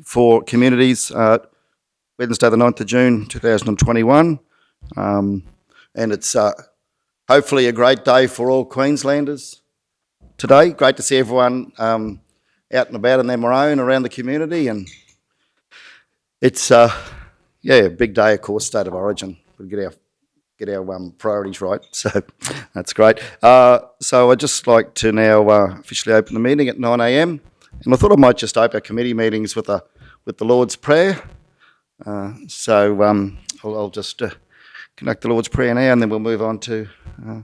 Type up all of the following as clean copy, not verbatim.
for Communities, Wednesday the 9th of June 2021. And it's hopefully a great day for all Queenslanders today. Great to see everyone out and about in their maroon around the community, and it's a big day, of course, State of Origin. We'll get our priorities right, so that's great. So I'd just like to now officially open the meeting at 9 a.m, and I thought I might just open our committee meetings with the Lord's Prayer. I'll just conduct the Lord's Prayer now, and then we'll move on to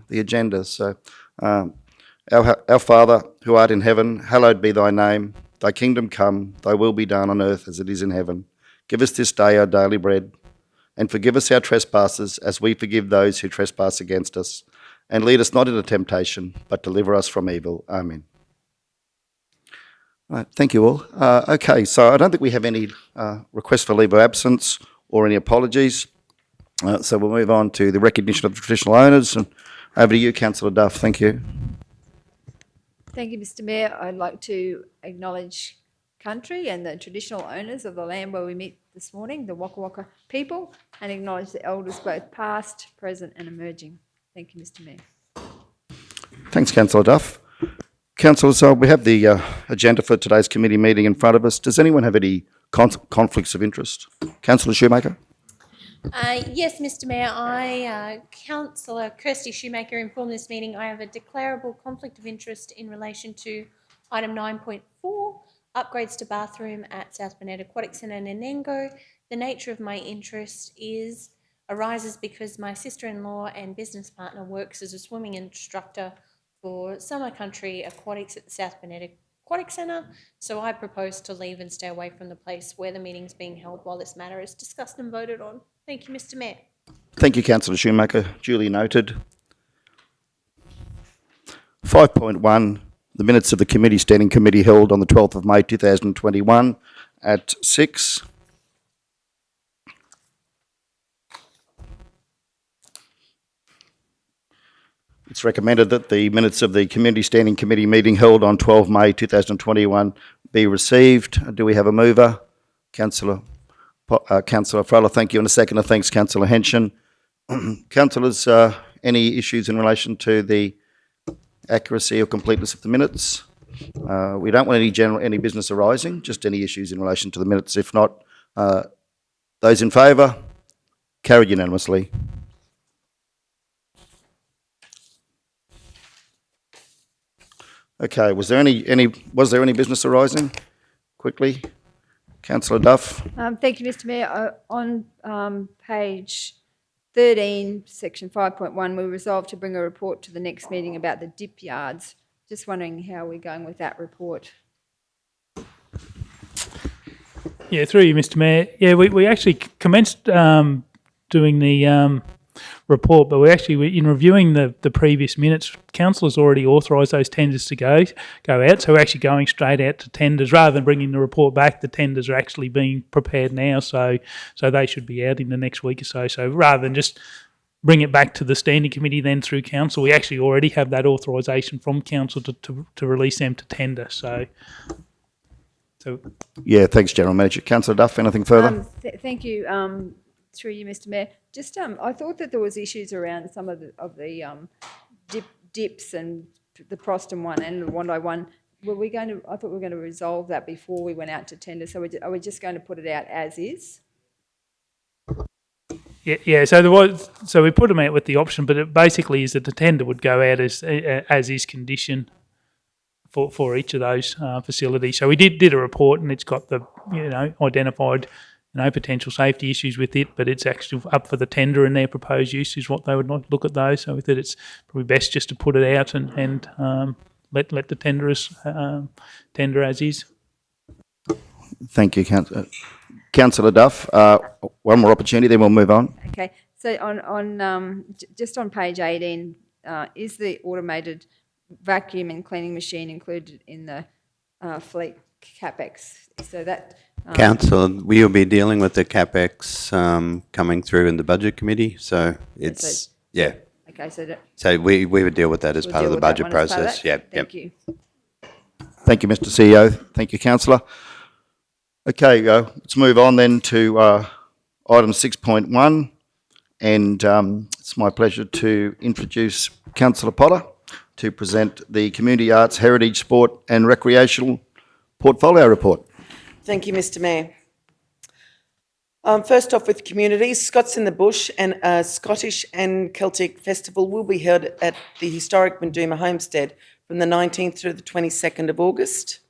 the agenda. So, our Father, who art in heaven, hallowed be thy name. Thy kingdom come, thy will be done on earth as it is in heaven. Give us this day our daily bread, and forgive us our trespasses as we forgive those who trespass against us. And lead us not into temptation, but deliver us from evil. Amen. All right, thank you all. Okay, so I don't think we have any requests for leave of absence or any apologies. So we'll move on to the recognition of the traditional owners. And over to you, Councillor Duff. Thank you. Thank you, Mr Mayor. I'd like to acknowledge country and the traditional owners of the land where we meet this morning, the Waka Waka people, and acknowledge the elders both past, present and emerging. Thank you, Mr Mayor. Thanks, Councillor Duff. Councillors, we have the agenda for today's committee meeting in front of us. Does anyone have any conflicts of interest? Councillor Shoemaker? Yes, Mr Mayor. Councillor Kirsty Shoemaker informed this meeting I have a declarable conflict of interest in relation to item 9.4, upgrades to bathroom at South Bennett Aquatic Centre in Nengo. The nature of my interest arises because my sister-in-law and business partner works as a swimming instructor for Summer Country Aquatics at the South Bennett Aquatic Centre, so I propose to leave and stay away from the place where the meeting is being held while this matter is discussed and voted on. Thank you, Mr Mayor. Thank you, Councillor Shoemaker. Duly noted. 5.1, the minutes of the Standing Committee held on the 12th of May 2021 at 6. It's recommended that the minutes of the Community Standing Committee meeting held on 12 May 2021 be received. Do we have a mover? Councillor Fowler, thank you. And a seconder, thanks, Councillor Henshin. Councillors, any issues in relation to the accuracy or completeness of the minutes? We don't want any business arising, just any issues in relation to the minutes. If not, those in favour? Carried unanimously. Okay, was there any business arising? Quickly, Councillor Duff. Thank you, Mr Mayor. On page 13, section 5.1, we resolved to bring a report to the next meeting about the dip yards. Just wondering how we're going with that report. Yeah, through you, Mr Mayor. Yeah, we actually commenced doing the report, but in reviewing the previous minutes, councillors already authorised those tenders to go out, so we're actually going straight out to tenders rather than bringing the report back. The tenders are actually being prepared now, so they should be out in the next week or so. So rather than just bring it back to the standing committee then through council, we actually already have that authorisation from council to release them to tender. So yeah, thanks, General Manager. Councillor Duff, anything further? Thank you. Through you, Mr Mayor. Just I thought that there was issues around some of the dips and the Proston one and the Wandai one. I thought we were going to resolve that before we went out to tender. So are we just going to put it out as is? Yeah. So we put them out with the option, but it basically is that the tender would go out as is condition for each of those facilities. So we did a report, and it's got the identified potential safety issues with it, but it's actually up for the tender, and their proposed use is what they would look at those. So with it, it's probably best just to put it out and let the tenderers tender as is. Thank you, Councillor Duff. One more opportunity, then we'll move on. Okay. So on just on page 18, is the automated vacuum and cleaning machine included in the fleet capex? So that. Council, we'll be dealing with the capex coming through in the budget committee. So it's Okay, so we would deal with that as part of the budget process. Yeah. Thank you. Thank you, Mr. CEO. Thank you, Councillor. Okay, let's move on then to item 6.1, and it's my pleasure to introduce Councillor Potter to present the Community Arts, Heritage, Sport and Recreational Portfolio Report. Thank you, Mr Mayor. First off with communities, Scots in the Bush and a Scottish and Celtic festival will be held at the historic Munduma Homestead from the 19th through the 22nd of August.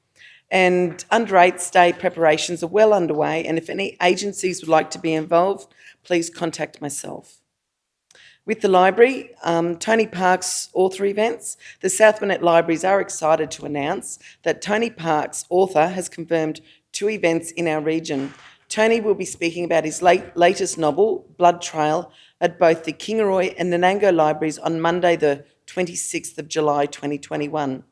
And under 8th day preparations are well underway, and if any agencies would like to be involved, please contact myself. With the library, Tony Park's author events, the South Bennett Libraries are excited to announce that Tony Park's author has confirmed 2 events in our region. Tony will be speaking about his latest novel, Blood Trail, at both the Kingaroy and Nanango Libraries on Monday the 26th of July 2021.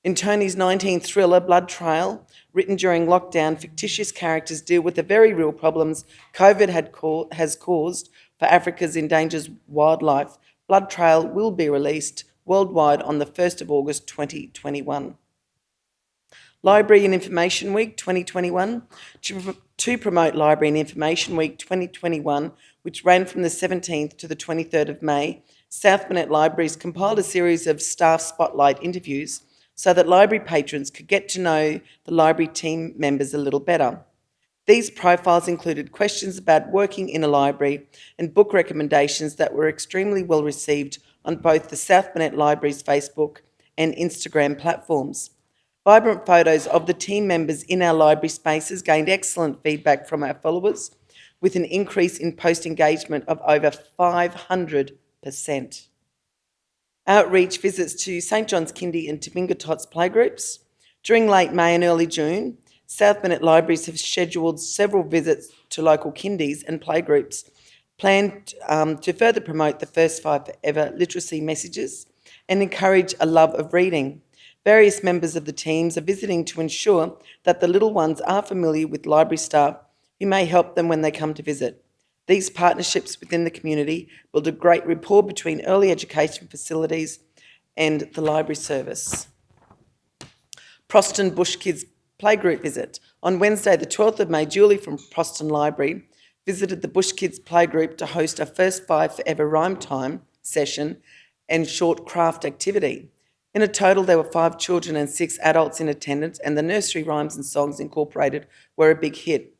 In Tony's 19th thriller, Blood Trail, written during lockdown, fictitious characters deal with the very real problems COVID has caused for Africa's endangered wildlife. Blood Trail will be released worldwide on the 1st of August 2021. Library and Information Week 2021. To promote Library and Information Week 2021, which ran from the 17th to the 23rd of May, South Bennett Libraries compiled a series of staff spotlight interviews so that library patrons could get to know the library team members a little better. These profiles included questions about working in a library and book recommendations that were extremely well received on both the South Bennett Library's Facebook and Instagram platforms. Vibrant photos of the team members in our library spaces gained excellent feedback from our followers, with an increase in post engagement of over 500%. Outreach visits to St John's Kindy and Tabinga Tots playgroups. During late May and early June, South Bennett Libraries have scheduled several visits to local kindies and playgroups, planned to further promote the first 5 ever literacy messages and encourage a love of reading. Various members of the teams are visiting to ensure that the little ones are familiar with library staff who may help them when they come to visit. These partnerships within the community build a great rapport between early education facilities and the library service. Proston Bush Kids Playgroup visit. On Wednesday, the 12th of May, Julie from Proston Library visited the Bush Kids Playgroup to host our first 5 ever rhyme time session and short craft activity. In a total, there were 5 children and 6 adults in attendance, and the nursery rhymes and songs incorporated were a big hit.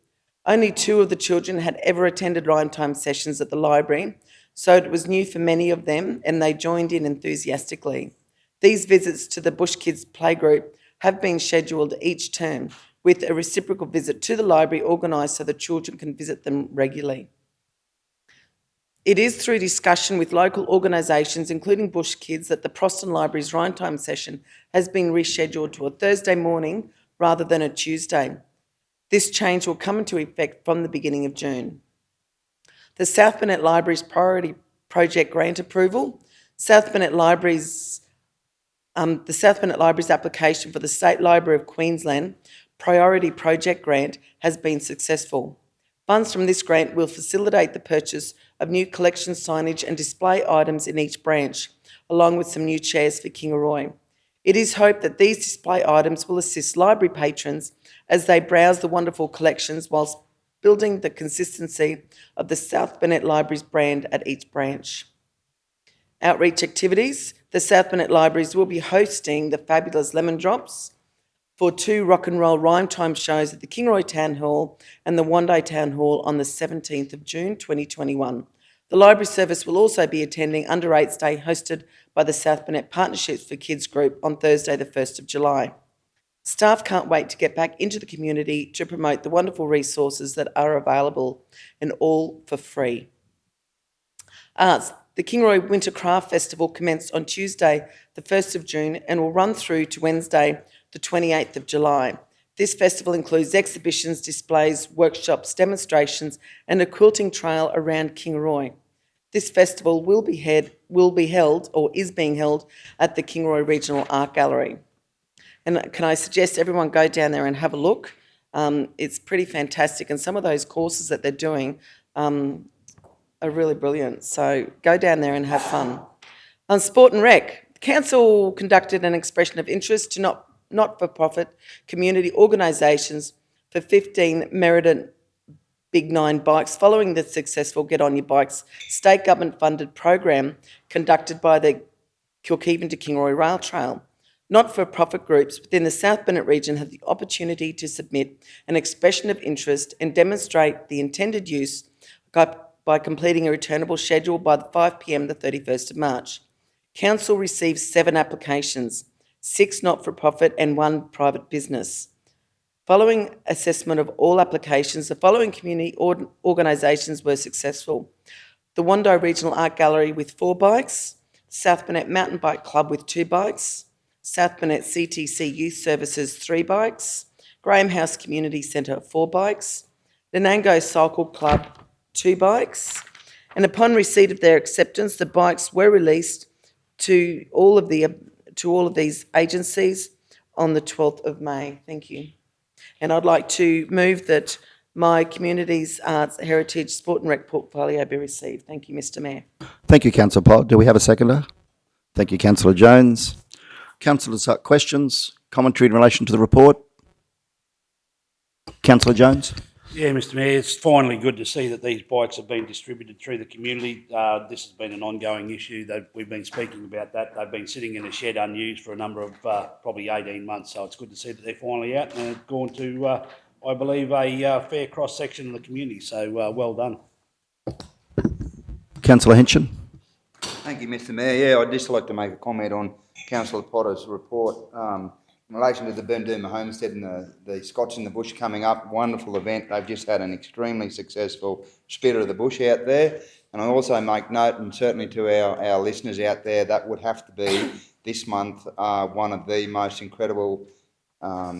Only 2 of the children had ever attended rhyme time sessions at the library, so it was new for many of them, and they joined in enthusiastically. These visits to the Bush Kids Playgroup have been scheduled each term, with a reciprocal visit to the library organised so the children can visit them regularly. It is through discussion with local organisations, including Bush Kids, that the Proston Library's rhyme time session has been rescheduled to a Thursday morning rather than a Tuesday. This change will come into effect from the beginning of June. The South Bennett Library's Priority Project Grant approval. The South Bennett Library's application for the State Library of Queensland Priority Project Grant has been successful. Funds from this grant will facilitate the purchase of new collection signage and display items in each branch, along with some new chairs for Kingaroy. It is hoped that these display items will assist library patrons as they browse the wonderful collections whilst building the consistency of the South Bennett Libraries brand at each branch. Outreach activities. The South Bennett Libraries will be hosting the fabulous Lemon Drops for 2 rock and roll rhyme time shows at the Kingaroy Town Hall and the Wandai Town Hall on the 17th of June 2021. The library service will also be attending Under 8's Day hosted by the South Bennett Partnerships for Kids group on Thursday the 1st of July. Staff can't wait to get back into the community to promote the wonderful resources that are available, and all for free. Arts. The Kingaroy Winter Craft Festival commenced on Tuesday the 1st of June and will run through to Wednesday the 28th of July. This festival includes exhibitions, displays, workshops, demonstrations and a quilting trail around Kingaroy. This festival will be held or is being held at the Kingaroy Regional Art Gallery. And can I suggest everyone go down there and have a look? It's pretty fantastic, and some of those courses that they're doing are really brilliant. So go down there and have fun. On Sport and Rec, the Council conducted an expression of interest to not-for-profit community organisations for 15 Meriden Big Nine bikes following the successful Get On Your Bikes state government funded program conducted by the Kilkeevan to Kingroy Rail Trail. Not-for-profit groups within the South Bennett region have the opportunity to submit an expression of interest and demonstrate the intended use by completing a returnable schedule by the 5 p.m. the 31st of March. Council received 7 applications, 6 not-for-profit and 1 private business. Following assessment of all applications, the following community organisations were successful. The Wandai Regional Art Gallery with 4 bikes, South Bennett Mountain Bike Club with 2 bikes, South Bennett CTC Youth Services 3 bikes, Graham House Community Centre 4 bikes, the Nango Cycle Club 2 bikes, and upon receipt of their acceptance, the bikes were released to all of these agencies on the 12th of May. Thank you. And I'd like to move that my Communities, Arts, Heritage, Sport and Rec portfolio be received. Thank you, Mr Mayor. Thank you, Councillor Pott. Do we have a seconder? Thank you, Councillor Jones. Councillors, questions, commentary in relation to the report? Councillor Jones. Yeah, Mr Mayor, it's finally good to see that these bikes have been distributed through the community. This has been an ongoing issue. We've been speaking about that. They've been sitting in a shed unused for a number of probably 18 months, so it's good to see that they're finally out and have gone to, I believe, a fair cross-section of the community, so well done. Councillor Hinchin. Thank you, Mr Mayor. Yeah, I'd just like to make a comment on Councillor Potter's report. In relation to the Bunduma Homestead and the Scots in the Bush coming up, wonderful event. They've just had an extremely successful Spirit of the Bush out there. And I also make note, and certainly to our listeners out there, that would have to be this month one of the most incredible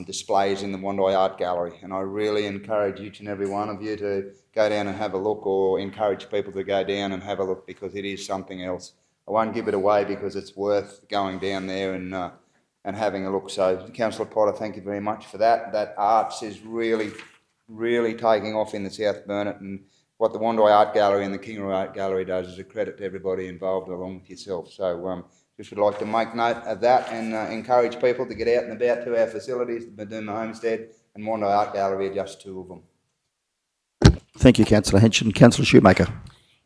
displays in the Wandai Art Gallery. And I really encourage each and every one of you to go down and have a look, or encourage people to go down and have a look, because it is something else. I won't give it away because it's worth going down there and having a look. So, Councillor Potter, thank you very much for that. That arts is really, really taking off in the South Burnett, and what the Wandai Art Gallery and the Kingroy Art Gallery does is a credit to everybody involved along with yourself. So just would like to make note of that and encourage people to get out and about to our facilities. The Bunduma Homestead and Wandai Art Gallery are just 2 of them. Thank you, Councillor Hinchin. Councillor Shoemaker.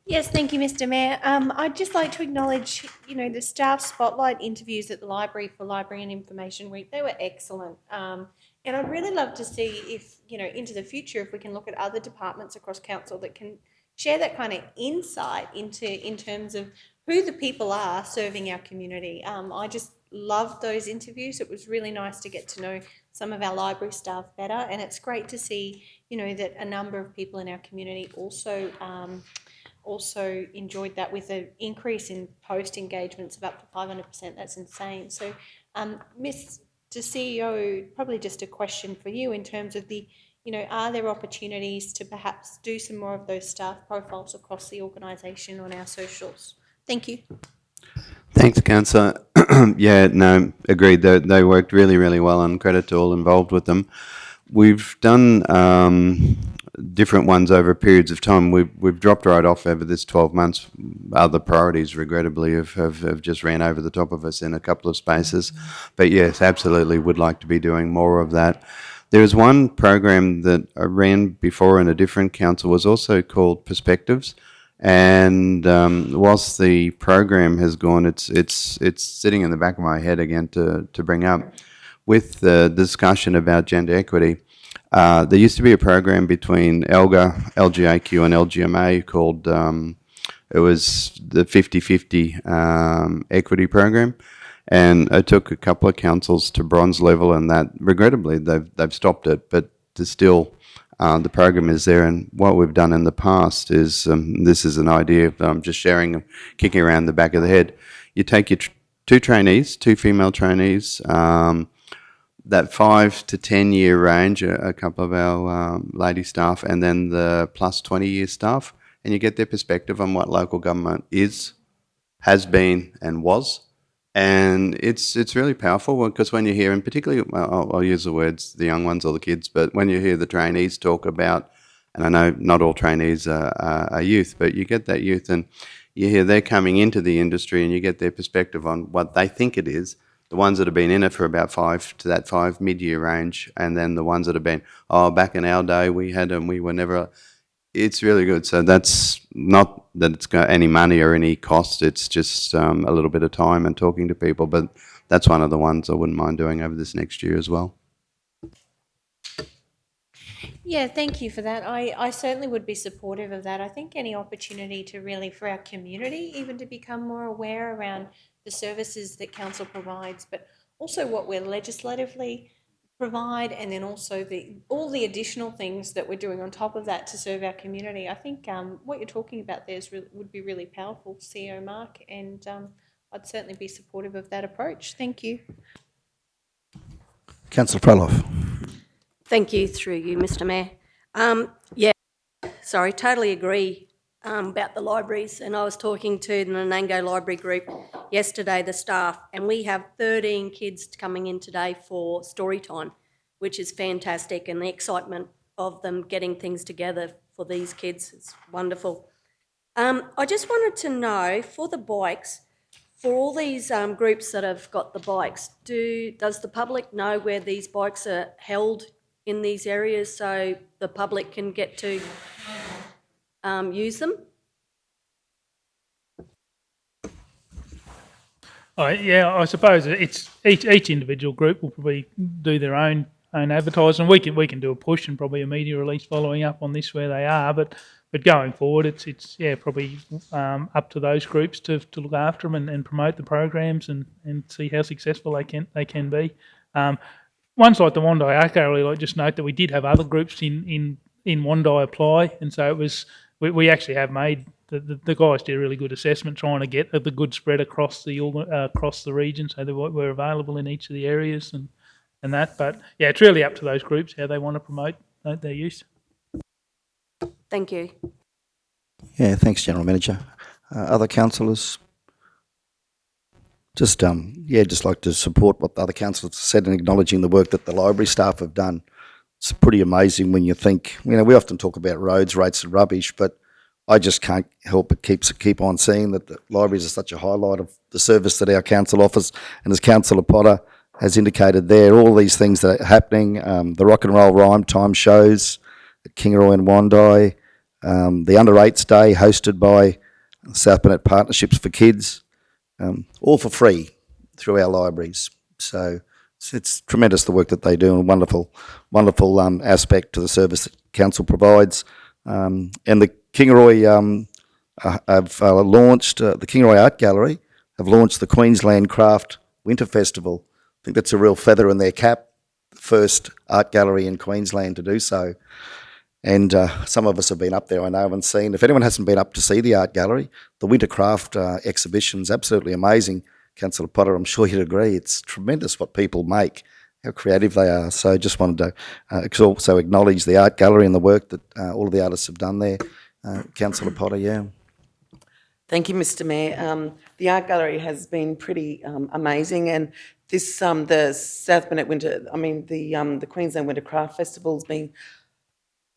Yes, thank you, Mr Mayor. I'd just like to acknowledge, the staff spotlight interviews at the library for Library and Information Week. They were excellent. And I'd really love to see if, into the future, if we can look at other departments across council that can share that kind of insight in terms of who the people are serving our community. I just loved those interviews. It was really nice to get to know some of our library staff better. And it's great to see, that a number of people in our community also enjoyed that, with an increase in post engagements of up to 500%. That's insane. So, Mr. CEO, probably just a question for you in terms of are there opportunities to perhaps do some more of those staff profiles across the organisation on our socials? Thank you. Thanks, Councillor. Yeah, no, agreed. They worked really, really well, and credit to all involved with them. We've done different ones over periods of time. We've dropped right off over this 12 months. Other priorities, regrettably, have just ran over the top of us in a couple of spaces. But yes, absolutely would like to be doing more of that. There is one program that I ran before in a different council, was also called Perspectives. And whilst the program has gone, it's sitting in the back of my head again to bring up with the discussion about gender equity. There used to be a program between ELGA, LGAQ and LGMA called, it was the 50-50 equity program. And it took a couple of councils to bronze level, and that, regrettably, they've stopped it, but there's still, the program is there. And what we've done in the past is, this is an idea of just sharing, kicking around the back of the head. You take your 2 trainees, 2 female trainees, that 5 to 10 year range, a couple of our lady staff, and then the plus 20 year staff, and you get their perspective on what local government is, has been and was. And it's really powerful, because when you hear, and particularly, I'll use the words, the young ones or the kids, but when you hear the trainees talk about, and I know not all trainees are youth, but you get that youth and you hear they're coming into the industry and you get their perspective on what they think it is, the ones that have been in it for about 5 mid-year range, and then the ones that have been, back in our day we had them, we were never. It's really good. So that's not that it's got any money or any cost. It's just a little bit of time and talking to people. But that's one of the ones I wouldn't mind doing over this next year as well. Yeah, thank you for that. I certainly would be supportive of that. I think any opportunity to really, for our community, even to become more aware around the services that council provides, but also what we're legislatively provide, and then also all the additional things that we're doing on top of that to serve our community. I think what you're talking about there would be really powerful, CEO Mark, and I'd certainly be supportive of that approach. Thank you. Councillor Freloff. Thank you, through you, Mr Mayor. Totally agree about the libraries, and I was talking to the Nanango Library Group yesterday, the staff, and we have 13 kids coming in today for story time, which is fantastic, and the excitement of them getting things together for these kids is wonderful. I just wanted to know, for the bikes, for all these groups that have got the bikes, does the public know where these bikes are held in these areas so the public can get to use them? I suppose it's each individual group will probably do their own advertising. We can do a push and probably a media release following up on this where they are, but going forward, it's probably up to those groups to look after them and promote the programs and see how successful they can be. Ones like the Wandai Art Gallery, like just note that we did have other groups in Wandai apply, and so it was we actually have made the guys did a really good assessment trying to get the good spread across the region, so they were available in each of the areas and that. But yeah, it's really up to those groups how they want to promote their use. Thank you. Yeah, thanks, General Manager. Other councillors? Just like to support what the other councillors said and acknowledging the work that the library staff have done. It's pretty amazing when you think, we often talk about roads, rates and rubbish, but I just can't help but keep on seeing that the libraries are such a highlight of the service that our council offers. And as Councillor Potter has indicated there, all these things that are happening, the rock and roll rhyme time shows at Kingaroy and Wandai, the Under 8s Day hosted by South Bennett Partnerships for Kids, all for free through our libraries. So it's tremendous the work that they do, and wonderful aspect to the service that council provides. And the Kingaroy have launched, the Kingaroy Art Gallery have launched the Queensland Craft Winter Festival. I think that's a real feather in their cap, the first art gallery in Queensland to do so. And some of us have been up there, I know, and seen. If anyone hasn't been up to see the art gallery, the Winter Craft exhibition's absolutely amazing. Councillor Potter, I'm sure you'd agree. It's tremendous what people make, how creative they are. So just wanted to also acknowledge the art gallery and the work that all of the artists have done there. Councillor Potter, yeah. Thank you, Mr Mayor. The art gallery has been pretty amazing, and this the South Bennett the Queensland Winter Craft Festival's been.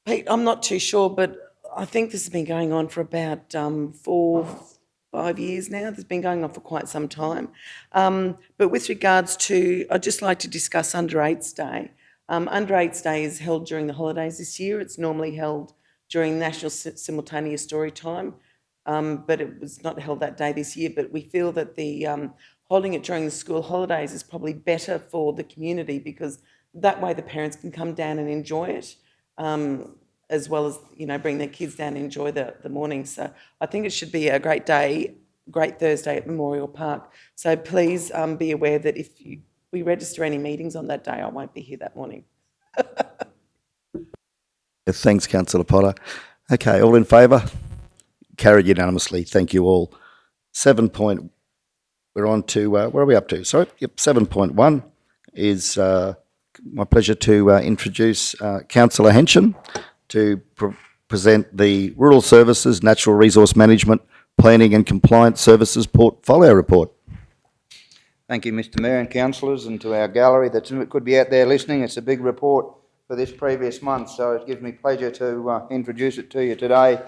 I'm not too sure, but I think this has been going on for about 4-5 years now. It's been going on for quite some time. But with regards to, I'd just like to discuss Under 8s Day. Under 8s Day is held during the holidays this year. It's normally held during National Simultaneous Story Time, but it was not held that day this year. But we feel that the holding it during the school holidays is probably better for the community, because that way the parents can come down and enjoy it. As well as, bring their kids down and enjoy the morning. So I think it should be a great day, great Thursday at Memorial Park. So please be aware that if we register any meetings on that day, I won't be here that morning. Thanks, Councillor Potter. Okay, all in favour? Carried unanimously. Thank you all. We're on to, where are we up to? Sorry, 7.1 is my pleasure to introduce Councillor Henshin to present the Rural Services, Natural Resource Management, Planning and Compliance Services Portfolio Report. Thank you, Mr Mayor and councillors, and to our gallery that could be out there listening. It's a big report for this previous month, so it gives me pleasure to introduce it to you today.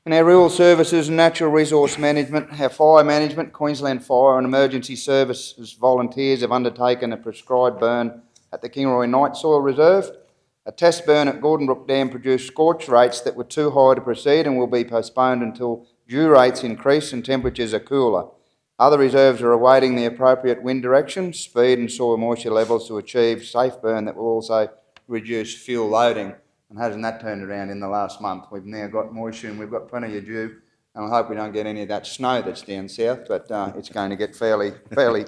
In our rural services and natural resource management, our fire management, Queensland Fire and Emergency Services volunteers have undertaken a prescribed burn at the Arroy Night Soil Reserve. A test burn at Gordon Brook Dam produced scorch rates that were too high to proceed and will be postponed until dew rates increase and temperatures are cooler. Other reserves are awaiting the appropriate wind direction, speed and soil moisture levels to achieve safe burn that will also reduce fuel loading. And hasn't that turned around in the last month? We've now got moisture and we've got plenty of dew, and I hope we don't get any of that snow that's down south, but it's going to get fairly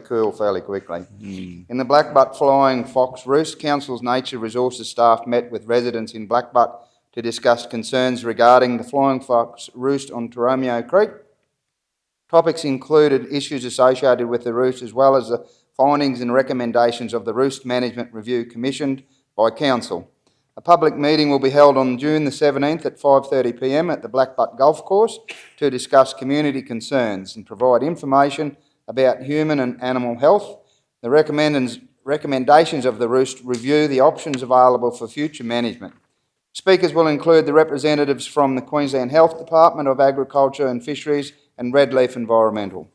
cool fairly quickly. In the Blackbutt Flying Fox Roost, Council's Nature Resources staff met with residents in Blackbutt to discuss concerns regarding the Flying Fox Roost on Toromeo Creek. Topics included issues associated with the roost as well as the findings and recommendations of the Roost Management Review commissioned by Council. A public meeting will be held on June the 17th at 5:30pm at the Blackbutt Golf Course to discuss community concerns and provide information about human and animal health. The recommendations of the Roost review the options available for future management. Speakers will include the representatives from the Queensland Health Department of Agriculture and Fisheries and Redleaf Environmental.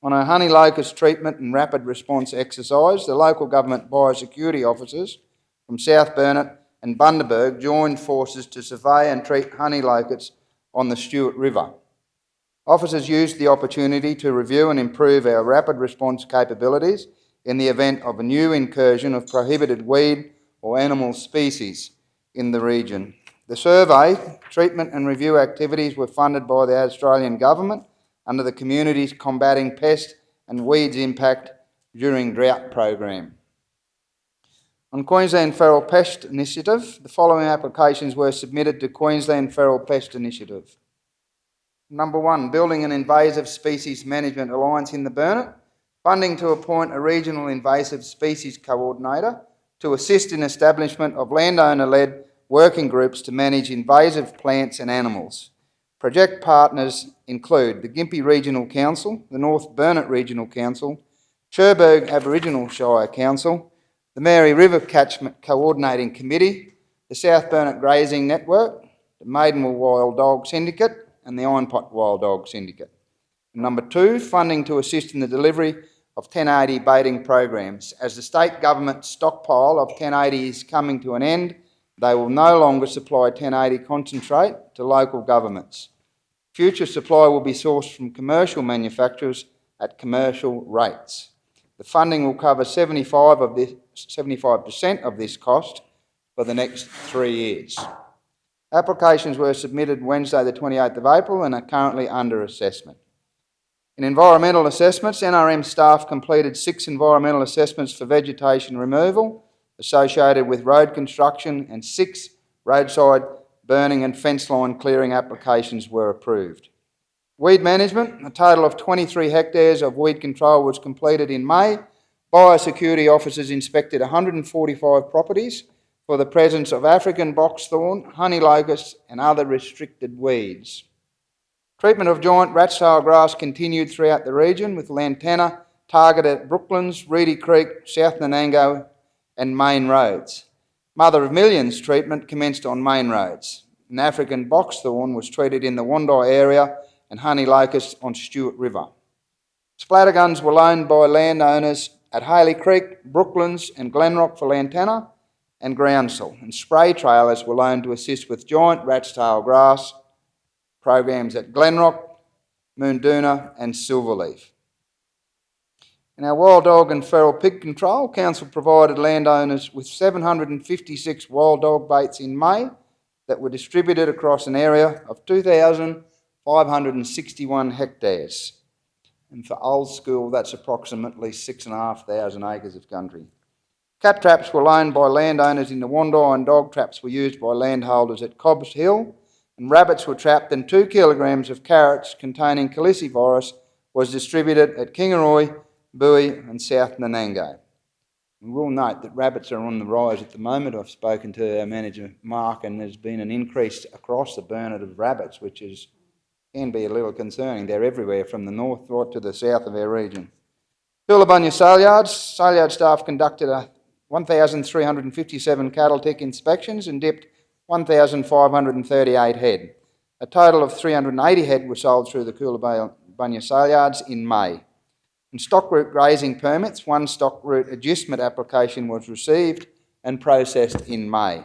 On a honey locust treatment and rapid response exercise, the local government biosecurity officers from South Bennett and Bundaberg joined forces to survey and treat honey locusts on the Stewart River. Officers used the opportunity to review and improve our rapid response capabilities in the event of a new incursion of prohibited weed or animal species in the region. The survey, treatment and review activities were funded by the Australian Government under the Communities Combating Pest and Weeds Impact During Drought program. On Queensland Feral Pest Initiative, the following applications were submitted to Queensland Feral Pest Initiative. Number 1, building an invasive species management alliance in the Bennett, funding to appoint a regional invasive species coordinator to assist in establishment of landowner-led working groups to manage invasive plants and animals. Project partners include the Gympie Regional Council, the North Burnett Regional Council, Cherbourg Aboriginal Shire Council, the Mary River Catchment Coordinating Committee, the South Burnett Grazing Network, the Maidenville Wild Dog Syndicate and the Ironpot Wild Dog Syndicate. Number 2, funding to assist in the delivery of 1080 baiting programs. As the state government stockpile of 1080 is coming to an end, they will no longer supply 1080 concentrate to local governments. Future supply will be sourced from commercial manufacturers at commercial rates. The funding will cover 75% of this cost for the next 3 years. Applications were submitted Wednesday the 28th of April and are currently under assessment. In environmental assessments, NRM staff completed 6 environmental assessments for vegetation removal associated with road construction, and 6 roadside burning and fence line clearing applications were approved. Weed management, a total of 23 hectares of weed control was completed in May. Biosecurity officers inspected 145 properties for the presence of African boxthorn, honey locust and other restricted weeds. Treatment of giant rat tail grass continued throughout the region with lantana targeted at Brooklands, Reedy Creek, South Nanango and main roads. Mother of Millions treatment commenced on main roads. An African boxthorn was treated in the Wandai area and honey locust on Stewart River. Splatter guns were loaned by landowners at Haley Creek, Brooklands and Glenrock for lantana and groundsel, and spray trailers were loaned to assist with giant rat's tail grass programs at Glenrock, Moondoona and Silverleaf. In our wild dog and feral pig control, Council provided landowners with 756 wild dog baits in May that were distributed across an area of 2,561 hectares. And for old school, that's approximately 6,500 acres of country. Cat traps were loaned by landowners in the Wandai and dog traps were used by landholders at Cobbs Hill, and rabbits were trapped and 2 kilograms of carrots containing calicivirus was distributed at Kingaroy, Bowie and South Nanango. We will note that rabbits are on the rise at the moment. I've spoken to our manager Mark and there's been an increase across the Burnett of rabbits, which can be a little concerning. They're everywhere from the north right to the south of our region. Coolabunya sale yards. Sale yard staff conducted 1,357 cattle tick inspections and dipped 1,538 head. A total of 380 head were sold through the Coolangatta sale yards in May. In stock route grazing permits, one stock route adjustment application was received and processed in May.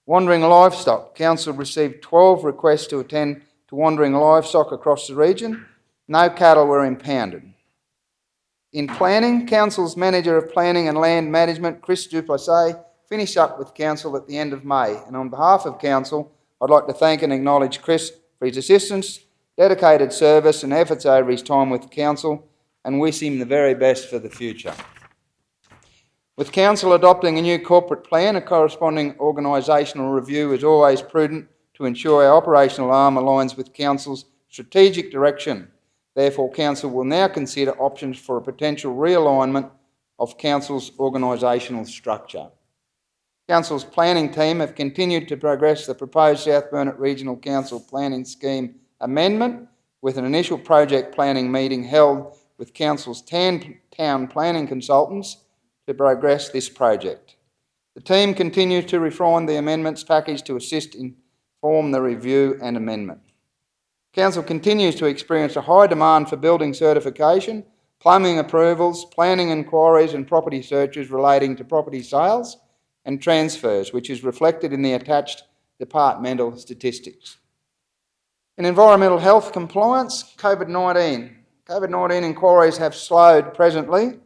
Wandering livestock. Council received 12 requests to attend to wandering livestock across the region. No cattle were impounded. In planning, Council's Manager of Planning and Land Management, Chris Duplessis, finished up with Council at the end of May. And on behalf of Council, I'd like to thank and acknowledge Chris for his assistance, dedicated service and efforts over his time with Council, and wish him the very best for the future. With Council adopting a new corporate plan, a corresponding organisational review is always prudent to ensure our operational arm aligns with Council's strategic direction. Therefore, Council will now consider options for a potential realignment of Council's organisational structure. Council's planning team have continued to progress the proposed South Burnett Regional Council Planning Scheme amendment, with an initial project planning meeting held with Council's town planning consultants to progress this project. The team continues to refine the amendments package to assist inform the review and amendment. Council continues to experience a high demand for building certification, plumbing approvals, planning inquiries and property searches relating to property sales and transfers, which is reflected in the attached departmental statistics. In environmental health compliance, COVID-19 inquiries have slowed presently.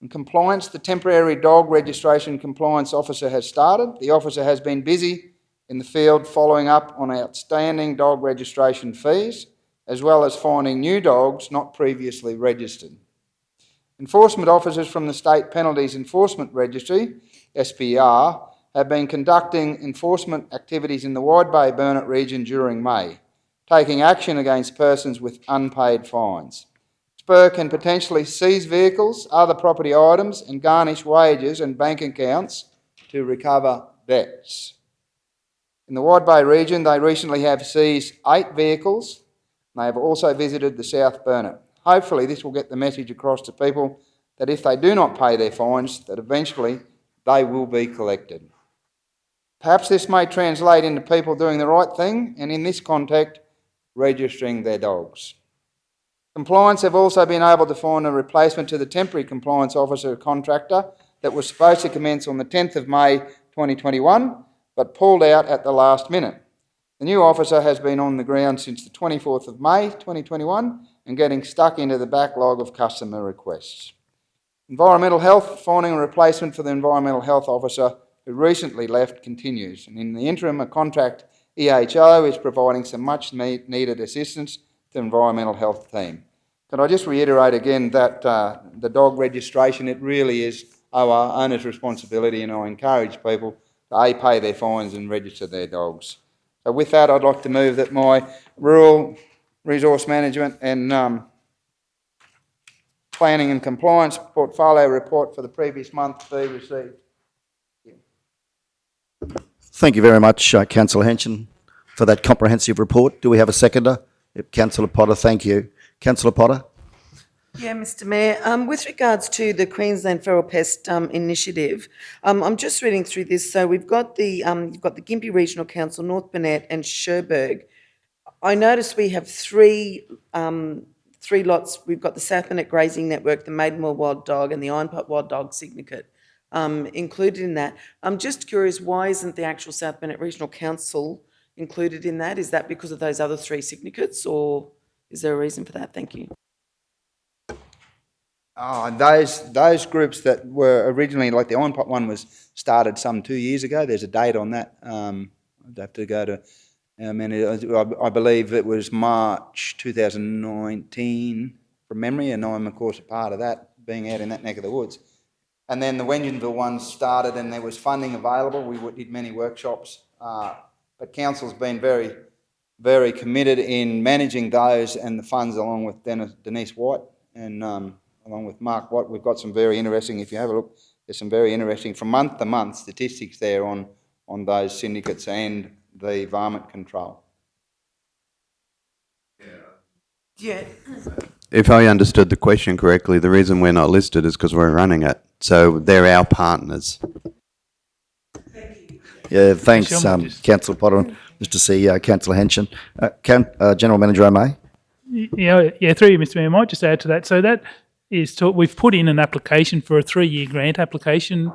In compliance, the temporary dog registration compliance officer has started. The officer has been busy in the field following up on outstanding dog registration fees, as well as finding new dogs not previously registered. Enforcement officers from the State Penalties Enforcement Registry, SPR, have been conducting enforcement activities in the Wide Bay Burnett region during May, taking action against persons with unpaid fines. SPR can potentially seize vehicles, other property items and garnish wages and bank accounts to recover debts. In the Wide Bay region, they recently have seized 8 vehicles. They have also visited the South Burnett. Hopefully this will get the message across to people that if they do not pay their fines, that eventually they will be collected. Perhaps this may translate into people doing the right thing and in this context, registering their dogs. Compliance have also been able to find a replacement to the temporary compliance officer contractor that was supposed to commence on the 10th of May 2021, but pulled out at the last minute. The new officer has been on the ground since the 24th of May 2021 and getting stuck into the backlog of customer requests. Environmental health, finding a replacement for the environmental health officer who recently left continues. And in the interim, a contract EHO is providing some much needed assistance to the environmental health team. Can I just reiterate again that the dog registration, it really is our owner's responsibility, and I encourage people to pay their fines and register their dogs. So with that, I'd like to move that my Rural Resource Management and Planning and Compliance Portfolio Report for the previous month be received. Thank you very much, Councillor Henson, for that comprehensive report. Do we have a seconder? Yep, Councillor Potter, thank you. Councillor Potter? Yeah, Mr Mayor, with regards to the Queensland Feral Pest Initiative, I'm just reading through this. So we've got you've got the Gympie Regional Council, North Bennett and Cherbourg. I noticed we have three lots. We've got the South Burnett Grazing Network, the Maidenwell Wild Dog and the Ironpot Wild Dog Syndicate included in that. I'm just curious, why isn't the actual South Burnett Regional Council included in that? Is that because of those other 3 syndicates, or is there a reason for that? Thank you. Those groups that were originally, like the Ironpot one was started some 2 years ago. There's a date on that. I'd have to go to, I believe it was March 2019 from memory, and I'm of course a part of that, being out in that neck of the woods. And then the Wengenville one started and there was funding available. We did many workshops, but Council's been very, very committed in managing those and the funds, along with Denise White and along with Mark Watt. We've got some very interesting, if you have a look, there's some very interesting from month to month statistics there on those syndicates and the varmint control. Yeah. If I understood the question correctly, the reason we're not listed is because we're running it. So they're our partners. Yeah, thanks, Councillor Potter. Mr Mr CEO, Councillor Henson. General Manager O'May. Yeah, through you, Mr Mayor, I might just add to that. So that is we've put in an application for a 3-year grant application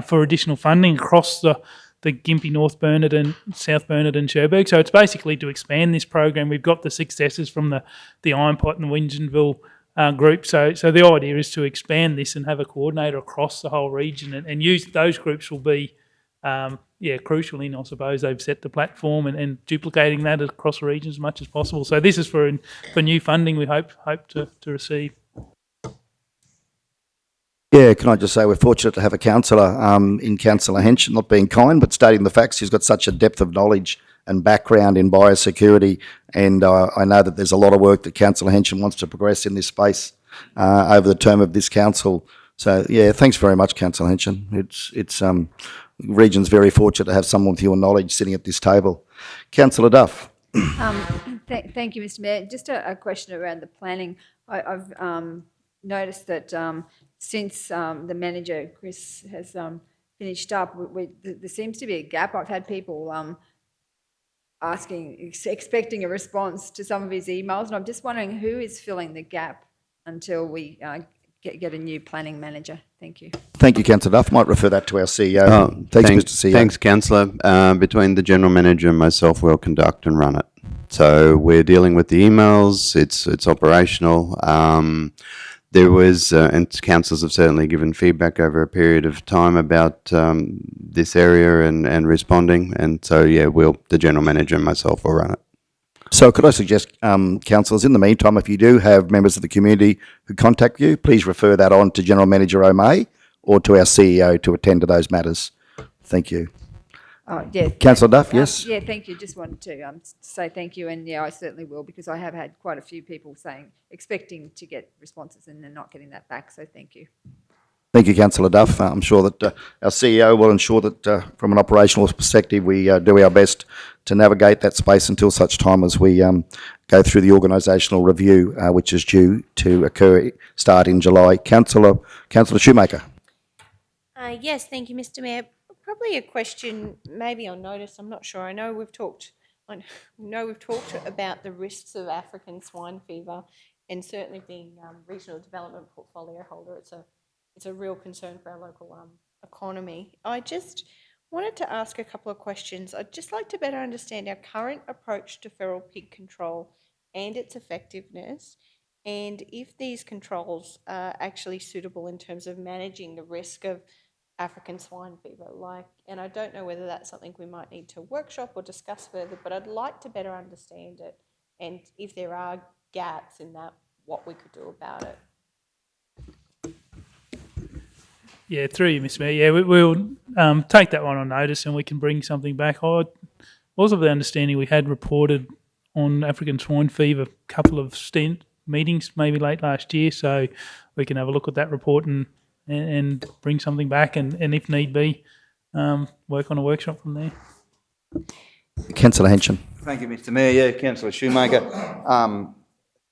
for additional funding across the Gympie, North Burnett and South Burnett and Cherbourg. So it's basically to expand this program. We've got the successes from the Iron Pot and Wingenville group. So the idea is to expand this and have a coordinator across the whole region and use those groups will be crucial in, I suppose, they've set the platform and duplicating that across the region as much as possible. So this is for new funding we hope to receive. Yeah, can I just say we're fortunate to have a councillor in Councillor Henson, not being kind, but stating the facts. He's got such a depth of knowledge and background in biosecurity, and I know that there's a lot of work that Councillor Henson wants to progress in this space over the term of this council. So, yeah, thanks very much, Councillor Henson. It's region's very fortunate to have someone with your knowledge sitting at this table. Councillor Duff. Thank you, Mr Mayor. Just a question around the planning. I've noticed that since the manager, Chris, has finished up, there seems to be a gap. I've had people expecting a response to some of his emails, and I'm just wondering who is filling the gap until we get a new planning manager. Thank you. Thank you, Councillor Duff. Might refer that to our CEO. Thanks, Mr. CEO. Thanks, Councillor. Between the General Manager and myself, we'll conduct and run it. So we're dealing with the emails. It's operational. There was, and councillors have certainly given feedback over a period of time about this area and responding. And so, yeah, the General Manager and myself will run it. So could I suggest, councillors, in the meantime, if you do have members of the community who contact you, please refer that on to General Manager O'May or to our CEO to attend to those matters. Thank you. Yeah. Councillor Duff, yes? Yeah, thank you. Just wanted to say thank you, and yeah, I certainly will, because I have had quite a few people expecting to get responses and they're not getting that back, so thank you. Thank you, Councillor Duff. I'm sure that our CEO will ensure that from an operational perspective we do our best to navigate that space until such time as we go through the organisational review, which is due to start in July. Councillor Shoemaker. Yes, thank you, Mr Mayor. Probably a question maybe on notice, I'm not sure. I know we've talked about the risks of African swine fever, and certainly being regional development portfolio holder, it's a real concern for our local economy. I just wanted to ask a couple of questions. I'd just like to better understand our current approach to feral pig control and its effectiveness, and if these controls are actually suitable in terms of managing the risk of African swine fever. And I don't know whether that's something we might need to workshop or discuss further, but I'd like to better understand it, and if there are gaps in that, what we could do about it. Yeah, through you, Mr Mayor. Yeah, we'll take that one on notice and we can bring something back. I was of the understanding we had reported on African swine fever a couple of meetings, maybe late last year, so we can have a look at that report and bring something back and if need be, work on a workshop from there. Councillor Henson. Thank you, Mr Mayor. Yeah, Councillor Shoemaker.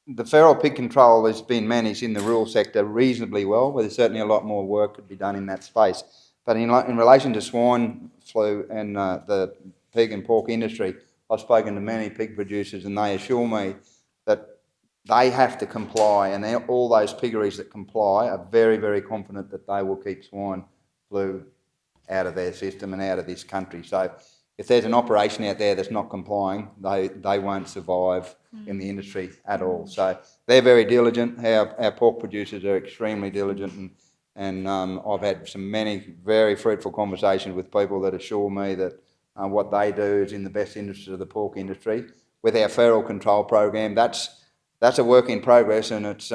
The feral pig control has been managed in the rural sector reasonably well, but there's certainly a lot more work could be done in that space. But in relation to swine flu and the pig and pork industry, I've spoken to many pig producers and they assure me that they have to comply, and all those piggeries that comply are very, very confident that they will keep swine flu out of their system and out of this country. So if there's an operation out there that's not complying, they won't survive in the industry at all. So they're very diligent. Our pork producers are extremely diligent, and I've had many very fruitful conversations with people that assure me that what they do is in the best interest of the pork industry. With our feral control program, that's a work in progress, and it's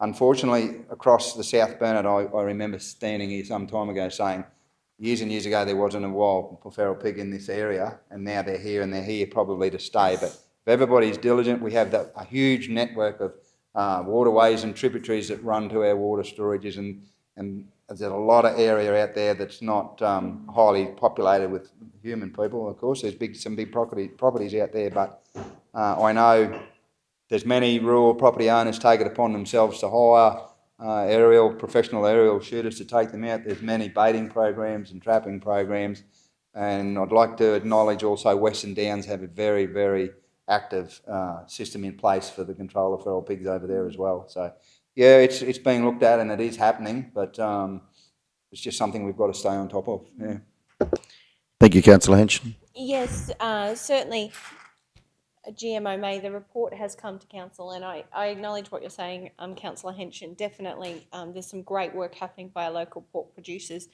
unfortunately across the South Burnett. I remember standing here some time ago saying years and years ago there wasn't a wild feral pig in this area, and now they're here, and they're here probably to stay. But if everybody's diligent, we have a huge network of waterways and tributaries that run to our water storages, and there's a lot of area out there that's not highly populated with human people. Of course, there's some big properties out there, but I know there's many rural property owners take it upon themselves to hire professional aerial shooters to take them out. There's many baiting programs and trapping programs And I'd like to acknowledge also Western Downs have a very, very active system in place for the control of feral pigs over there as well. So, yeah, it's being looked at and it is happening, but it's just something we've got to stay on top of. Yeah. Thank you, Councillor Henson. Yes, certainly, GMO May, the report has come to council, and I acknowledge what you're saying, Councillor Henson. Definitely, there's some great work happening by our local pork producers.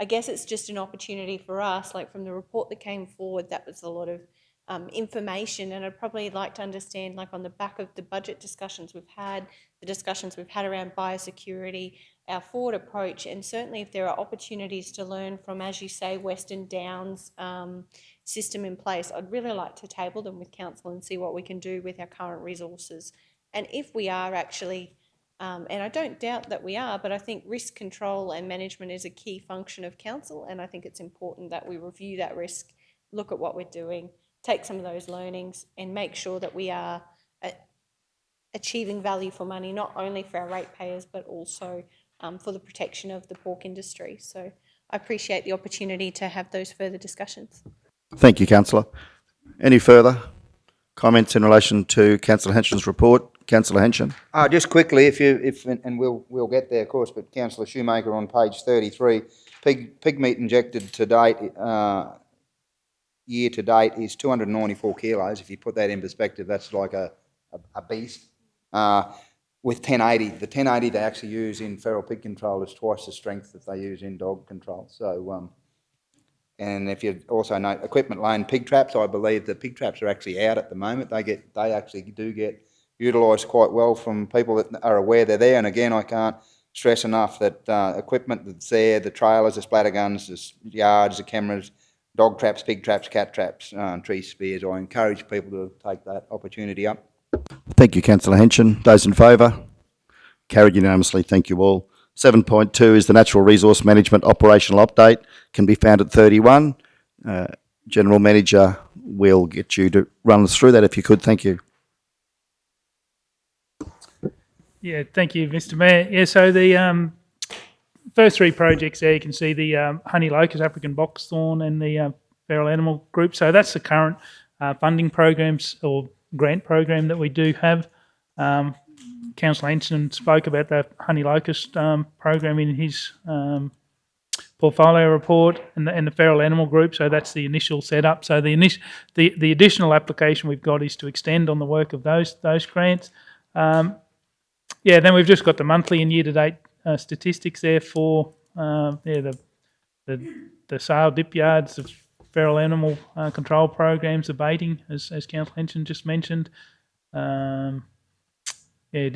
I guess it's just an opportunity for us, like from the report that came forward, that was a lot of information, and I'd probably like to understand, like on the back of the budget discussions we've had, the discussions we've had around biosecurity, our forward approach, and certainly if there are opportunities to learn from, as you say, Western Downs system in place, I'd really like to table them with council and see what we can do with our current resources. And if we are actually, and I don't doubt that we are, but I think risk control and management is a key function of council, and I think it's important that we review that risk, look at what we're doing, take some of those learnings and make sure that we are achieving value for money, not only for our ratepayers, but also for the protection of the pork industry. So I appreciate the opportunity to have those further discussions. Thank you, Councillor. Any further comments in relation to Councillor Henson's report? Councillor Henson. Just quickly, and we'll get there, of course, but Councillor Shoemaker on page 33, pig meat injected to date, year to date, is 294 kilos. If you put that in perspective, that's like a beast. With 1080, the 1080 they actually use in feral pig control is twice the strength that they use in dog control. So, and if you also note equipment loan pig traps, I believe the pig traps are actually out at the moment. They actually do get utilised quite well from people that are aware they're there. And again, I can't stress enough that equipment that's there, the trailers, the splatter guns, the yards, the cameras, dog traps, pig traps, cat traps, tree spears, I encourage people to take that opportunity up. Thank you, Councillor Henson. Those in favour? Carried unanimously. Thank you all. 7.2 is the Natural Resource Management Operational Update. Can be found at 31. General Manager will get you to run us through that if you could. Thank you. Yeah, thank you, Mr. Mayor. Yeah, so the first three projects there, you can see the honey locust, African boxthorn, and the feral animal group. So that's the current funding programs or grant program that we do have. Councillor Henson spoke about the honey locust program in his portfolio report, and the feral animal group. So that's the initial setup. So the additional application we've got is to extend on the work of those grants. Yeah, then we've just got the monthly and year-to-date statistics there for the sale dip yards, the feral animal control programs, the baiting, as Councillor Henson just mentioned. Yeah,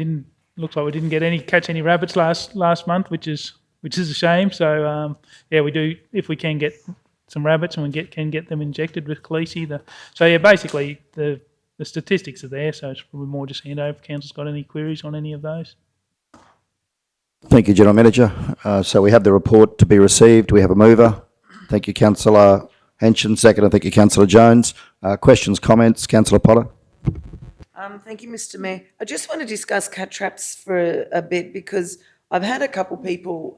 looks like we didn't catch any rabbits last month, which is a shame. So yeah, we do, if we can get some rabbits and we can get them injected with Khaleesi. So yeah, basically the statistics are there. So it's probably more just hand over if council's got any queries on any of those. Thank you, General Manager. So we have the report to be received. We have a mover. Thank you, Councillor Henson. Second, thank you, Councillor Jones. Questions, comments? Councillor Potter. Thank you, Mr. Mayor. I just want to discuss cat traps for a bit because I've had a couple people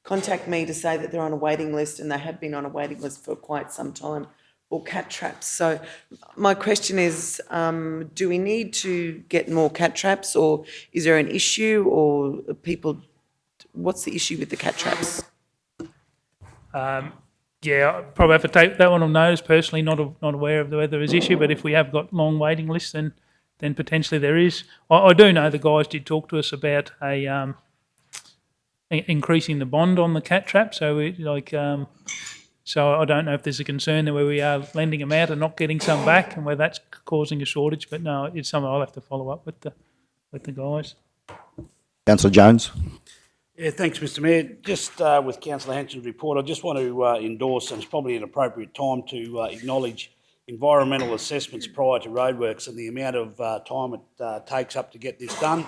contact me to say that they're on a waiting list, and they have been on a waiting list for quite some time for cat traps. So my question is, do we need to get more cat traps, or is there an issue, or people, what's the issue with the cat traps? Yeah, I'll probably have to take that one on notice. Personally, not aware of whether there is issue, but if we have got long waiting lists, then potentially there is. I do know the guys did talk to us about increasing the bond on the cat trap. So so I don't know if there's a concern there where we are lending them out and not getting some back, and where that's causing a shortage. But no, it's something I'll have to follow up with the guys. Councillor Jones. Yeah, thanks, Mr. Mayor. Just with Councillor Henson's report, I just want to endorse, and it's probably an appropriate time to acknowledge environmental assessments prior to roadworks and the amount of time it takes up to get this done.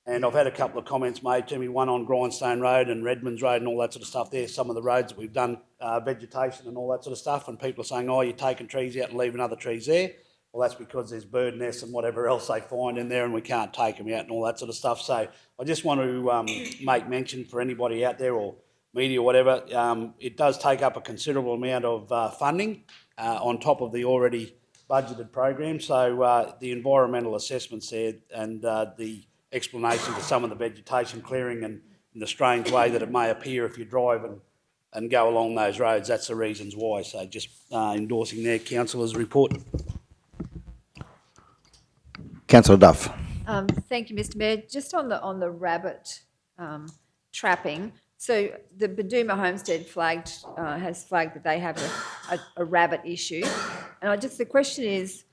And I've had a couple of comments made to me, one on Grindstone Road and Redmonds Road and all that sort of stuff there, some of the roads that we've done vegetation and all that sort of stuff, and people are saying, oh, you're taking trees out and leaving other trees there. Well, that's because there's bird nests and whatever else they find in there, and we can't take them out and all that sort of stuff. So I just want to make mention for anybody out there, or media or whatever, it does take up a considerable amount of funding on top of the already budgeted program. So the environmental assessments there and the explanation for some of the vegetation clearing and in the strange way that it may appear if you drive and go along those roads, that's the reasons why. So just endorsing their councillor's report. Councillor Duff. Thank you, Mr. Mayor. Just on the rabbit trapping. So the Benduma Homestead has flagged that they have a rabbit issue, and the question is,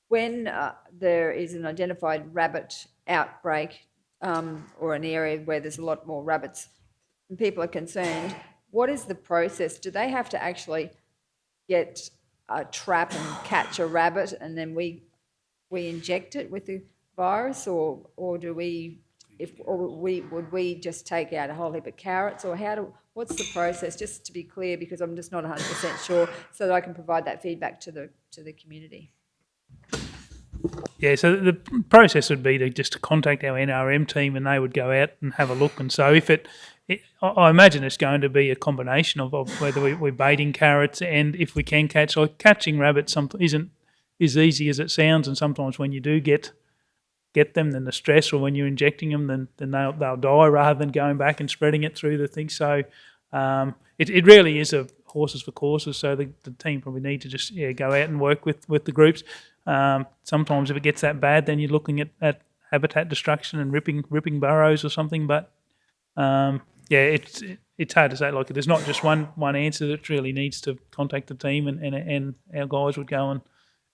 when there is an identified rabbit outbreak or an area where there's a lot more rabbits and people are concerned, what is the process? Do they have to actually get a trap and catch a rabbit and then we inject it with the virus, or do we? Would we just take out a whole heap of carrots, or what's the process? Just to be clear, because I'm just not 100% sure, so that I can provide that feedback to the community. Yeah, so the process would be to contact our NRM team, and they would go out and have a look. And so if I imagine it's going to be a combination of whether we're baiting carrots, and if we can catching rabbits isn't as easy as it sounds, and sometimes when you do get them, then the stress, or when you're injecting them, then they'll die rather than going back and spreading it through the thing. So it really is a horses for courses. So the team probably need to just go out and work with the groups. Sometimes if it gets that bad, then you're looking at habitat destruction and ripping burrows or something. But it's hard to say. Like, there's not just one answer. That really needs to contact the team, and our guys would go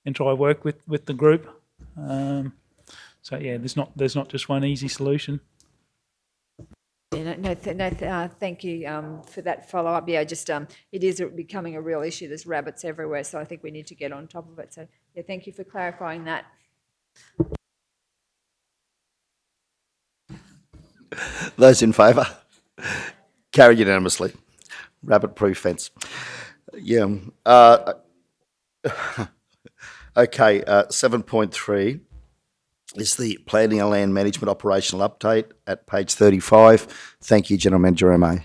and try work with the group. So there's not just one easy solution. Thank you for that follow up. Yeah, just it is becoming a real issue. There's rabbits everywhere, so I think we need to get on top of it. So thank you for clarifying that. Those in favour? Carried unanimously. Rabbit-proof fence. Yeah. Okay. 7.3. is the Planning and Land Management Operational Update at page 35. Thank you, General Manager MA.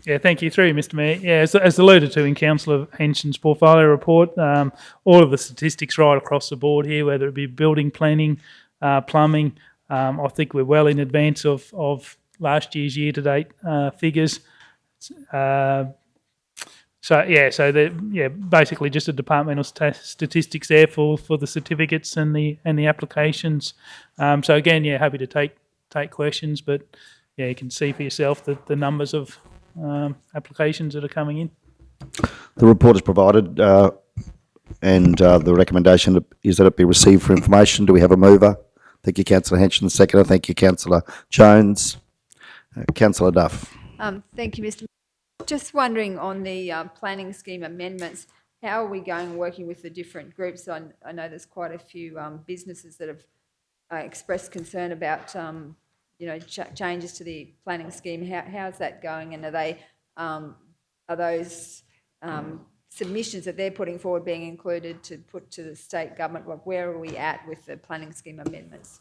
Yeah, thank you. Through you, Mr Mayor. Yeah, as alluded to in Councillor Henson's portfolio report, all of the statistics right across the board here, whether it be building, planning, plumbing, I think we're well in advance of last year's year-to-date figures. Basically just a departmental statistics there for the certificates and the applications. So again, happy to take questions, but you can see for yourself the numbers of applications that are coming in. The report is provided, and the recommendation is that it be received for information. Do we have a mover? Thank you, Councillor Henson. Seconder. Thank you, Councillor Jones. Councillor Duff. Thank you, Mr. Just wondering on the planning scheme amendments, how are we working with the different groups? I know there's quite a few businesses that have expressed concern about changes to the planning scheme. How's that going? And are those submissions that they're putting forward being included to put to the state government? Where are we at with the planning scheme amendments?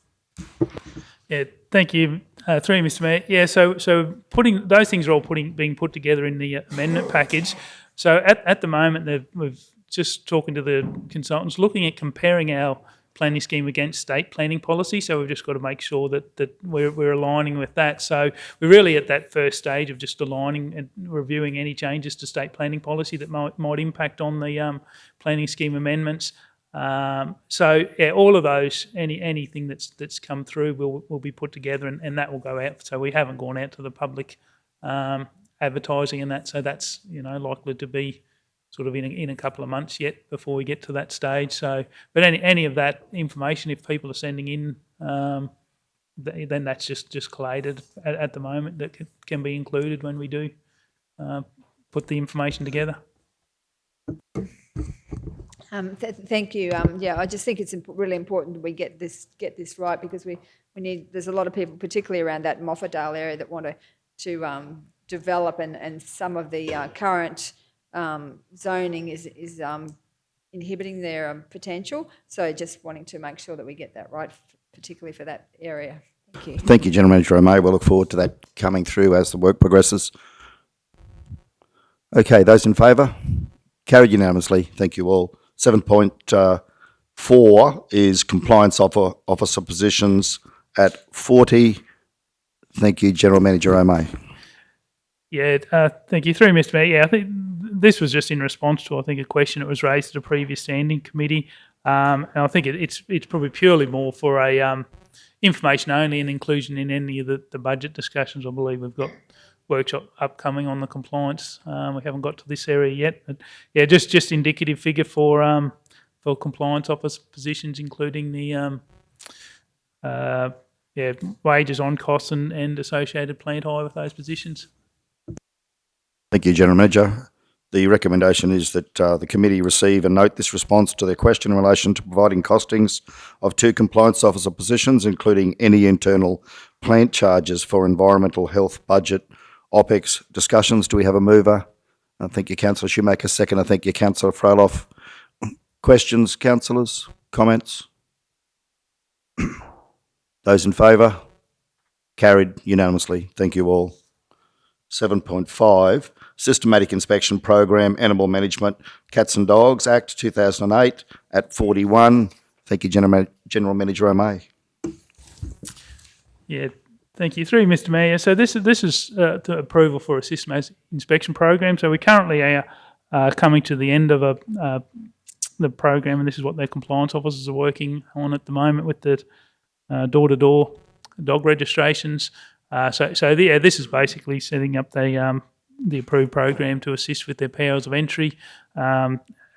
Yeah, thank you. Through you, Mr Mayor. Yeah, so putting those things are all being put together in the amendment package. So at the moment, we've just talking to the consultants, looking at comparing our planning scheme against state planning policy. So we've just got to make sure that we're aligning with that. So we're really at that first stage of just aligning and reviewing any changes to state planning policy that might impact on the planning scheme amendments. All of those, anything that's come through will be put together and that will go out. So we haven't gone out to the public advertising and that. So that's likely to be sort of in a couple of months yet before we get to that stage. So, but any of that information, if people are sending in, then that's just collated at the moment. That can be included when we do put the information together. Thank you. I just think it's really important that we get this right, because we need. There's a lot of people, particularly around that Moffatdale area, that want to develop, and some of the current zoning is inhibiting their potential. So just wanting to make sure that we get that right, particularly for that area. Thank you. Thank you, General Manager O'May. We'll look forward to that coming through as the work progresses. Okay, those in favour? Carried unanimously. Thank you all. 7.4 is compliance officer positions at 40. Thank you, General Manager O'May. Yeah, thank you. Through Mr. Mayor, yeah, I think this was just in response to, I think, a question that was raised at a previous standing committee. And I think it's probably purely more for a information only and inclusion in any of the budget discussions. I believe we've got workshop upcoming on the compliance. We haven't got to this area yet, but yeah, just indicative figure for compliance officer positions, including the wages on costs and associated plant hire with those positions. Thank you, General Manager. The recommendation is that the committee receive and note this response to their question in relation to providing costings of 2 compliance officer positions, including any internal plant charges for environmental health budget OPEX discussions. Do we have a mover? I thank you, Councillor Shoemaker. Second, I thank you, Councillor Froloff. Questions, councillors? Comments? Those in favour? Carried unanimously. Thank you all. 7.5, Systematic Inspection Program, Animal Management, Cats and Dogs Act 2008 at 41. Thank you, General Manager O'May. Yeah, thank you. Through Mr. Mayor. So this is to approval for a systematic inspection program. So we currently are coming to the end of the program, and this is what their compliance officers are working on at the moment with the door-to-door dog registrations. This is basically setting up the approved program to assist with their powers of entry,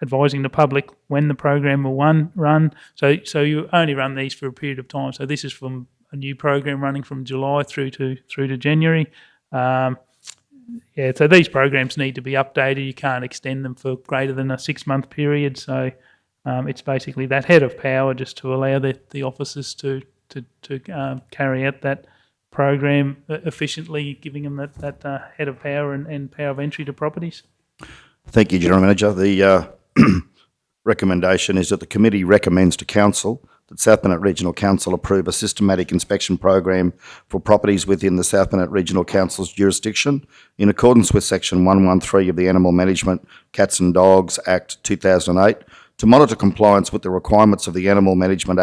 advising the public when the program will run. So you only run these for a period of time. So this is from a new program running from July through to January. So these programs need to be updated. You can't extend them for greater than a 6-month period. So it's basically that head of power just to allow the officers to carry out that program efficiently, giving them that head of power and power of entry to properties. Thank you, General Manager. The recommendation is that the committee recommends to Council that South Bennett Regional Council approve a systematic inspection program for properties within the South Bennett Regional Council's jurisdiction in accordance with Section 113 of the Animal Management, Cats and Dogs Act 2008 to monitor compliance with the requirements of the Animal Management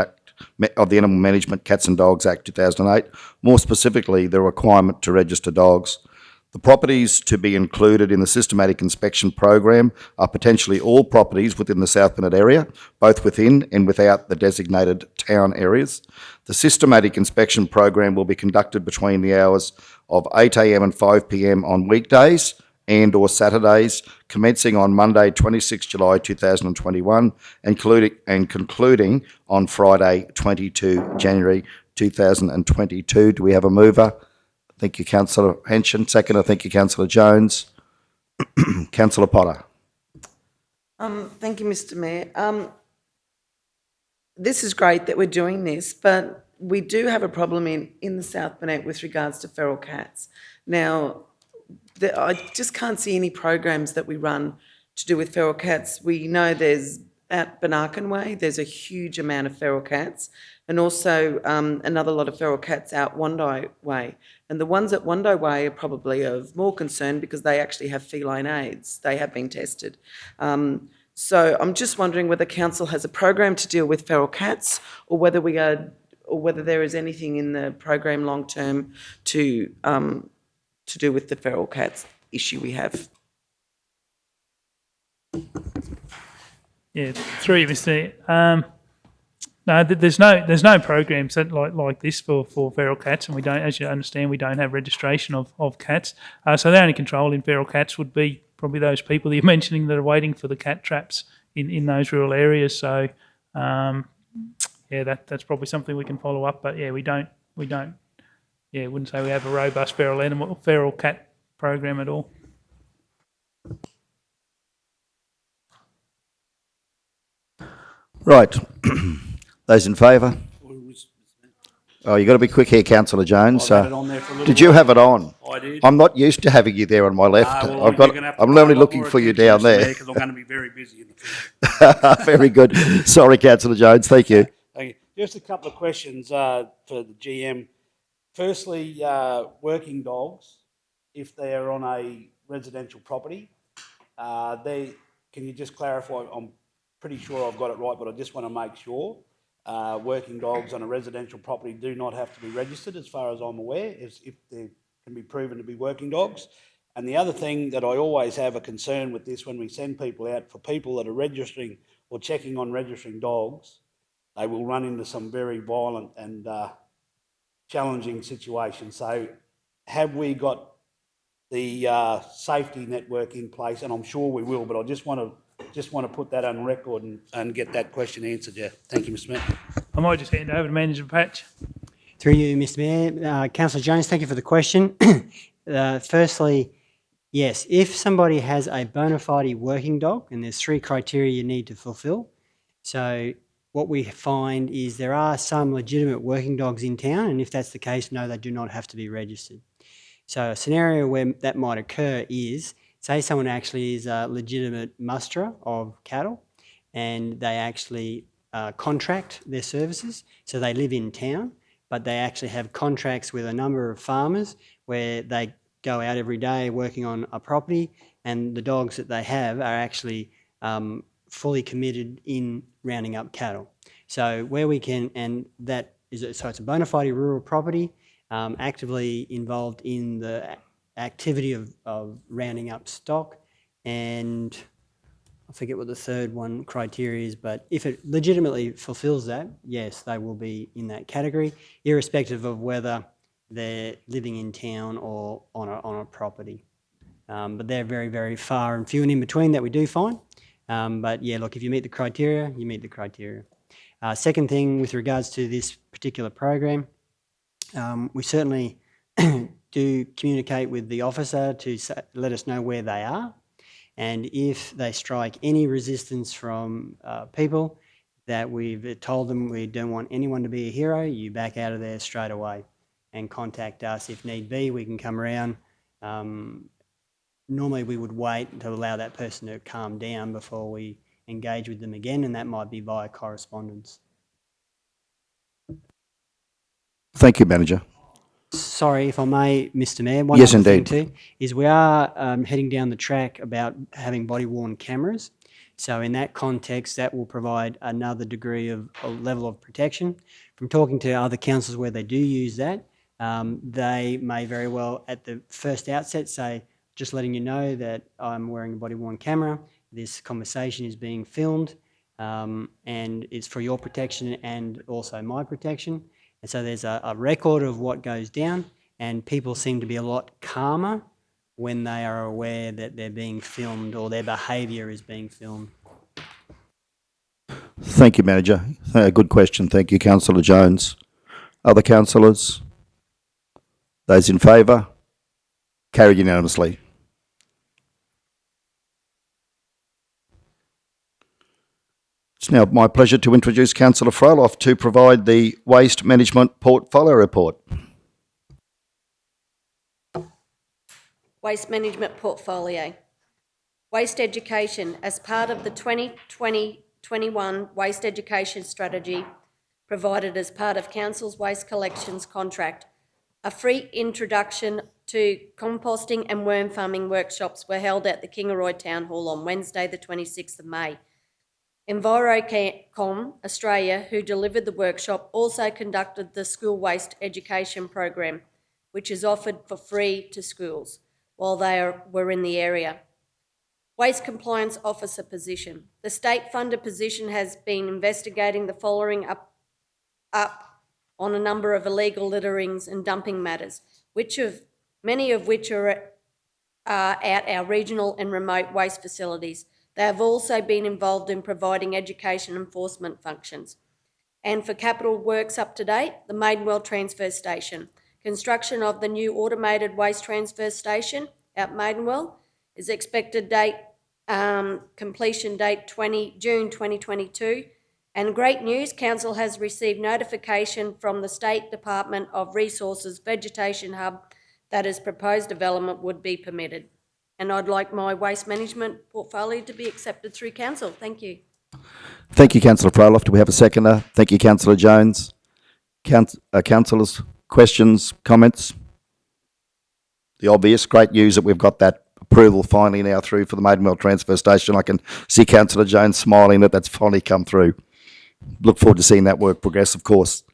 Cats and Dogs Act 2008, more specifically the requirement to register dogs. The properties to be included in the systematic inspection program are potentially all properties within the South Bennett area, both within and without the designated town areas. The systematic inspection program will be conducted between the hours of 8 a.m. and 5 p.m. on weekdays and or Saturdays, commencing on Monday, 26 July 2021 and concluding on Friday, 22 January 2022. Do we have a mover? Thank you, Councillor Henshin. Second, I thank you, Councillor Jones. Councillor Potter. Thank you, Mr. Mayor. This is great that we're doing this, but we do have a problem in the South Bennett with regards to feral cats. Now, I just can't see any programs that we run to do with feral cats. We know there's at Benarkin Way, there's a huge amount of feral cats, and also another lot of feral cats out Wandai Way. And the ones at Wandai Way are probably of more concern because they actually have feline AIDS. They have been tested. So I'm just wondering whether council has a program to deal with feral cats, or whether there is anything in the program long term to do with the feral cats issue we have. Yeah, through you, Mr. No, there's no programs like this for feral cats, and we don't, as you understand, we don't have registration of cats. So the only control in feral cats would be probably those people that you're mentioning that are waiting for the cat traps in those rural areas. So that's probably something we can follow up. But yeah, we don't. Yeah, I wouldn't say we have a robust feral cat program at all. Right. Those in favour? Oh, you've got to be quick here, Councillor Jones. I've had it on there for a little Did you while. have it on? I did. I'm not used to having you there on my left. Well, I'm you're gonna have to only pay a lot looking more for you attention, down there. Because I'm going to be very busy in the future. Very good. Sorry, Councillor Jones. Thank you. Okay. Just a couple of questions for the GM. Firstly, working dogs, if they're on a residential property, can you just clarify? I'm pretty sure I've got it right, but I just want to make sure. Working dogs on a residential property do not have to be registered, as far as I'm aware, if they can be proven to be working dogs. And the other thing that I always have a concern with this when we send people out, for people that are registering or checking on registering dogs, they will run into some very violent and challenging situations. So have we got the safety network in place? And I'm sure we will, but I just want to put that on record and get that question answered. Yeah, thank you, Mr. Mayor. I might just hand over to Manager Patch. Through you, Mr. Mayor. Councillor Jones, thank you for the question. Firstly, yes, if somebody has a bona fide working dog, and there's 3 criteria you need to fulfil. So what we find is there are some legitimate working dogs in town, and if that's the case, no, they do not have to be registered. So a scenario where that might occur is, say someone actually is a legitimate musterer of cattle, and they actually contract their services, so they live in town, but they actually have contracts with a number of farmers where they go out every day working on a property, and the dogs that they have are actually fully committed in rounding up cattle. So where we can, and that is, so it's a bona fide rural property, actively involved in the activity of rounding up stock, and I forget what the third one criteria is, but if it legitimately fulfills that, yes, they will be in that category, irrespective of whether they're living in town or on a property. But they're very, very far and few and in between that we do find. But yeah, look, if you meet the criteria, you meet the criteria. Second thing, with regards to this particular program, we certainly do communicate with the officer to let us know where they are. And if they strike any resistance from people that we've told them we don't want anyone to be a hero, you back out of there straight away and contact us if need be. We can come around. Normally we would wait to allow that person to calm down before we engage with them again, and that might be via correspondence. Thank you, Manager. Sorry, if I may, Mr. Mayor. One Yes, other thing indeed. too is we are heading down the track about having body-worn cameras. So in that context, that will provide another degree of a level of protection. From talking to other councils where they do use that, they may very well, at the first outset, say, just letting you know that I'm wearing a body-worn camera. This conversation is being filmed, and it's for your protection and also my protection. And so there's a record of what goes down, and people seem to be a lot calmer when they are aware that they're being filmed or their behaviour is being filmed. Thank you, Manager. Good question. Thank you, Councillor Jones. Other councillors? Those in favour? Carried unanimously. It's now my pleasure to introduce Councillor Froeloff to provide the Waste Management Portfolio Report. Waste Management Portfolio. Waste Education, as part of the 2020-21 Waste Education Strategy, provided as part of Council's Waste Collections Contract. A free introduction to composting and worm farming workshops were held at the Arroy Town Hall on Wednesday, the 26th of May. EnviroCom Australia, who delivered the workshop, also conducted the School Waste Education Program, which is offered for free to schools while they were in the area. Waste Compliance Officer position. The state-funded position has been investigating the following up on a number of illegal litterings and dumping matters, many of which are at our regional and remote waste facilities. They have also been involved in providing education enforcement functions. And for capital works up to date, the Maidenwell Transfer Station. Construction of the new automated waste transfer station at Maidenwell is expected completion date June 2022. And great news, Council has received notification from the State Department of Resources Vegetation Hub that its proposed development would be permitted. And I'd like my waste management portfolio to be accepted through Council. Thank you. Thank you, Councillor Froeloff. Do we have a seconder? Thank you, Councillor Jones. Councillors, questions, comments? The obvious, great news that we've got that approval finally now through for the Maidenwell Transfer Station. I can see Councillor Jones smiling that that's finally come through. Look forward to seeing that work progress, of course.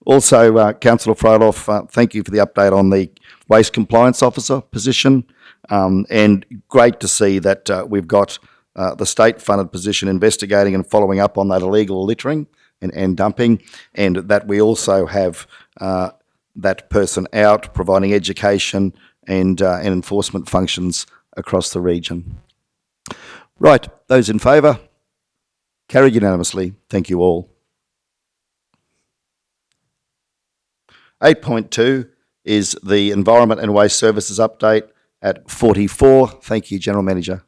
Also, Councillor Froloff, thank you for the update on the Waste Compliance Officer position, and great to see that we've got the state-funded position investigating and following up on that illegal littering and dumping, and that we also have that person out providing education and enforcement functions across the region. Right, those in favour? Carried unanimously. Thank you all. 8.2 is the Environment and Waste Services update at 44. Thank you, General Manager.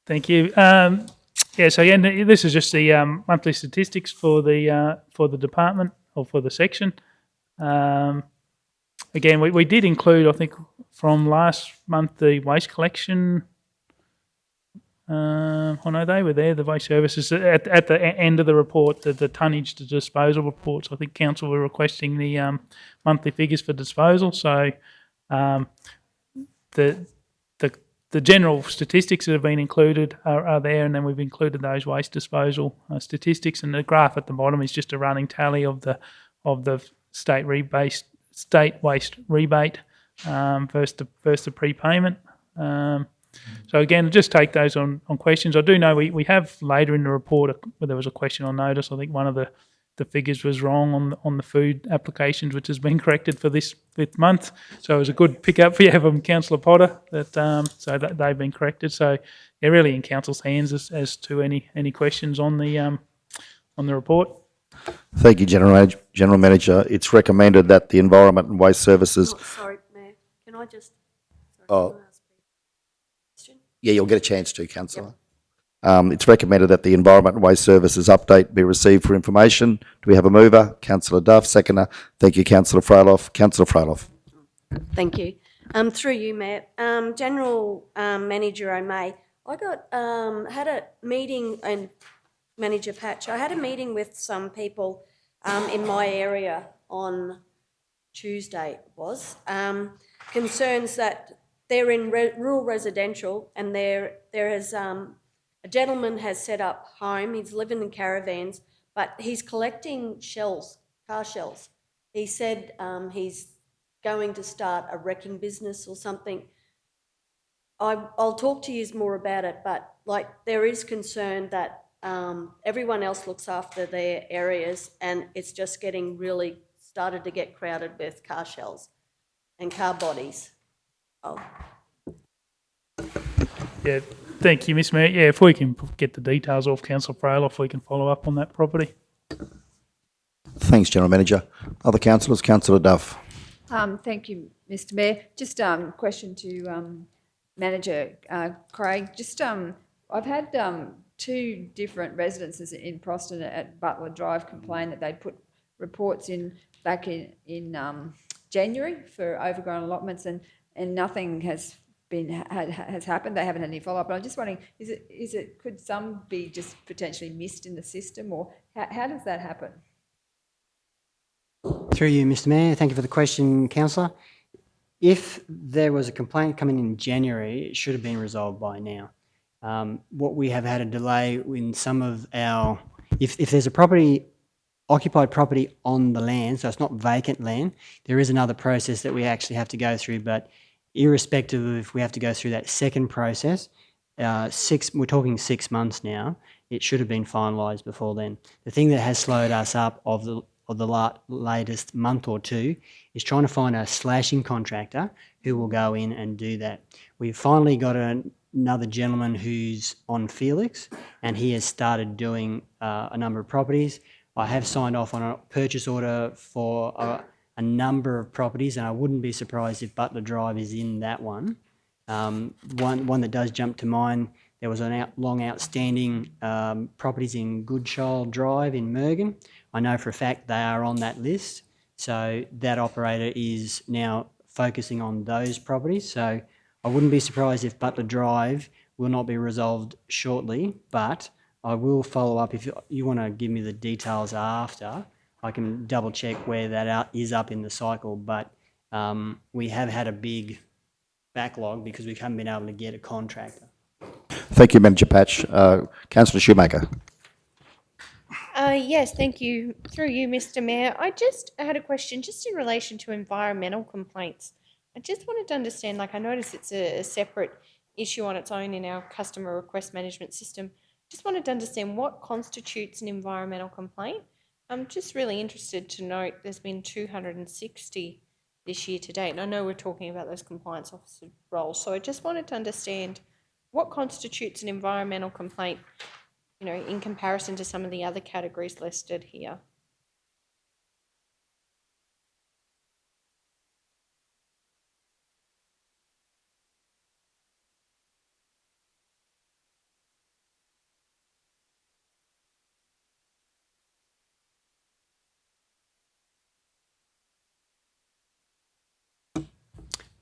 Thank you. Yeah, so again, this is just the monthly statistics for the department or for the section. Again, we did include, I think, from last month, the waste collection. Oh no, they were there, the waste services. At the end of the report, the tonnage to disposal reports, I think council were requesting the monthly figures for disposal. So the general statistics that have been included are there, and then we've included those waste disposal statistics. And the graph at the bottom is just a running tally of the state waste rebate versus the prepayment. So again, just take those on questions. I do know we have later in the report where there was a question on notice. I think one of the figures was wrong on the food applications, which has been corrected for this month. So it was a good pick up for you from Councillor Potter that they've been corrected. So yeah, really in council's hands as to any questions on the report. Thank you, General Manager. It's recommended that the Environment and Waste Services. Oh, sorry, Mayor. Can I just? Oh. Can I ask a question? Yeah, you'll get a chance to, Councillor. It's recommended that the Environment and Waste Services update be received for information. Do we have a mover? Councillor Duff, seconder. Thank you, Councillor Froloff. Councillor Froloff. Thank you. Through you, Mayor. General Manager O'May, I had a meeting, and Manager Patch, I had a meeting with some people in my area on Tuesday, concerns that they're in rural residential, and there is a gentleman has set up home. He's living in caravans, but he's collecting shells, car shells. He said he's going to start a wrecking business or something. I'll talk to you more about it, but there is concern that everyone else looks after their areas, and it's just getting really started to get crowded with car shells and car bodies. Oh. Yeah, thank you, Ms Mayor. Yeah, if we can get the details off Councillor Froloff, we can follow up on that property. Thanks, General Manager. Other councillors? Councillor Duff. Thank you, Mr Mayor. Just question to Manager Craig. Just I've had two different residences in Proston at Butler Drive complain that they'd put reports in back in January for overgrown allotments, and nothing has happened. They haven't had any follow up. But I'm just wondering, could some be just potentially missed in the system, or how does that happen? Through you, Mr Mayor. Thank you for the question, Councillor. If there was a complaint coming in January, it should have been resolved by now. What we have had a delay in some of our, if there's a occupied property on the land, so it's not vacant land, there is another process that we actually have to go through, but irrespective of if we have to go through that second process, we're talking 6 months now, it should have been finalised before then. The thing that has slowed us up of the latest month or two is trying to find a slashing contractor who will go in and do that. We've finally got another gentleman who's on Felix, and he has started doing a number of properties. I have signed off on a purchase order for a number of properties, and I wouldn't be surprised if Butler Drive is in that one. One that does jump to mind, there was long outstanding properties in Goodchild Drive in Mergen. I know for a fact they are on that list, so that operator is now focusing on those properties. So I wouldn't be surprised if Butler Drive will not be resolved shortly, but I will follow up if you want to give me the details after. I can double check where that is up in the cycle, but we have had a big backlog because we haven't been able to get a contractor. Thank you, Manager Patch. Councillor Shoemaker. Yes, thank you. Through you, Mr. Mayor. I just had a question just in relation to environmental complaints. I just wanted to understand, like I noticed it's a separate issue on its own in our customer request management system. Just wanted to understand what constitutes an environmental complaint. I'm just really interested to note there's been 260 this year to date. And I know we're talking about those compliance officer roles. So I just wanted to understand what constitutes an environmental complaint, you know, in comparison to some of the other categories listed here.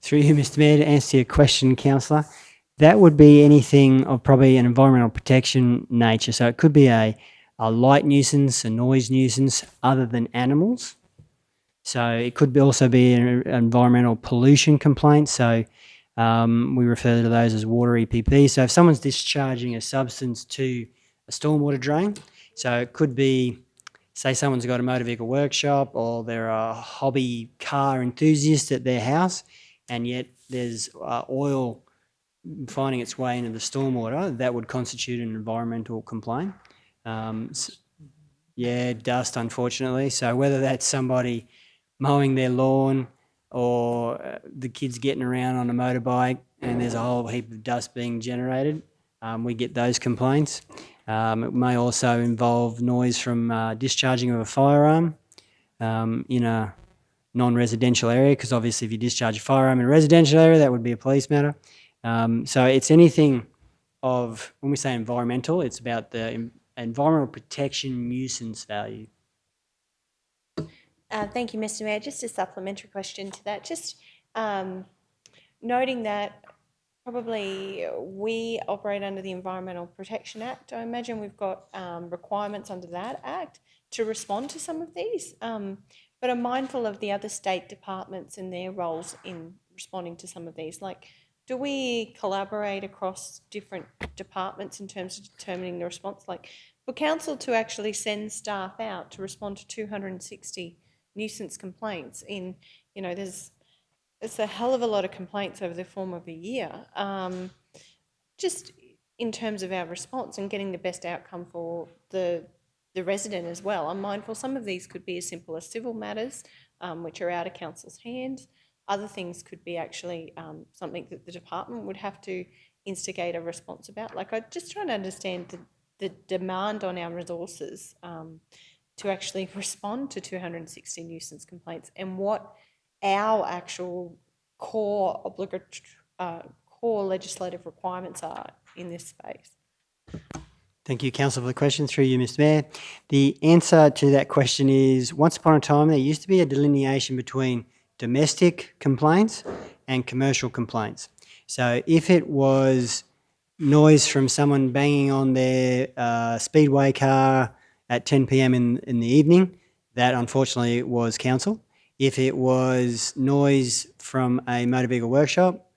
Through you, Mr. Mayor, to answer your question, Councillor, that would be anything of probably an environmental protection nature. So it could be a light nuisance, a noise nuisance, other than animals. So it could also be an environmental pollution complaint. So we refer to those as water EPP. So if someone's discharging a substance to a stormwater drain, so it could be, say someone's got a motor vehicle workshop or they're a hobby car enthusiast at their house, and yet there's oil finding its way into the stormwater, that would constitute an environmental complaint. Yeah, dust, unfortunately. So whether that's somebody mowing their lawn or the kids getting around on a motorbike and there's a whole heap of dust being generated, we get those complaints. It may also involve noise from discharging of a firearm in a non-residential area, because obviously if you discharge a firearm in a residential area, that would be a police matter. So it's anything of, when we say environmental, it's about the environmental protection nuisance value. Thank you, Mr. Mayor. Just a supplementary question to that. Just noting that probably we operate under the Environmental Protection Act. I imagine we've got requirements under that Act to respond to some of these. But I'm mindful of the other state departments and their roles in responding to some of these. Like, do we collaborate across different departments in terms of determining the response? Like, for council to actually send staff out to respond to 260 nuisance complaints in, you know, it's a hell of a lot of complaints over the form of a year. Just in terms of our response and getting the best outcome for the resident as well. I'm mindful some of these could be as simple as civil matters, which are out of council's hands. Other things could be actually something that the department would have to instigate a response about. Like, I'm just trying to understand the demand on our resources to actually respond to 260 nuisance complaints and what our actual core legislative requirements are in this space. Thank you, Councillor, for the question. Through you, Mr. Mayor. The answer to that question is, once upon a time, there used to be a delineation between domestic complaints and commercial complaints. So if it was noise from someone banging on their speedway car at 10 p.m. in the evening, that unfortunately was council. If it was noise from a motor vehicle workshop,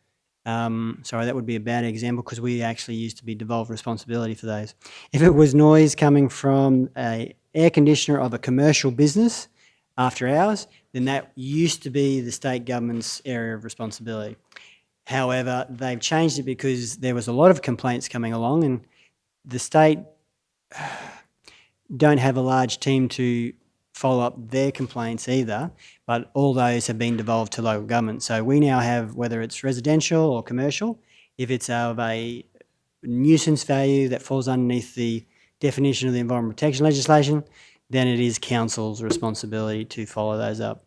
sorry, that would be a bad example because we actually used to be devolved responsibility for those. If it was noise coming from an air conditioner of a commercial business after hours, then that used to be the state government's area of responsibility. However, they've changed it because there was a lot of complaints coming along, and the state don't have a large team to follow up their complaints either, but all those have been devolved to local government. So we now have, whether it's residential or commercial, if it's of a nuisance value that falls underneath the definition of the environment protection legislation, then it is council's responsibility to follow those up.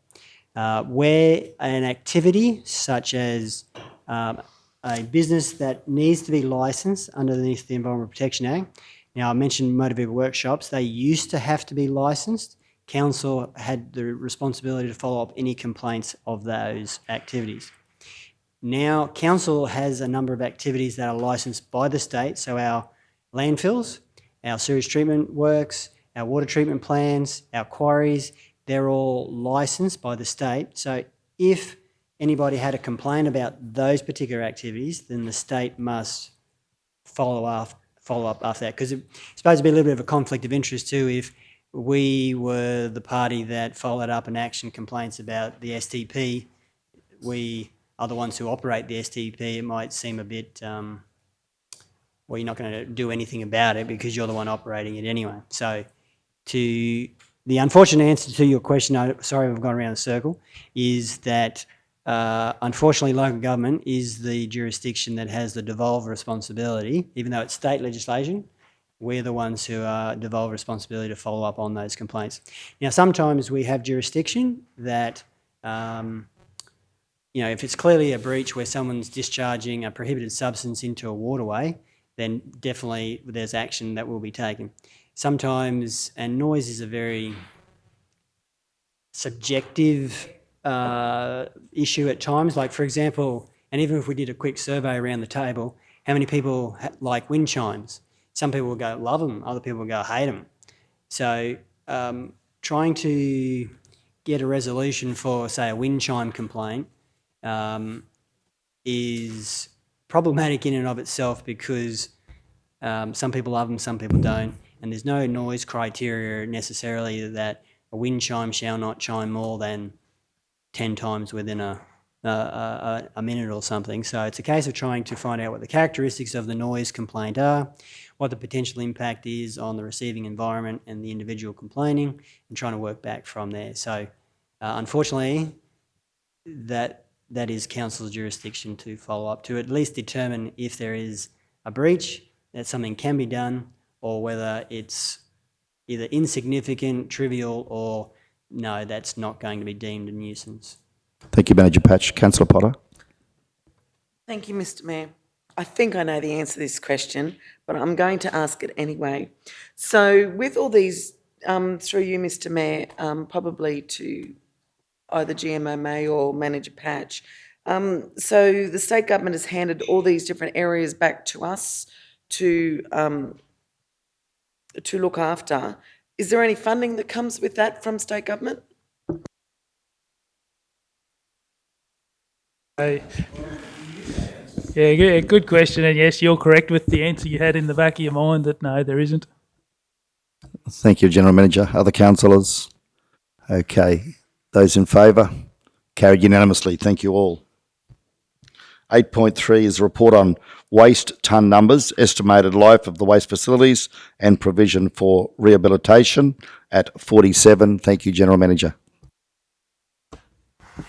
Where an activity such as a business that needs to be licensed underneath the Environment Protection Act, now I mentioned motor vehicle workshops, they used to have to be licensed. Council had the responsibility to follow up any complaints of those activities. Now, council has a number of activities that are licensed by the state, so our landfills our sewage treatment works, our water treatment plants, our quarries, they're all licensed by the state. So if anybody had a complaint about those particular activities, then the state must follow up after that. Because it's supposed to be a little bit of a conflict of interest too if we were the party that followed up an action complaints about the STP. We are the ones who operate the STP. It might seem a bit, well, you're not going to do anything about it because you're the one operating it anyway. So the unfortunate answer to your question, sorry I've gone around the circle, is that unfortunately local government is the jurisdiction that has the devolved responsibility, even though it's state legislation. We're the ones who are devolved responsibility to follow up on those complaints. Now, sometimes we have jurisdiction that, if it's clearly a breach where someone's discharging a prohibited substance into a waterway, then definitely there's action that will be taken. Sometimes, and noise is a very subjective issue at times. Like, for example, and even if we did a quick survey around the table, how many people like wind chimes? Some people will go love them, other people will go hate them. So trying to get a resolution for, say, a wind chime complaint is problematic in and of itself because some people love them, some people don't. And there's no noise criteria necessarily that a wind chime shall not chime more than 10 times within a minute or something. So it's a case of trying to find out what the characteristics of the noise complaint are, what the potential impact is on the receiving environment and the individual complaining, and trying to work back from there. So unfortunately, that is council's jurisdiction to follow up, to at least determine if there is a breach, that something can be done, or whether it's either insignificant, trivial, or no, that's not going to be deemed a nuisance. Thank you, Manager Patch. Councillor Potter. Thank you, Mr Mayor. I think I know the answer to this question, but I'm going to ask it anyway. So with all these, through you, Mr Mayor, probably to either GMO May or Manager Patch, so the state government has handed all these different areas back to us to look after. Is there any funding that comes with that from state government? Yeah, good question. And yes, you're correct with the answer you had in the back of your mind that no, there isn't. Thank you, General Manager. Other councillors? Okay. Those in favour? Carried unanimously. Thank you all. 8.3 is a report on waste tonne numbers, estimated life of the waste facilities and provision for rehabilitation at 47. Thank you, General Manager.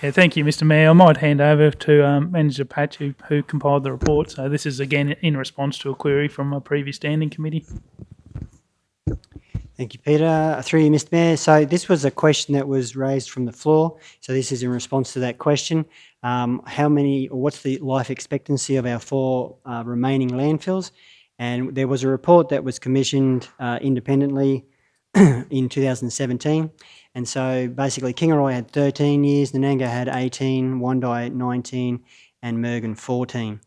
Yeah, thank you, Mr Mayor. I might hand over to Manager Patch, who compiled the report. So this is again in response to a query from a previous standing committee. Thank you, Peter. Through you, Mr Mayor. So this was a question that was raised from the floor. So this is in response to that question. What's the life expectancy of our 4 remaining landfills? And there was a report that was commissioned independently in 2017. And so basically Arroy had 13 years, Nanango had 18, Wondai 19, and Mergen 14.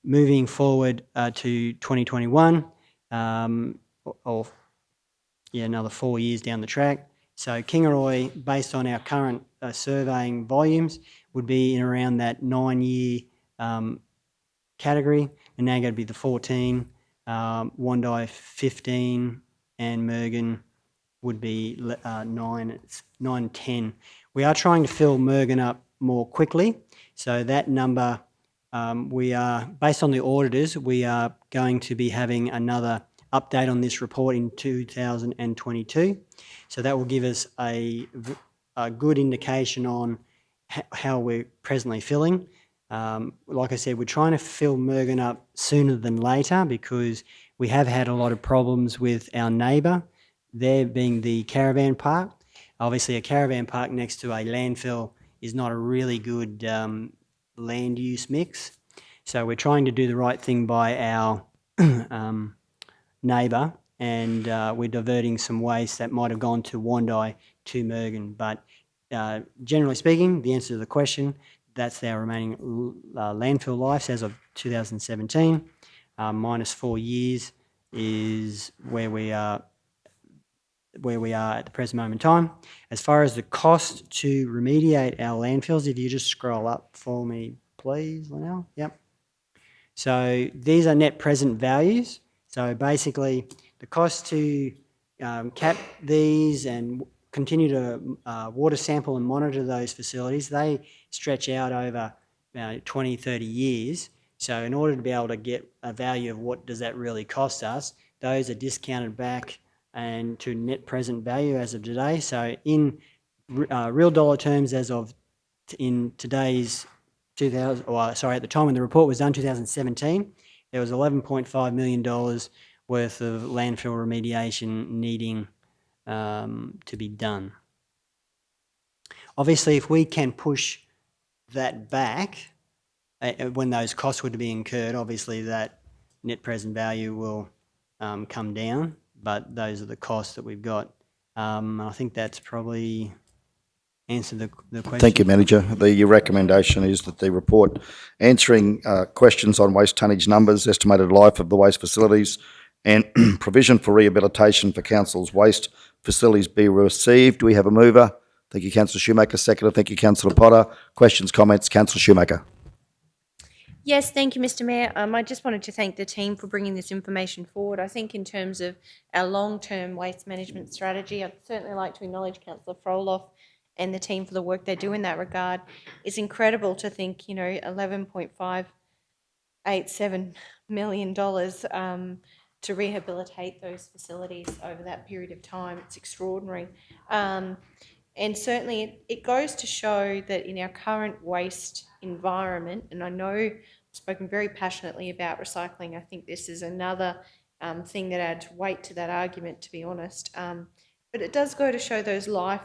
Moving forward to 2021, another 4 years down the track. So Arroy, based on our current surveying volumes, would be in around that 9-year category. Nanango would be the 14, Wondai 15, and Mergen would be 9, 10. We are trying to fill Mergen up more quickly. So that number, based on the auditors, we are going to be having another update on this report in 2022. So that will give us a good indication on how we're presently filling. Like I said, we're trying to fill Mergen up sooner than later because we have had a lot of problems with our neighbour, there being the caravan park. Obviously, a caravan park next to a landfill is not a really good land use mix. So we're trying to do the right thing by our neighbour, and we're diverting some waste that might have gone to Wondai to Mergen. But generally speaking, the answer to the question, that's our remaining landfill lives as of 2017, minus 4 years. is where we are at the present moment in time. As far as the cost to remediate our landfills, if you just scroll up for me, please, Linnell. Yep. So these are net present values. So basically, the cost to cap these and continue to water sample and monitor those facilities, they stretch out over 20, 30 years. So in order to be able to get a value of what does that really cost us, those are discounted back and to net present value as of today. So in real dollar terms, as of in today's at the time when the report was done, 2017, there was $11.5 million worth of landfill remediation needing to be done. Obviously, if we can push that back, when those costs were to be incurred, obviously that net present value will come down, but those are the costs that we've got. I think that's probably answered the question. Thank you, Manager. Your recommendation is that the report answering questions on waste tonnage numbers, estimated life of the waste facilities, and provision for rehabilitation for council's waste facilities be received. Do we have a mover? Thank you, Councillor Shoemaker. Seconder. Thank you, Councillor Potter. Questions, comments? Councillor Shoemaker. Yes, thank you, Mr. Mayor. I just wanted to thank the team for bringing this information forward. I think in terms of our long-term waste management strategy, I'd certainly like to acknowledge Councillor Froloff and the team for the work they do in that regard. It's incredible to think, you know, $11.587 million to rehabilitate those facilities over that period of time. It's extraordinary. And certainly it goes to show that in our current waste environment, and I know I've spoken very passionately about recycling, I think this is another thing that adds weight to that argument, to be honest. But it does go to show those the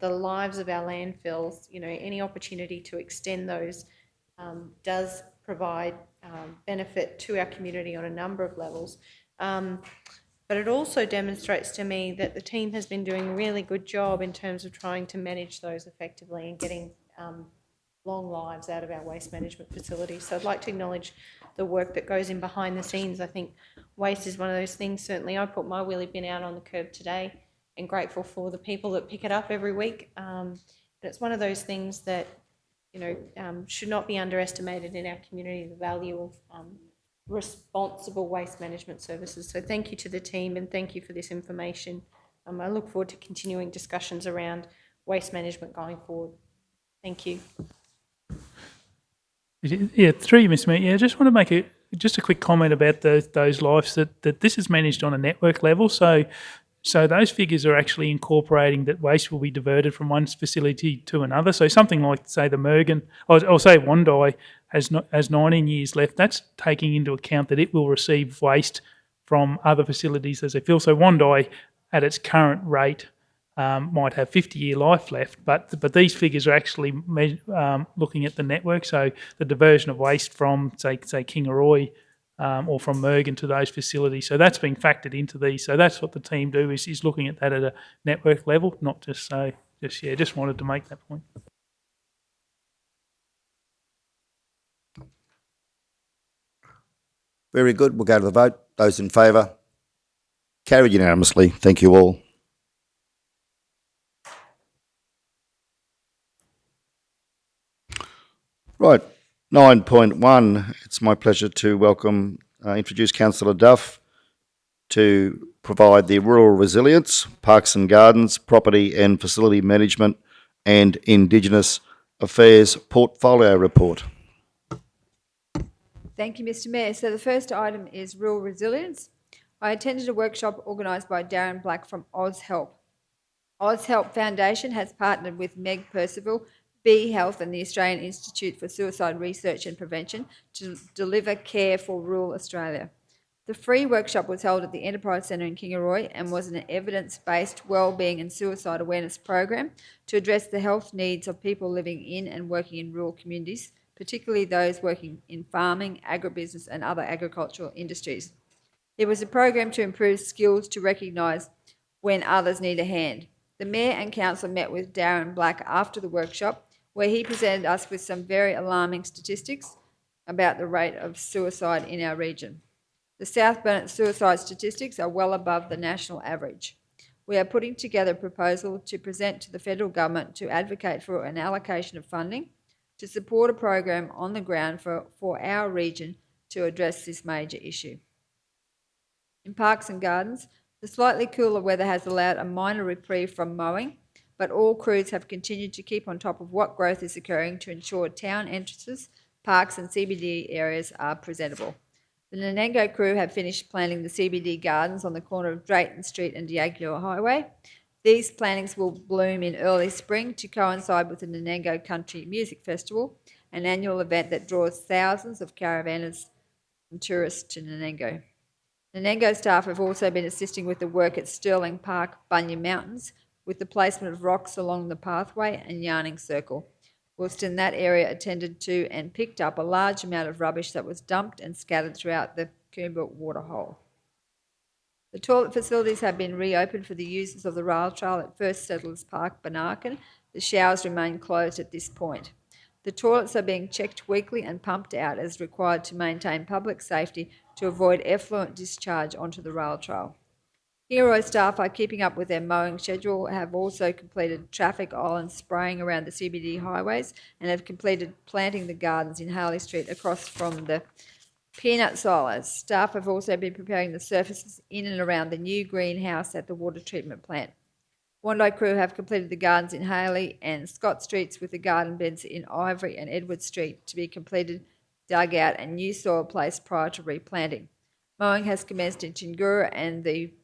lives of our landfills. You know, any opportunity to extend those does provide benefit to our community on a number of levels. But it also demonstrates to me that the team has been doing a really good job in terms of trying to manage those effectively and getting long lives out of our waste management facilities. So I'd like to acknowledge the work that goes in behind the scenes. I think waste is one of those things. Certainly I put my wheelie bin out on the curb today and grateful for the people that pick it up every week. But it's one of those things that, you know, should not be underestimated in our community, the value of responsible waste management services. So thank you to the team and thank you for this information. I look forward to continuing discussions around waste management going forward. Thank you. Yeah, through you, Mr. Mayor. Yeah, I just want to make a quick comment about those lives that this is managed on a network level. So those figures are actually incorporating that waste will be diverted from one facility to another. So something like, say, the Mergen, or say Wondai has 19 years left. That's taking into account that it will receive waste from other facilities as they fill. So Wondai, at its current rate, might have 50-year life left, but these figures are actually looking at the network. So the diversion of waste from, say Arroy, or from Mergen to those facilities. So that's being factored into these. So that's what the team do is looking at that at a network level, not just just wanted to make that point. Very good. We'll go to the vote. Those in favour? Carried unanimously. Thank you all. Right. 9.1. It's my pleasure to introduce Councillor Duff to provide the Rural Resilience, Parks and Gardens, Property and Facility Management and Indigenous Affairs Portfolio Report. Thank you, Mr. Mayor. So the first item is Rural Resilience. I attended a workshop organised by Darren Black from AusHelp. AusHelp Foundation has partnered with Meg Percival, B Health and the Australian Institute for Suicide Research and Prevention to deliver care for rural Australia. The free workshop was held at the Enterprise Centre in Kingaroy and was an evidence-based wellbeing and suicide awareness program to address the health needs of people living in and working in rural communities, particularly those working in farming, agribusiness and other agricultural industries. It was a program to improve skills to recognise when others need a hand. The Mayor and Council met with Darren Black after the workshop, where he presented us with some very alarming statistics about the rate of suicide in our region. The South Bennett suicide statistics are well above the national average. We are putting together a proposal to present to the federal government to advocate for an allocation of funding to support a program on the ground for our region to address this major issue. In parks and gardens, the slightly cooler weather has allowed a minor reprieve from mowing, but all crews have continued to keep on top of what growth is occurring to ensure town entrances, parks and CBD areas are presentable. The Nanango crew have finished planting the CBD gardens on the corner of Drayton Street and Diageo Highway. These plantings will bloom in early spring to coincide with the Nanango Country Music Festival, an annual event that draws thousands of caravanners and tourists to Nanango. Nanango staff have also been assisting with the work at Stirling Park, Bunya Mountains, with the placement of rocks along the pathway and yarning circle, whilst in that area attended to and picked up a large amount of rubbish that was dumped and scattered throughout the Coomba waterhole. The toilet facilities have been reopened for the users of the rail trail at First Settlers Park, Banarkin. The showers remain closed at this point. The toilets are being checked weekly and pumped out as required to maintain public safety to avoid effluent discharge onto the rail trail. Arroy staff are keeping up with their mowing schedule, have also completed traffic island spraying around the CBD highways and have completed planting the gardens in Harley Street across from the peanut silos. Staff have also been preparing the surfaces in and around the new greenhouse at the water treatment plant. Wandai crew have completed the gardens in Haley and Scott Streets, with the garden beds in Ivory and Edward Street to be completed, dug out and new soil placed prior to replanting. Mowing has commenced in Chingura and the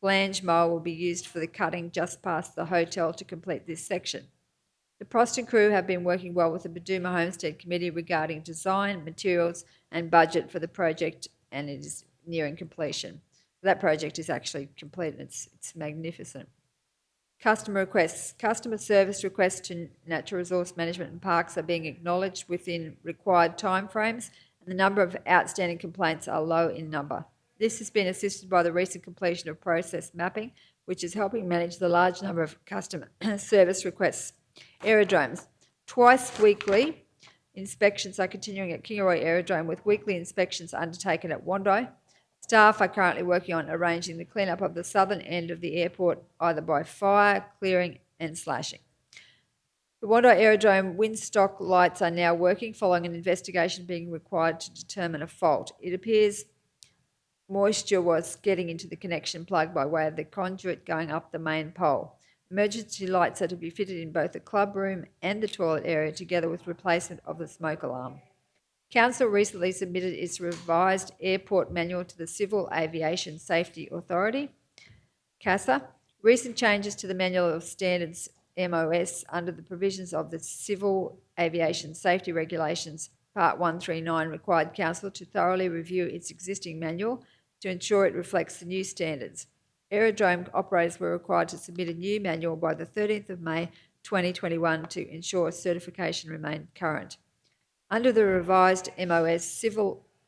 flange mower will be used for the cutting just past the hotel to complete this section. The Proston crew have been working well with the Badooma Homestead Committee regarding design, materials and budget for the project, and it is nearing completion. That project is actually complete and it's magnificent. Customer requests. Customer service requests to Natural Resource Management and Parks are being acknowledged within required timeframes, and the number of outstanding complaints are low in number. This has been assisted by the recent completion of process mapping, which is helping manage the large number of customer service requests. Aerodromes. Twice weekly inspections are continuing at Kingaroy Aerodrome, with weekly inspections undertaken at Wandai. Staff are currently working on arranging the cleanup of the southern end of the airport, either by fire, clearing and slashing. The Wandai Aerodrome windstock lights are now working following an investigation being required to determine a fault. It appears moisture was getting into the connection plug by way of the conduit going up the main pole. Emergency lights are to be fitted in both the club room and the toilet area, together with replacement of the smoke alarm. Council recently submitted its revised airport manual to the Civil Aviation Safety Authority, CASA. Recent changes to the Manual of Standards MOS under the provisions of the Civil Aviation Safety Regulations Part 139 required Council to thoroughly review its existing manual to ensure it reflects the new standards. Aerodrome operators were required to submit a new manual by the 13th of May 2021 to ensure certification remained current. Under the revised MOS,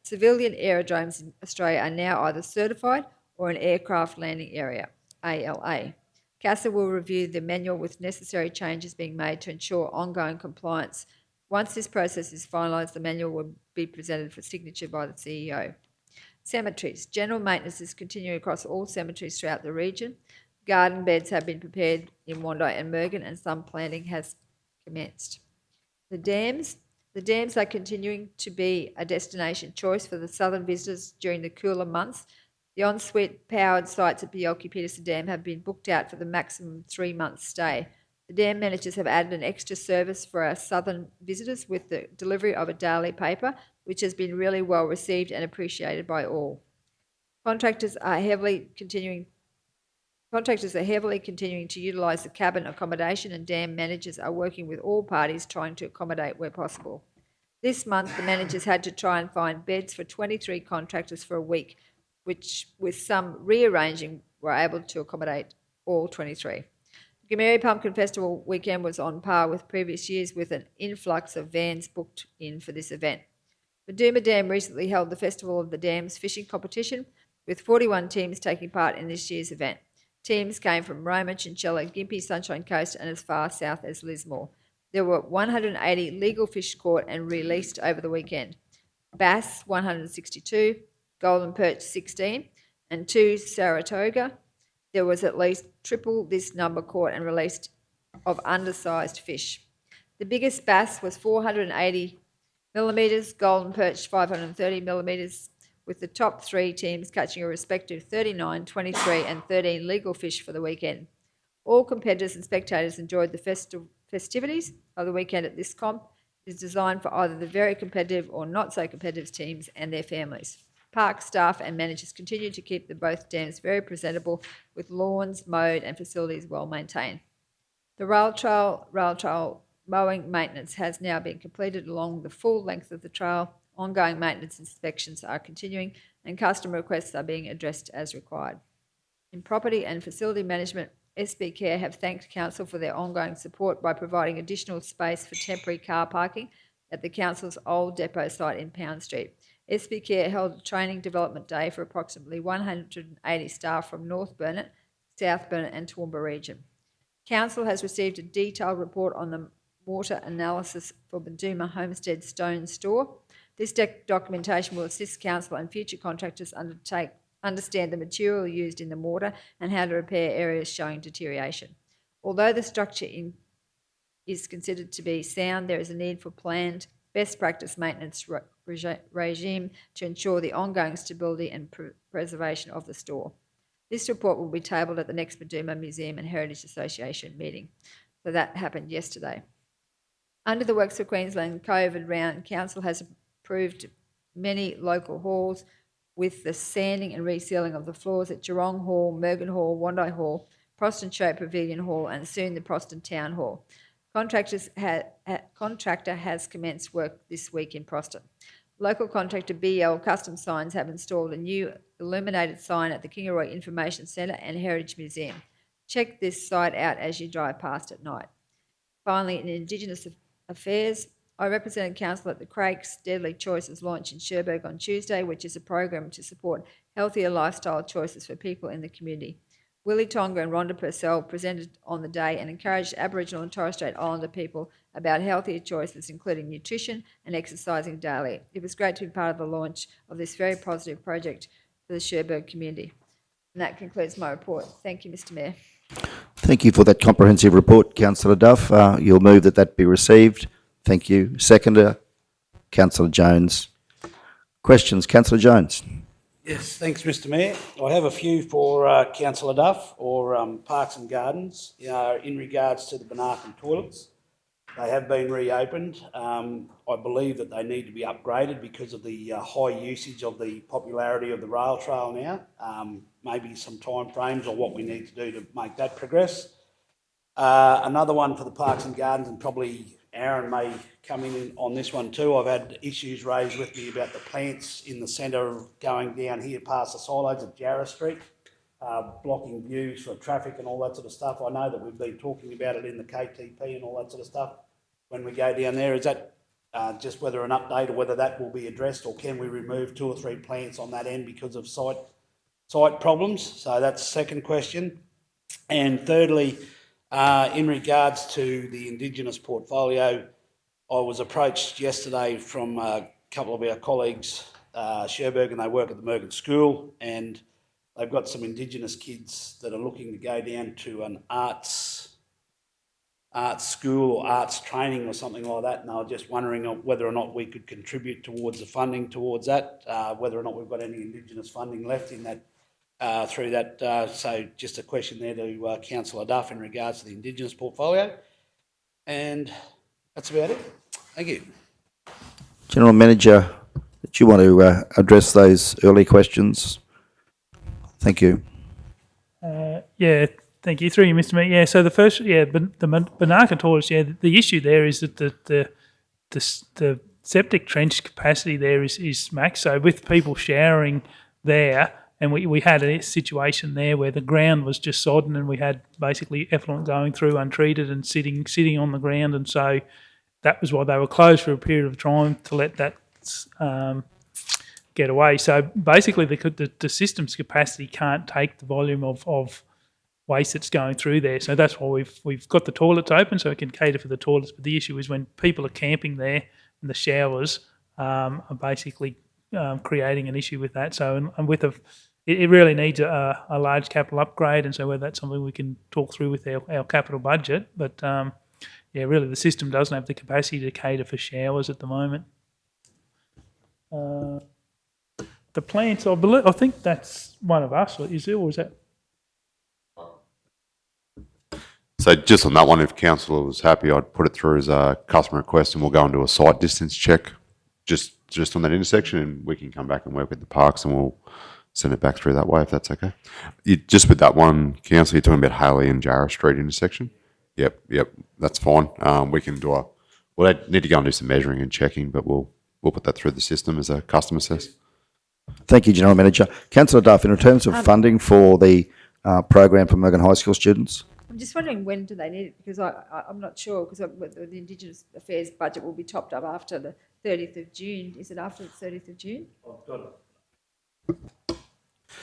civilian aerodromes in Australia are now either certified or an aircraft landing area, ALA. CASA will review the manual with necessary changes being made to ensure ongoing compliance. Once this process is finalised, the manual will be presented for signature by the CEO. Cemeteries. General maintenance is continuing across all cemeteries throughout the region. Garden beds have been prepared in Wandai and Mergen, and some planting has commenced. The dams. The dams are continuing to be a destination choice for the southern visitors during the cooler months. The ensuite powered sites at Bjelke Peterson Dam have been booked out for the maximum 3-month stay. The dam managers have added an extra service for our southern visitors with the delivery of a daily paper, which has been really well received and appreciated by all. Contractors are heavily continuing to utilise the cabin accommodation, and dam managers are working with all parties trying to accommodate where possible. This month, the managers had to try and find beds for 23 contractors for a week, which, with some rearranging, were able to accommodate all 23. The Gameri Pumpkin Festival weekend was on par with previous years, with an influx of vans booked in for this event. Badooma Dam recently held the Festival of the Dams fishing competition, with 41 teams taking part in this year's event. Teams came from Roma, Chinchilla, Gympie, Sunshine Coast and as far south as Lismore. There were 180 legal fish caught and released over the weekend. Bass, 162, golden perch 16, and 2 Saratoga. There was at least triple this number caught and released of undersized fish. The biggest bass was 480 millimetres, golden perch 530 millimetres, with the top 3 teams catching a respective 39, 23 and 13 legal fish for the weekend. All competitors and spectators enjoyed the festivities of the weekend at this comp. It is designed for either the very competitive or not so competitive teams and their families. Park staff and managers continue to keep both dams very presentable, with lawns mowed and facilities well maintained. The rail trail mowing maintenance has now been completed along the full length of the trail. Ongoing maintenance inspections are continuing and customer requests are being addressed as required. In property and facility management, SB Care have thanked Council for their ongoing support by providing additional space for temporary car parking at the Council's old depot site in Pound Street. SB Care held a training development day for approximately 180 staff from North Bennett, South Bennett and Toowoomba region. Council has received a detailed report on the water analysis for Benduma Homestead Stone Store. This documentation will assist Council and future contractors understand the material used in the mortar and how to repair areas showing deterioration. Although the structure is considered to be sound, there is a need for planned best practice maintenance regime to ensure the ongoing stability and preservation of the store. This report will be tabled at the next Benduma Museum and Heritage Association meeting. So that happened yesterday. Under the Works for Queensland COVID round, Council has approved many local halls with the sanding and resealing of the floors at Geelong Hall, Mergen Hall, Wandai Hall, Proston Show Pavilion Hall and soon the Proston Town Hall. Contractor has commenced work this week in Proston. Local contractor BL Custom Signs have installed a new illuminated sign at the Kingaroy Information Centre and Heritage Museum. Check this site out as you drive past at night. Finally, in Indigenous Affairs, I represented Council at the Craig's Deadly Choices launch in Cherbourg on Tuesday, which is a program to support healthier lifestyle choices for people in the community. Willie Tonga and Rhonda Purcell presented on the day and encouraged Aboriginal and Torres Strait Islander people about healthier choices, including nutrition and exercising daily. It was great to be part of the launch of this very positive project for the Cherbourg community. And that concludes my report. Thank you, Mr Mayor. Thank you for that comprehensive report, Councillor Duff. You'll move that be received. Thank you. Seconder, Councillor Jones. Questions, Councillor Jones. Yes, thanks, Mr Mayor. I have a few for Councillor Duff or Parks and Gardens in regards to the Bernarkin toilets. They have been reopened. I believe that they need to be upgraded because of the high usage of the popularity of the rail trail now. Maybe some time frames or what we need to do to make that progress. Another one for the Parks and Gardens, and probably Aaron may come in on this one too. I've had issues raised with me about the plants in the centre going down here past the silos at Jarrah Street, blocking views for traffic and all that sort of stuff. I know that we've been talking about it in the KTP and all that sort of stuff when we go down there. Is that just whether an update or whether that will be addressed, or can we remove 2 or 3 plants on that end because of site problems? So that's the second question. And thirdly, in regards to the Indigenous portfolio, I was approached yesterday from a couple of our colleagues, Cherbourg, and they work at the Mergen School, and they've got some Indigenous kids that are looking to go down to an arts school or arts training or something like that, and I was just wondering whether or not we could contribute towards the funding towards that, whether or not we've got any Indigenous funding left in that through that. So just a question there to Councillor Duff in regards to the Indigenous portfolio. And that's about it. Thank you. General Manager, do you want to address those early questions? Thank you. Yeah, thank you. Through you, Mr Mayor. Yeah, so the first, the Bernarkin toilets, the issue there is that the septic trench capacity there is max. So with people showering there, and we had a situation there where the ground was just sodden and we had basically effluent going through untreated and sitting on the ground, and so that was why they were closed for a period of time to let that get away. So basically the system's capacity can't take the volume of waste that's going through there. So that's why we've got the toilets open so it can cater for the toilets. But the issue is when people are camping there and the showers are basically creating an issue with that. So, and with it really needs a large capital upgrade, and so whether that's something we can talk through with our capital budget. But yeah, really, the system doesn't have the capacity to cater for showers at the moment. The plants, I think that's one of us, is it, or is that? So just on that one, if councillor was happy, I'd put it through as a customer request and we'll go and do a site distance check just on that intersection, and we can come back and work with the parks and we'll send it back through that way if that's okay. Just with that one, councillor, you're talking about Haley and Jarrah Street intersection? Yep, that's fine. We can do we'll need to go and do some measuring and checking, but we'll put that through the system as a customer says. Thank you, General Manager. Councillor Duff, in terms of funding for the program for Morgan High School students? I'm just wondering, when do they need it? Because I'm not sure, because the Indigenous Affairs budget will be topped up after the 30th of June. Is it after the 30th of June? I've got it.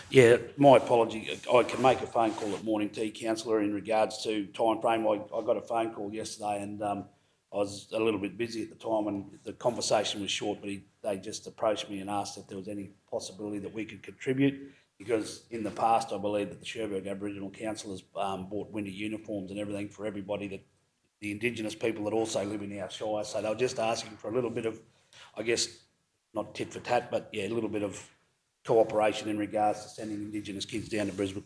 Yeah, my apology. I can make a phone call at morning tea, councillor, in regards to time frame. I got a phone call yesterday and I was a little bit busy at the time and the conversation was short, but they just approached me and asked if there was any possibility that we could contribute, because in the past I believe that the Cherbourg Aboriginal councillors bought winter uniforms and everything for everybody, that the Indigenous people that also live in our shire. So they were just asking for a little bit of, I guess, not tit for tat, but yeah, a little bit of cooperation in regards to sending Indigenous kids down to Brisbane.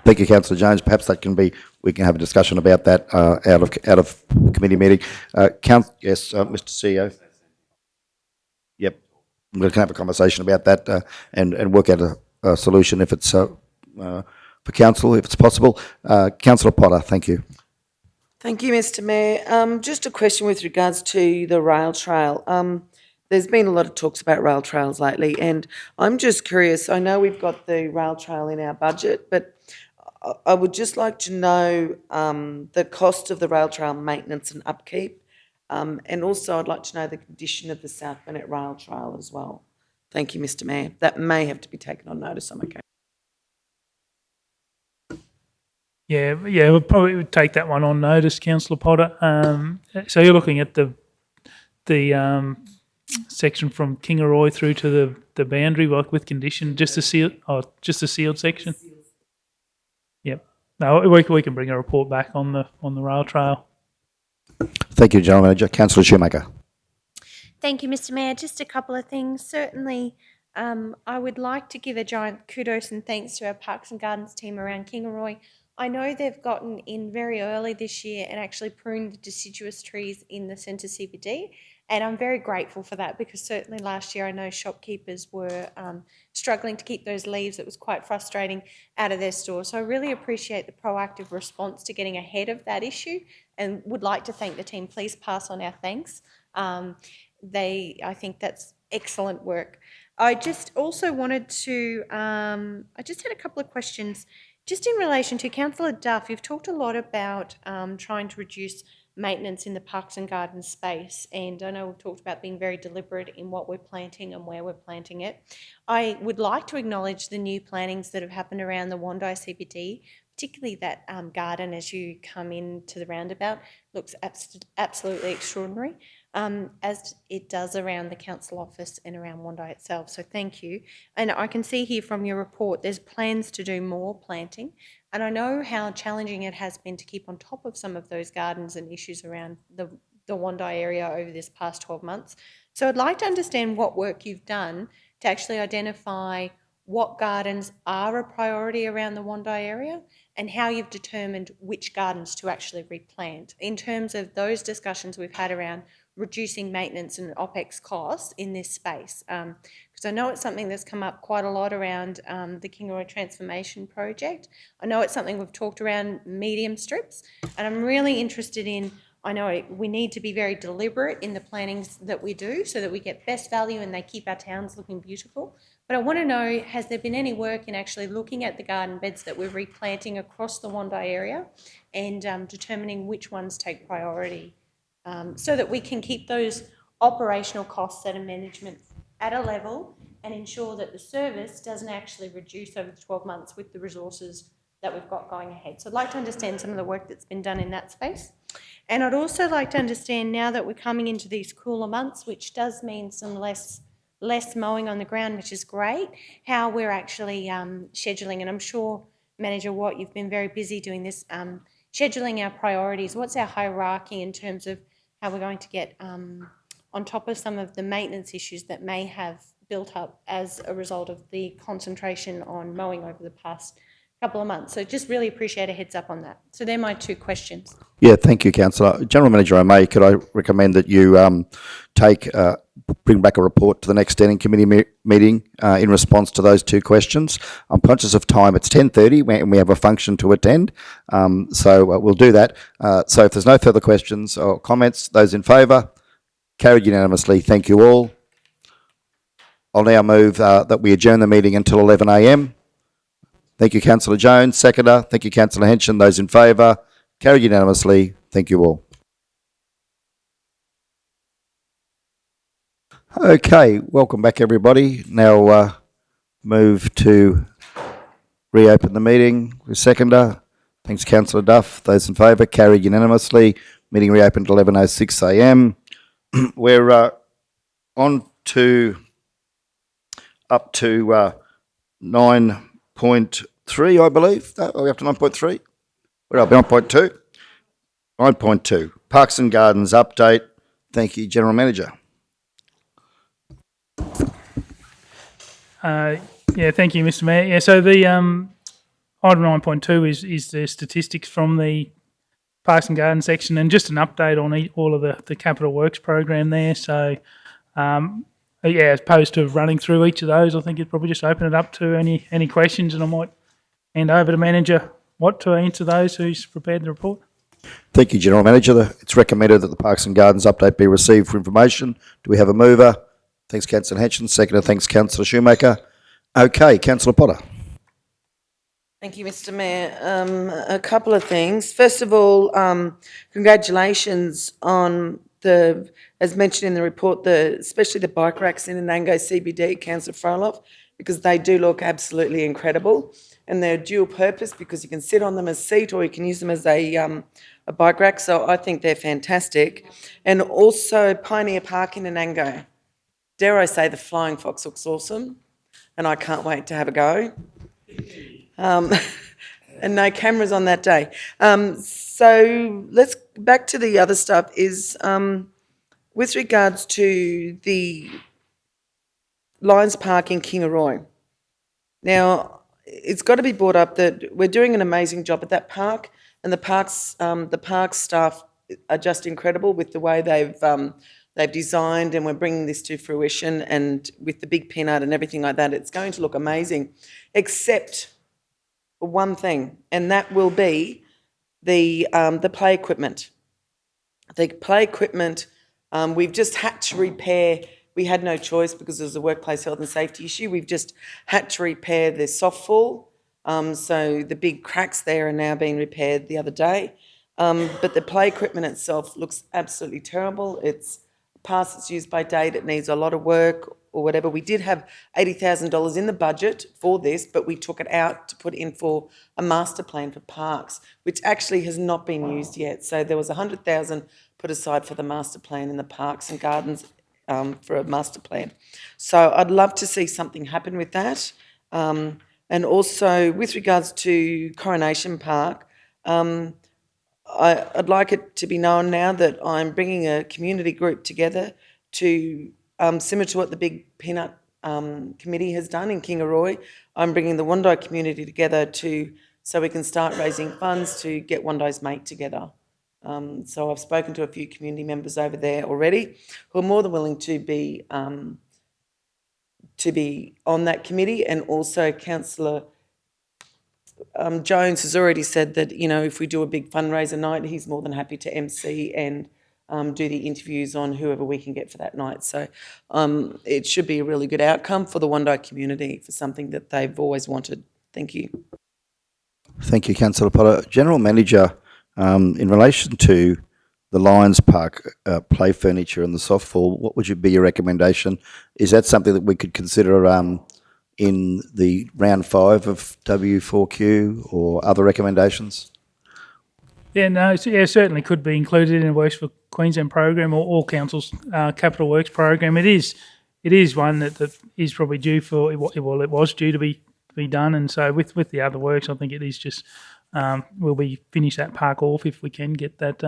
Thank you, Councillor Jones. Perhaps that can be, we can have a discussion about that out of the committee meeting. Yes, Mr. CEO. Yep, we can have a conversation about that and work out a solution if it's for council, if it's possible. Councillor Potter, thank you. Thank you, Mr. Mayor. Just a question with regards to the rail trail. There's been a lot of talks about rail trails lately, and I'm just curious. I know we've got the rail trail in our budget, but I would just like to know the cost of the rail trail maintenance and upkeep, and also I'd like to know the condition of the South Bennett rail trail as well. Thank you, Mr. Mayor. That may have to be taken on notice. I'm okay. Yeah, we'll probably take that one on notice, Councillor Potter. So you're looking at the section from King Arroy through to the boundary, like with condition, just the sealed section. Yep. No, we can bring a report back on the rail trail. Thank you, General Manager. Councillor Shoemaker. Thank you, Mr. Mayor. Just a couple of things. Certainly, I would like to give a giant kudos and thanks to our Parks and Gardens team around Kingaroy. I know they've gotten in very early this year and actually pruned the deciduous trees in the centre CBD, and I'm very grateful for that, because certainly last year I know shopkeepers were struggling to keep those leaves. It was quite frustrating out of their stores. So I really appreciate the proactive response to getting ahead of that issue, and would like to thank the team. Please pass on our thanks. I think that's excellent work. I just also wanted to, I just had a couple of questions. Just in relation to Councillor Duff, you've talked a lot about trying to reduce maintenance in the parks and gardens space, and I know we've talked about being very deliberate in what we're planting and where we're planting it. I would like to acknowledge the new plantings that have happened around the Wandai CBD, particularly that garden as you come into the roundabout. Looks absolutely extraordinary, as it does around the council office and around Wandai itself. So thank you. And I can see here from your report there's plans to do more planting, and I know how challenging it has been to keep on top of some of those gardens and issues around the Wandai area over this past 12 months. So I'd like to understand what work you've done to actually identify what gardens are a priority around the Wandai area, and how you've determined which gardens to actually replant, in terms of those discussions we've had around reducing maintenance and OPEX costs in this space. Because I know it's something that's come up quite a lot around the Kingaroy Transformation Project. I know it's something we've talked around medium strips, and I'm really interested in, I know we need to be very deliberate in the plantings that we do so that we get best value and they keep our towns looking beautiful. But I want to know, has there been any work in actually looking at the garden beds that we're replanting across the Wandai area and determining which ones take priority, so that we can keep those operational costs at a management at a level and ensure that the service doesn't actually reduce over the 12 months with the resources that we've got going ahead. So I'd like to understand some of the work that's been done in that space. And I'd also like to understand, now that we're coming into these cooler months, which does mean some less mowing on the ground, which is great, how we're actually scheduling. And I'm sure, Manager Watt, you've been very busy doing this, scheduling our priorities. What's our hierarchy in terms of how we're going to get on top of some of the maintenance issues that may have built up as a result of the concentration on mowing over the past couple of months. So just really appreciate a heads up on that. So they're my two questions. Yeah, thank you, Councillor. General Manager O'May, could I recommend that you bring back a report to the next standing committee meeting in response to those two questions? I'm conscious of time. It's 10:30 and we have a function to attend, so we'll do that. So if there's no further questions or comments, those in favour? Carried unanimously. Thank you all. I'll now move that we adjourn the meeting until 11 a.m. Thank you, Councillor Jones. Seconder. Thank you, Councillor Henson. Those in favour? Carried unanimously. Thank you all. Okay, welcome back, everybody. Now move to reopen the meeting with seconder. Thanks, Councillor Duff. Those in favour? Carried unanimously. Meeting reopened at 11:06 a.m. We're on to up to 9.3, I believe. Are we up to 9.3? We're up to 9.2. 9.2, Parks and Gardens update. Thank you, General Manager. Yeah, thank you, Mr. Mayor. Yeah, so the item 9.2 is the statistics from the Parks and Gardens section, and just an update on all of the capital works program there. So, yeah, as opposed to running through each of those, I think you'd probably just open it up to any questions, and I might hand over to Manager Watt to answer those who's prepared the report. Thank you, General Manager. It's recommended that the Parks and Gardens update be received for information. Do we have a mover? Thanks, Councillor Henson. Seconder, thanks, Councillor Shoemaker. Okay, Councillor Potter. Thank you, Mr. Mayor. A couple of things. First of all, congratulations on as mentioned in the report, especially the bike racks in Anango CBD, Councillor Froloff, because they do look absolutely incredible, and they're dual purpose because you can sit on them as a seat or you can use them as a bike rack. So I think they're fantastic. And also Pioneer Park in Anango. Dare I say the Flying Fox looks awesome, and I can't wait to have a go. And no cameras on that day. So let's back to the other stuff is with regards to the Lions Park in King Arroy. Now, it's got to be brought up that we're doing an amazing job at that park, and the park staff are just incredible with the way they've designed, and we're bringing this to fruition, and with the big peanut and everything like that, it's going to look amazing, except for one thing, and that will be the play equipment. The play equipment, we've just had to repair. We had no choice because there's a workplace health and safety issue. We've just had to repair the softfall. So the big cracks there are now being repaired the other day. But the play equipment itself looks absolutely terrible. It's past its use by date. It needs a lot of work or whatever. We did have $80,000 in the budget for this, but we took it out to put in for a master plan for parks, which actually has not been used yet. So there was $100,000 put aside for the master plan in the Parks and Gardens for a master plan. So I'd love to see something happen with that. And also with regards to Coronation Park, I'd like it to be known now that I'm bringing a community group together to, similar to what the Big Peanut Committee has done in King Arroy, I'm bringing the Wondai community together so we can start raising funds to get Wondai's mate together. So I've spoken to a few community members over there already who are more than willing to be on that committee, and also Councillor Jones has already said that, you know, if we do a big fundraiser night, he's more than happy to MC and do the interviews on whoever we can get for that night. So it should be a really good outcome for the Wondai community for something that they've always wanted. Thank you. Thank you, Councillor Potter. General Manager, in relation to the Lions Park play furniture and the softball, what would be your recommendation? Is that something that we could consider in the round 5 of W4Q or other recommendations? Yeah, no, certainly could be included in a Works for Queensland program or council's capital works program. It is one that is probably due for, well, it was due to be done, and so with the other works, I think it is just will be finish that park off if we can get that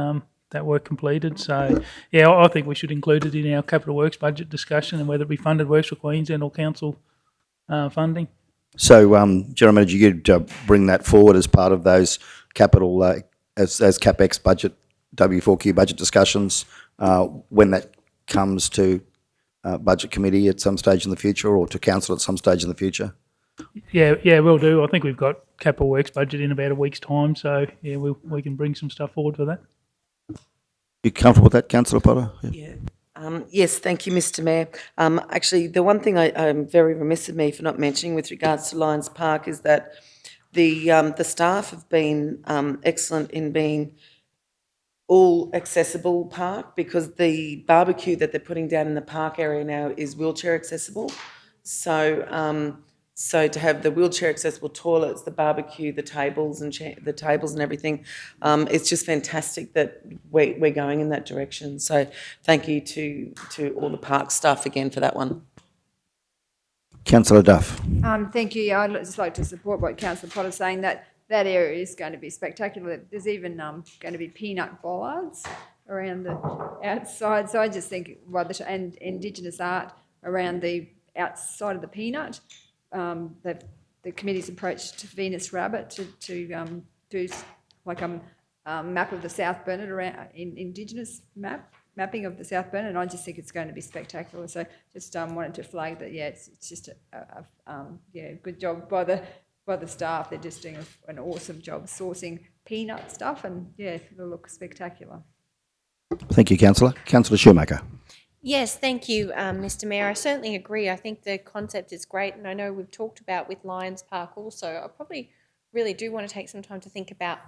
that work completed. So yeah, I think we should include it in our capital works budget discussion, and whether it be funded Works for Queensland or council funding. So, General Manager, you could bring that forward as part of those capital, as CapEx budget, W4Q budget discussions, when that comes to Budget Committee at some stage in the future, or to Council at some stage in the future? Yeah, we'll do. I think we've got capital works budget in about a week's time, so yeah, we can bring some stuff forward for that. You comfortable with that, Councillor Potter? Yeah. Yes, thank you, Mr Mayor. Actually, the one thing I'm very remiss of me for not mentioning with regards to Lions Park is that the staff have been excellent in being all accessible park, because the barbecue that they're putting down in the park area now is wheelchair accessible. So so to have the wheelchair accessible toilets, the barbecue, the tables and everything, it's just fantastic that we're going in that direction. So thank you to all the park staff again for that one. Councillor Duff. Thank you. Yeah, I'd just like to support what Councillor Potter's saying, that area is going to be spectacular. There's even going to be peanut bollards around the outside. So I just think, and Indigenous art around the outside of the peanut. The committee's approach to Venus Rabbit to do like a map of the South Bennett around Indigenous mapping of the South Bennett, and I just think it's going to be spectacular. So just wanted to flag that. Yeah, it's just a good job by the staff. They're just doing an awesome job sourcing peanut stuff, and yeah, it'll look spectacular. Thank you, Councillor. Councillor Shoemaker. Yes, thank you, Mr Mayor. I certainly agree. I think the concept is great, and I know we've talked about with Lions Park also. I probably really do want to take some time to think about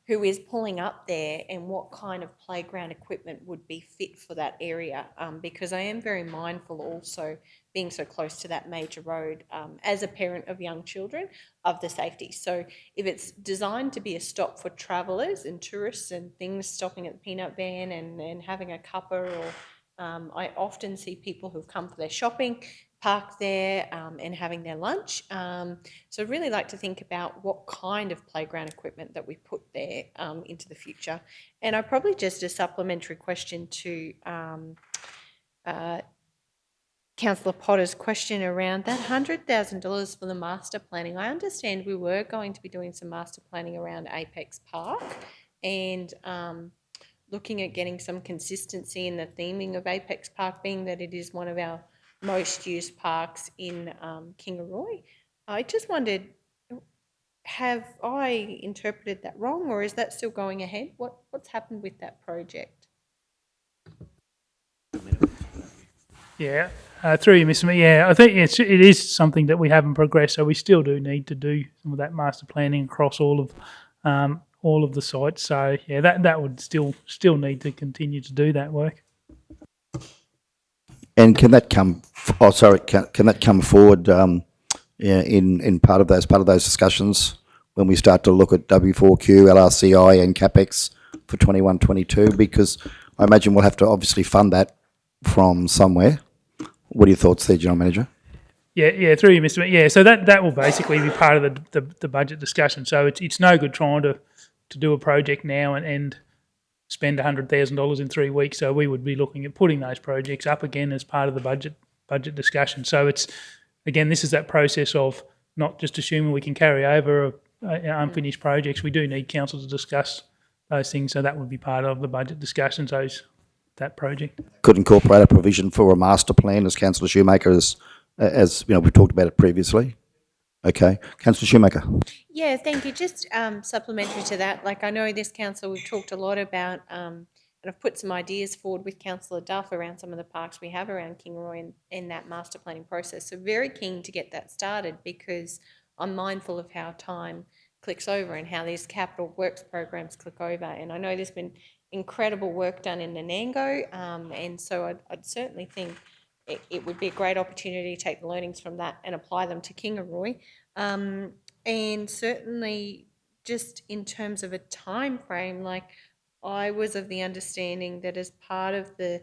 who is pulling up there and what kind of playground equipment would be fit for that area, because I am very mindful also, being so close to that major road, as a parent of young children, of the safety. So if it's designed to be a stop for travellers and tourists and things, stopping at the peanut van and having a cuppa, or I often see people who've come for their shopping park there and having their lunch. So I'd really like to think about what kind of playground equipment that we put there into the future. And I probably just a supplementary question to Councillor Potter's question around that $100,000 for the master planning. I understand we were going to be doing some master planning around Apex Park and looking at getting some consistency in the theming of Apex Park, being that it is one of our most used parks in Arroy. I just wondered, have I interpreted that wrong, or is that still going ahead? What's happened with that project? Yeah, through you, Mr. Mayor. Yeah, I think it is something that we haven't progressed, so we still do need to do some of that master planning across all of the sites. So yeah, that would still need to continue to do that work. And can that come? Can that come forward in part of those discussions when we start to look at W4Q, LRCI, and CapEx for 21-22? Because I imagine we'll have to obviously fund that from somewhere. What are your thoughts there, General Manager? Yeah, through you, Mr. Mayor. Yeah, so that will basically be part of the budget discussion. So it's no good trying to do a project now and spend $100,000 in 3 weeks. So we would be looking at putting those projects up again as part of the budget discussion. So it's, again, this is that process of not just assuming we can carry over unfinished projects. We do need council to discuss those things. So that would be part of the budget discussions, that project. Could incorporate a provision for a master plan, as Councillor Shoemaker as you know, we've talked about it previously. Okay, Councillor Shoemaker. Yeah, thank you. Just supplementary to that, like I know this council, we've talked a lot about, and I've put some ideas forward with Councillor Duff around some of the parks we have around Arroy in that master planning process. So very keen to get that started, because I'm mindful of how time clicks over and how these capital works programs click over. And I know there's been incredible work done in Nanango, and so I'd certainly think it would be a great opportunity to take the learnings from that and apply them to Kingaroy. And certainly just in terms of a time frame, like I was of the understanding that as part of the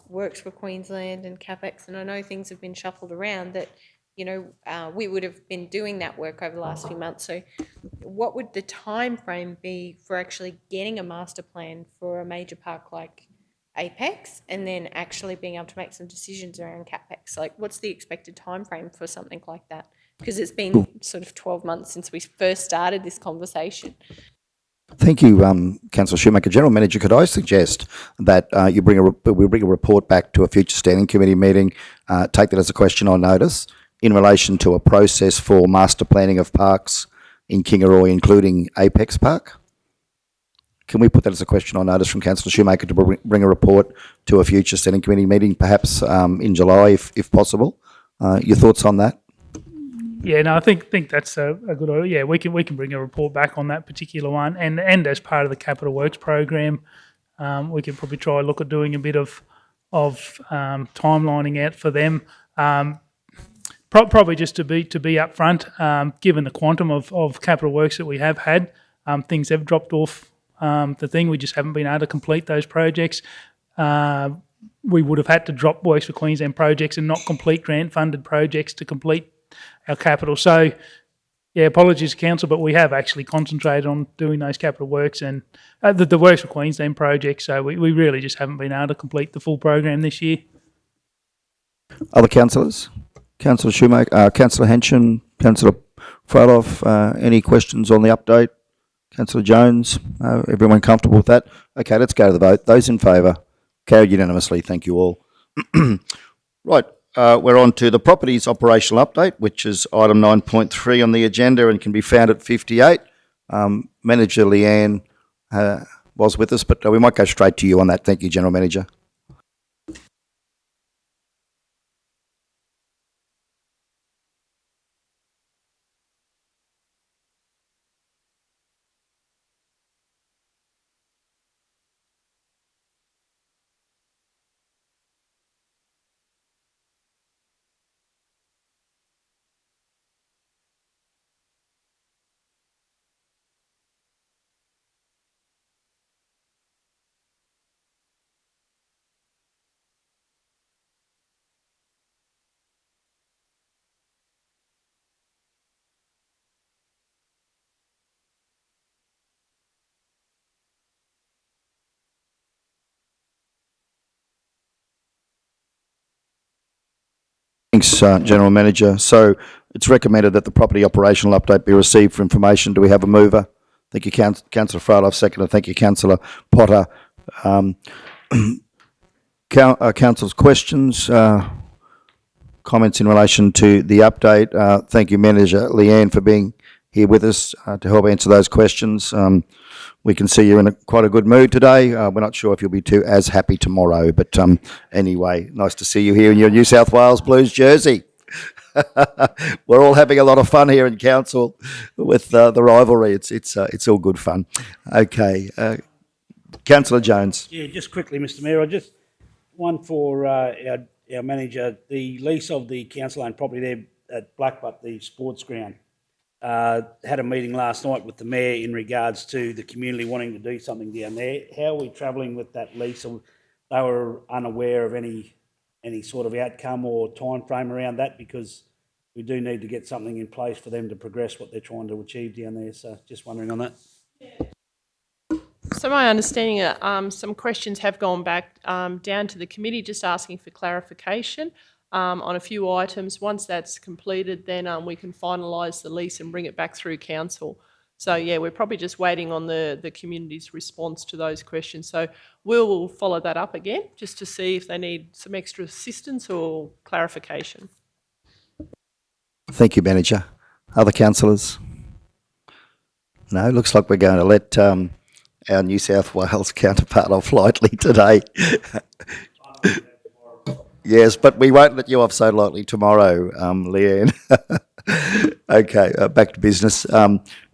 Works for Queensland and CapEx, and I know things have been shuffled around, that, you know, we would have been doing that work over the last few months. So what would the time frame be for actually getting a master plan for a major park like Apex, and then actually being able to make some decisions around CapEx? Like, what's the expected time frame for something like that? Because it's been sort of 12 months since we first started this conversation. Thank you, Councillor Shoemaker. General Manager, could I suggest that we bring a report back to a future standing committee meeting, take that as a question on notice in relation to a process for master planning of parks in Kingaroy, including Apex Park? Can we put that as a question on notice from Councillor Shoemaker to bring a report to a future standing committee meeting, perhaps in July, if possible? Your thoughts on that? Yeah, no, I think that's a good idea. Yeah, we can bring a report back on that particular one, and as part of the Capital Works program, we could probably try look at doing a bit of timelining out for them. Probably just to be upfront, given the quantum of capital works that we have had, things have dropped off the thing. We just haven't been able to complete those projects. We would have had to drop Works for Queensland projects and not complete grant-funded projects to complete our capital. So, yeah, apologies, Council, but we have actually concentrated on doing those capital works and the Works for Queensland projects. So we really just haven't been able to complete the full program this year. Other councillors? Councillor Shoemaker, Councillor Henshin, Councillor Fraloff, any questions on the update? Councillor Jones, everyone comfortable with that? Okay, let's go to the vote. Those in favour? Carried unanimously. Thank you all. Right, we're on to the properties operational update, which is item 9.3 on the agenda and can be found at 58. Manager Leanne was with us, but we might go straight to you on that. Thank you, General Manager. Thanks, General Manager. So it's recommended that the property operational update be received for information. Do we have a mover? Thank you, Councillor Fraloff. Seconder. Thank you, Councillor Potter. Council's questions, comments in relation to the update. Thank you, Manager Leanne, for being here with us to help answer those questions. We can see you're in quite a good mood today. We're not sure if you'll be as happy tomorrow, but anyway, nice to see you here in your New South Wales Blues jersey. We're all having a lot of fun here in Council with the rivalry. It's all good fun. Okay, Councillor Jones. Yeah, just quickly, Mr Mayor, one for our manager. The lease of the council-owned property there at Blackbutt, the sports ground. Had a meeting last night with the Mayor in regards to the community wanting to do something down there. How are we travelling with that lease? They were unaware of any sort of outcome or time frame around that, because we do need to get something in place for them to progress what they're trying to achieve down there. So just wondering on that. So my understanding, some questions have gone back down to the committee just asking for clarification on a few items. Once that's completed, then we can finalise the lease and bring it back through council. So yeah, we're probably just waiting on the community's response to those questions. So we'll follow that up again just to see if they need some extra assistance or clarification. Thank you, Manager. Other councillors? No, looks like we're going to let our New South Wales counterpart off lightly today. Yes, but we won't let you off so lightly tomorrow, Leanne. Okay, back to business.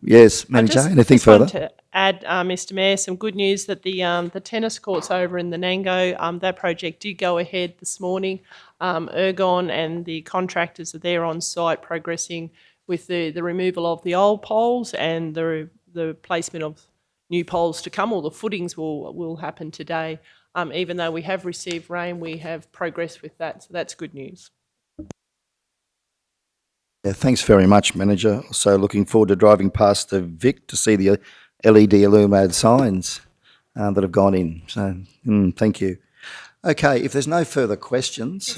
Yes, Manager, anything further? To add, Mr Mayor, some good news that the tennis courts over in the Nango, that project did go ahead this morning. Ergon and the contractors are there on site progressing with the removal of the old poles and the placement of new poles to come, or the footings will happen today. Even though we have received rain, we have progressed with that, so that's good news. Yeah, thanks very much, Manager. So looking forward to driving past the Vic to see the LED illuminated signs that have gone in. So thank you. Okay, if there's no further questions,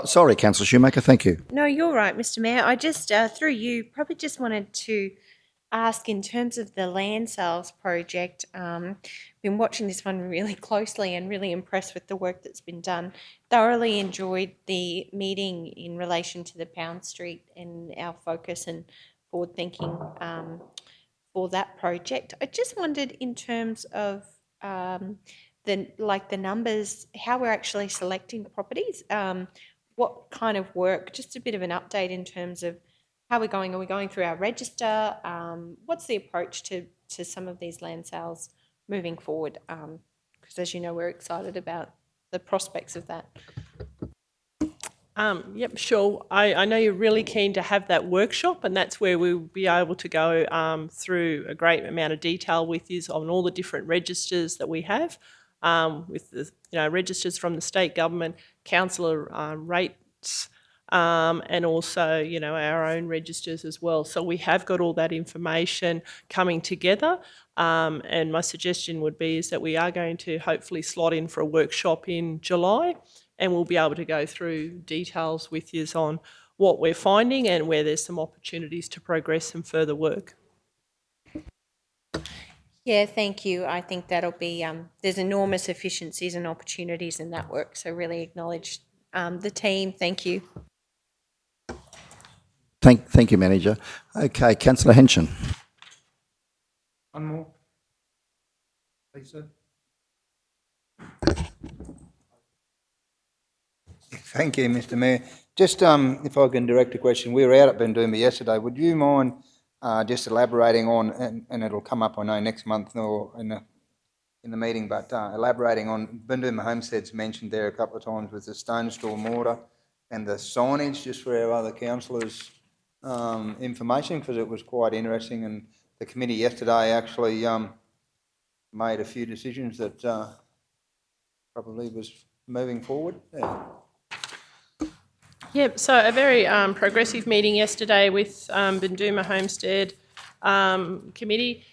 sorry, Councillor Shoemaker, thank you. No, you're right, Mr Mayor. I just, through you, probably just wanted to ask in terms of the land sales project, been watching this one really closely and really impressed with the work that's been done. Thoroughly enjoyed the meeting in relation to the Pound Street and our focus and forward thinking for that project. I just wondered in terms of the numbers, how we're actually selecting the properties, what kind of work, just a bit of an update in terms of how we're going. Are we going through our register? What's the approach to some of these land sales moving forward? Because as you know, we're excited about the prospects of that. Yep, sure. I know you're really keen to have that workshop, and that's where we'll be able to go through a great amount of detail with you on all the different registers that we have, with the registers from the state government, councillor rates, and also our own registers as well. So we have got all that information coming together, and my suggestion would be is that we are going to hopefully slot in for a workshop in July, and we'll be able to go through details with you on what we're finding and where there's some opportunities to progress some further work. Yeah, thank you. I think that'll be, there's enormous efficiencies and opportunities in that work, so really acknowledge the team. Thank you. Thank you, Manager. Okay, Councillor Henshin. One more. Please, sir. Thank you, Mr Mayor. Just if I can direct a question, we were out at Bendooma yesterday. Would you mind just elaborating on, and it'll come up I know next month or in the meeting, but elaborating on Bendooma Homestead's mentioned there a couple of times with the stone store mortar and the signage, just for our other councillors' information, because it was quite interesting, and the committee yesterday actually made a few decisions that probably was moving forward. Yeah. Yep, so a very progressive meeting yesterday with Bendooma Homestead Committee.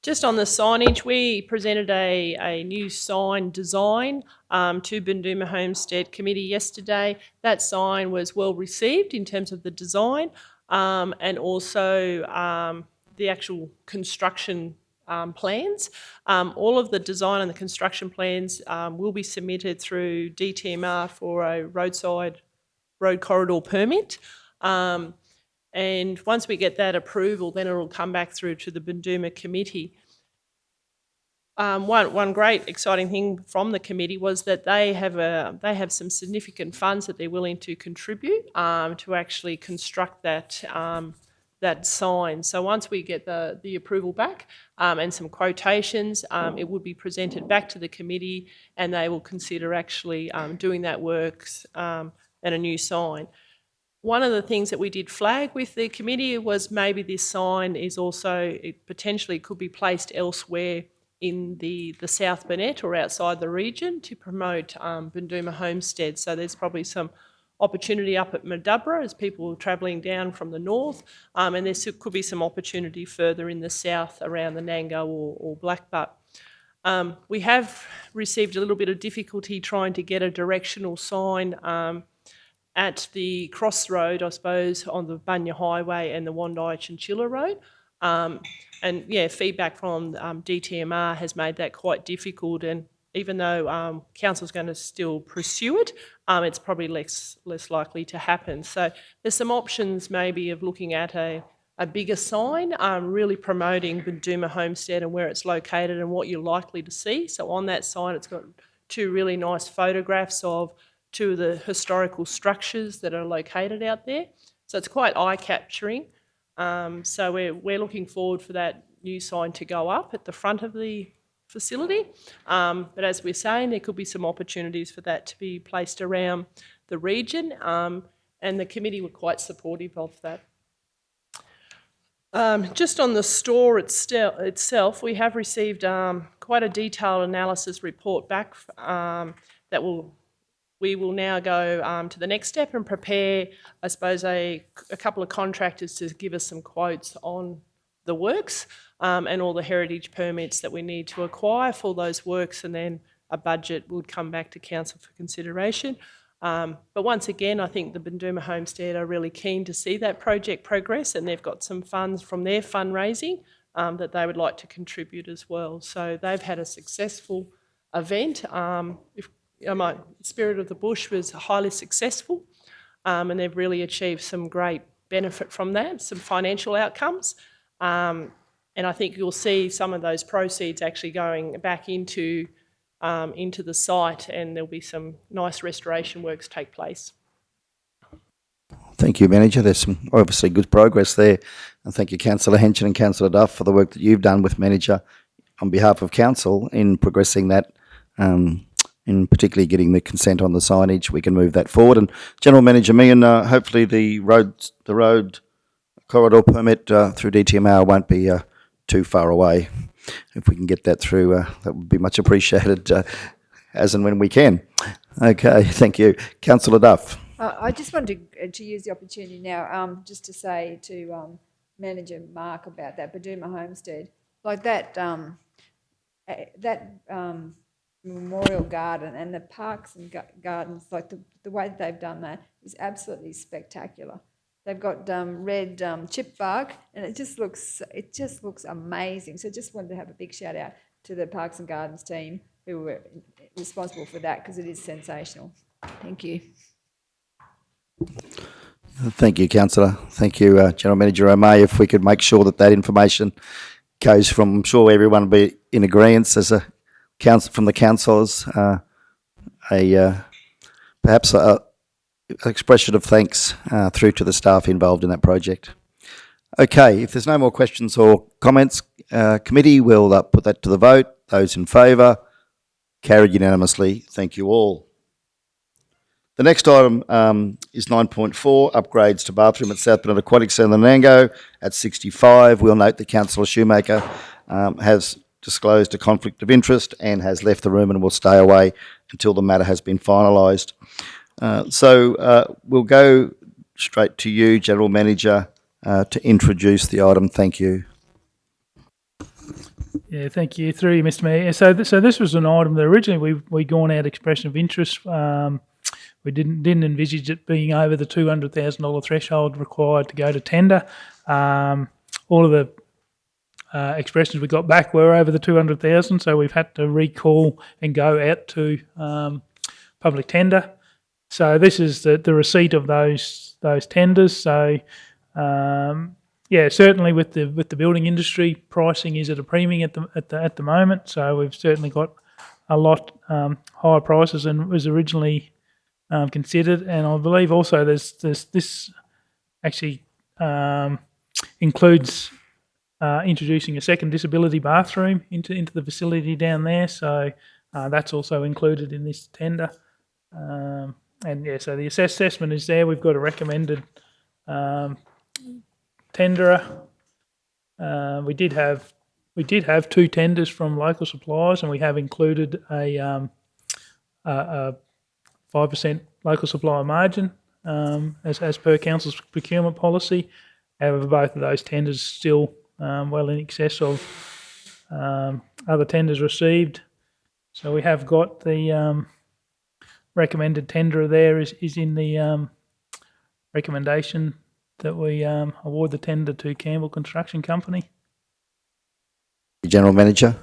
Just on the signage, we presented a new sign design to Bendooma Homestead Committee yesterday. That sign was well received in terms of the design and also the actual construction plans. All of the design and the construction plans will be submitted through DTMR for a road corridor permit. And once we get that approval, then it will come back through to the Bendooma Committee. One great exciting thing from the committee was that they have some significant funds that they're willing to contribute to actually construct that sign. So once we get the approval back and some quotations, it would be presented back to the committee, and they will consider actually doing that work and a new sign. One of the things that we did flag with the committee was maybe this sign is also, it potentially could be placed elsewhere in the South Bennett or outside the region to promote Bendooma Homestead. So there's probably some opportunity up at Madubra as people are travelling down from the north, and there could be some opportunity further in the south around the Nango or Blackbutt. We have received a little bit of difficulty trying to get a directional sign at the crossroad, I suppose, on the Bunya Highway and the Wandai Chinchilla Road. And yeah, feedback from DTMR has made that quite difficult, and even though council's going to still pursue it, it's probably less likely to happen. So there's some options maybe of looking at a bigger sign, really promoting Bendooma Homestead and where it's located and what you're likely to see. So on that sign, it's got two really nice photographs of two of the historical structures that are located out there. So it's quite eye-capturing. So we're looking forward for that new sign to go up at the front of the facility. But as we're saying, there could be some opportunities for that to be placed around the region, and the committee were quite supportive of that. Just on the store itself, we have received quite a detailed analysis report back that we will now go to the next step and prepare, I suppose, a couple of contractors to give us some quotes on the works and all the heritage permits that we need to acquire for those works, and then a budget would come back to council for consideration. But once again, I think the Bunduma Homestead are really keen to see that project progress, and they've got some funds from their fundraising that they would like to contribute as well. So they've had a successful event. Spirit of the Bush was highly successful, and they've really achieved some great benefit from that, some financial outcomes. And I think you'll see some of those proceeds actually going back into the site, and there'll be some nice restoration works take place. Thank you, Manager. There's some obviously good progress there. And thank you, Councillor Henson and Councillor Duff, for the work that you've done with Manager on behalf of Council in progressing that, in particularly getting the consent on the signage. We can move that forward. And General Manager, me and hopefully the road corridor permit through DTMR won't be too far away. If we can get that through, that would be much appreciated as and when we can. Okay, thank you. Councillor Duff. I just wanted to use the opportunity now just to say to Manager Mark about that Bunduma Homestead, like that memorial garden and the parks and gardens, like the way that they've done that is absolutely spectacular. They've got red chip bark, and it just looks amazing. So just wanted to have a big shout out to the Parks and Gardens team who were responsible for that, because it is sensational. Thank you. Thank you, Councillor. Thank you, General Manager O'May. If we could make sure that that information goes from, I'm sure everyone will be in agreement as a council from the councillors, perhaps a expression of thanks through to the staff involved in that project. Okay, if there's no more questions or comments, committee will put that to the vote. Those in favour, carried unanimously. Thank you all. The next item is 9.4, upgrades to bathroom at South Bennett Aquatic Centre Nango at 65. We'll note that Councillor Shoemaker has disclosed a conflict of interest and has left the room and will stay away until the matter has been finalised. So we'll go straight to you, General Manager, to introduce the item. Thank you. Yeah, thank you. Through you, Mr. Mayor. So this was an item that originally we gone out expression of interest. We didn't envisage it being over the $200,000 threshold required to go to tender. All of the expressions we got back were over the 200,000, so we've had to recall and go out to public tender. So this is the receipt of those tenders. So yeah, certainly with the building industry, pricing is at a premium at the moment. So we've certainly got a lot higher prices than was originally considered, and I believe also this actually includes introducing a second disability bathroom into the facility down there. So that's also included in this tender. And yeah, so the assessment is there. We've got a recommended tenderer. We did have 2 tenders from local suppliers, and we have included a 5% local supplier margin as per council's procurement policy. However, both of those tenders still well in excess of other tenders received. So we have got the recommended tenderer there is in the recommendation that we award the tender to Campbell Construction Company. General Manager.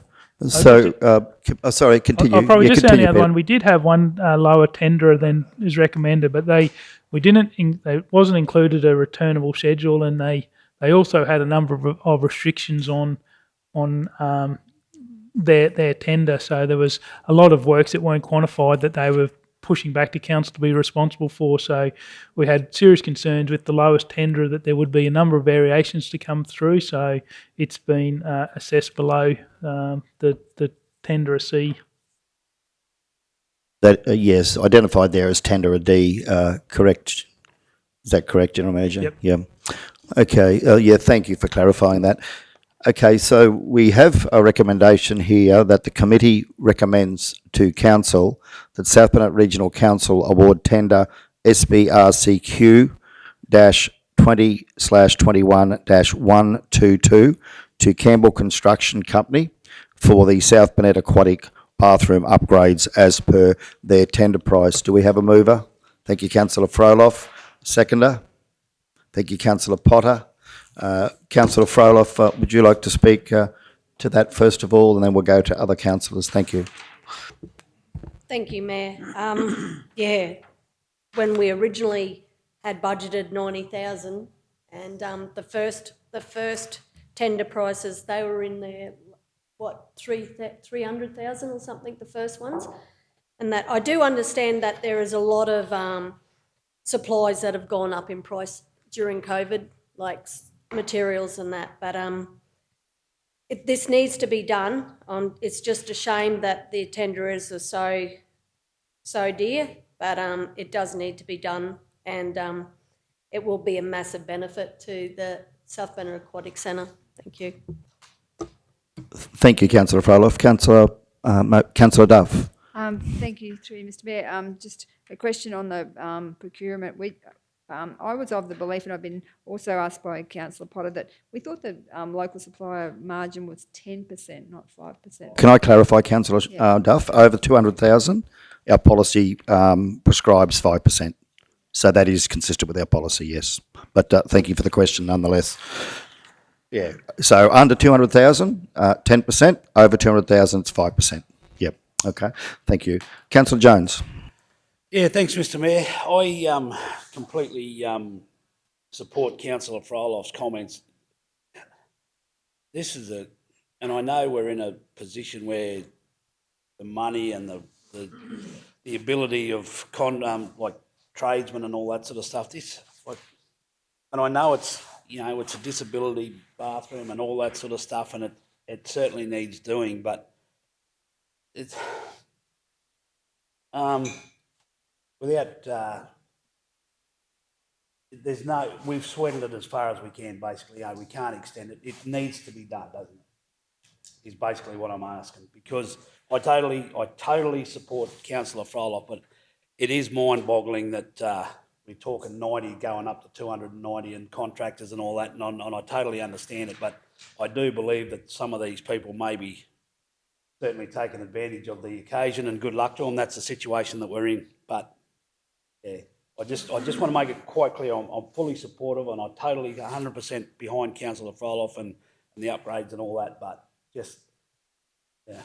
So, sorry, continue. I'll probably just say the other Peter. one. We did have one lower tenderer than is recommended, but they wasn't included a returnable schedule, and they also had a number of restrictions on their tender. So there was a lot of works that weren't quantified that they were pushing back to council to be responsible for. So we had serious concerns with the lowest tender that there would be a number of variations to come through. So it's been assessed below the tender C. That, yes, identified there as tender a D, correct? Is that correct, General Manager? Yep. Yeah. Okay, yeah, thank you for clarifying that. Okay, so we have a recommendation here that the committee recommends to council that South Bennett Regional Council award tender SBRCQ 20/21-122 to Campbell Construction Company for the South Bennett Aquatic bathroom upgrades as per their tender price. Do we have a mover? Thank you, Councillor Froloff. Seconder? Thank you, Councillor Potter. Councillor Froloff, would you like to speak to that first of all, and then we'll go to other councillors? Thank you. Thank you, Mayor. Yeah, when we originally had budgeted 90,000, and the first tender prices, they were in there, what, 300,000 or something, the first ones. And that I do understand that there is a lot of supplies that have gone up in price during COVID, like materials and that. But this needs to be done. It's just a shame that the tenderers are so dear, but it does need to be done, and it will be a massive benefit to the South Bennett Aquatic Centre. Thank you. Thank you, Councillor Froloff. Councillor Duff. Thank you, through you, Mr. Mayor. Just a question on the procurement. I was of the belief, and I've been also asked by Councillor Potter, that we thought the local supplier margin was 10%, not 5%. Can I clarify, Councillor Duff? Over 200,000, our policy prescribes 5%. So that is consistent with our policy, yes. But thank you for the question nonetheless. Yeah, so under 200,000, 10%, over 200,000, it's 5%. Yep, okay, thank you. Councillor Jones. Yeah, thanks, Mr. Mayor. I completely support Councillor Froloff's comments. This is and I know we're in a position where the money and the ability of like tradesmen and all that sort of stuff. And I know it's a disability bathroom and all that sort of stuff, and it certainly needs doing, but it's without we've sweated it as far as we can, basically. We can't extend it. It needs to be done, doesn't it? Is basically what I'm asking, because I totally support Councillor Froloff, but it is mind-boggling that we're talking 90 going up to 290 and contractors and all that, and I totally understand it, but I do believe that some of these people may be certainly taking advantage of the occasion, and good luck to them. That's the situation that we're in. But yeah, I just want to make it quite clear, I'm fully supportive, and I'm totally 100% behind Councillor Froloff and the upgrades and all that, but just, yeah.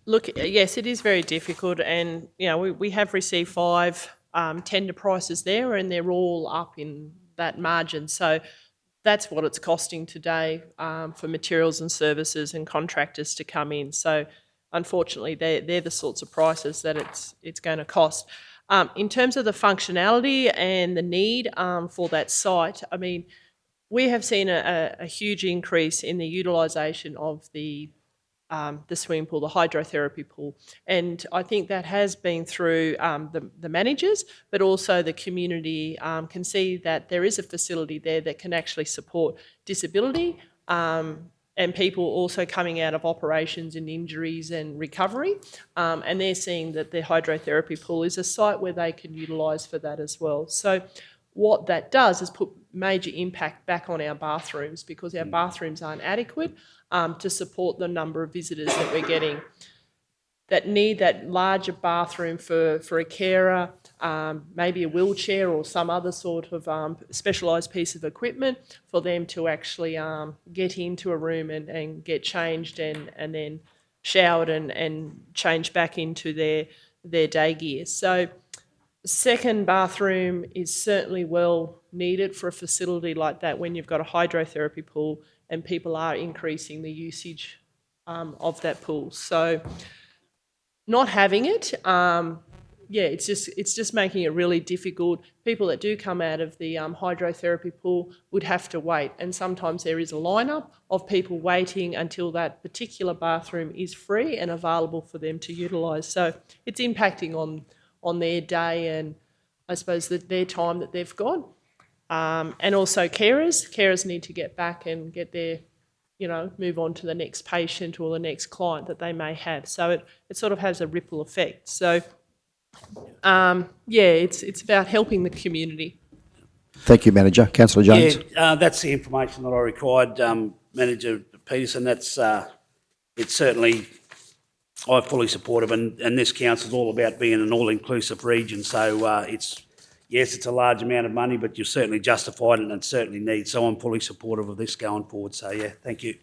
Look, yes, it is very difficult, and we have received 5 tender prices there, and they're all up in that margin. So that's what it's costing today for materials and services and contractors to come in. So unfortunately, they're the sorts of prices that it's going to cost. In terms of the functionality and the need for that site, I mean, we have seen a huge increase in the utilisation of the swimming pool, the hydrotherapy pool. And I think that has been through the managers, but also the community can see that there is a facility there that can actually support disability and people also coming out of operations and injuries and recovery. And they're seeing that the hydrotherapy pool is a site where they can utilise for that as well. So what that does is put major impact back on our bathrooms, because our bathrooms aren't adequate to support the number of visitors that we're getting that need that larger bathroom for a carer, maybe a wheelchair or some other sort of specialised piece of equipment for them to actually get into a room and get changed and then showered and changed back into their day gear. So second bathroom is certainly well needed for a facility like that when you've got a hydrotherapy pool and people are increasing the usage of that pool. So not having it yeah, it's just making it really difficult. People that do come out of the hydrotherapy pool would have to wait, and sometimes there is a lineup of people waiting until that particular bathroom is free and available for them to utilise. So it's impacting on their day and I suppose their time that they've got. And also carers need to get back and get their, move on to the next patient or the next client that they may have. So it sort of has a ripple effect. So, it's about helping the community. Thank you, Manager. Councillor Jones. Yeah, that's the information that I required, Manager Peterson. That's it's certainly I fully support it, and this council's all about being an all-inclusive region. So it's a large amount of money, but you're certainly justified and it certainly needs. So I'm fully supportive of this going forward. So yeah, thank you.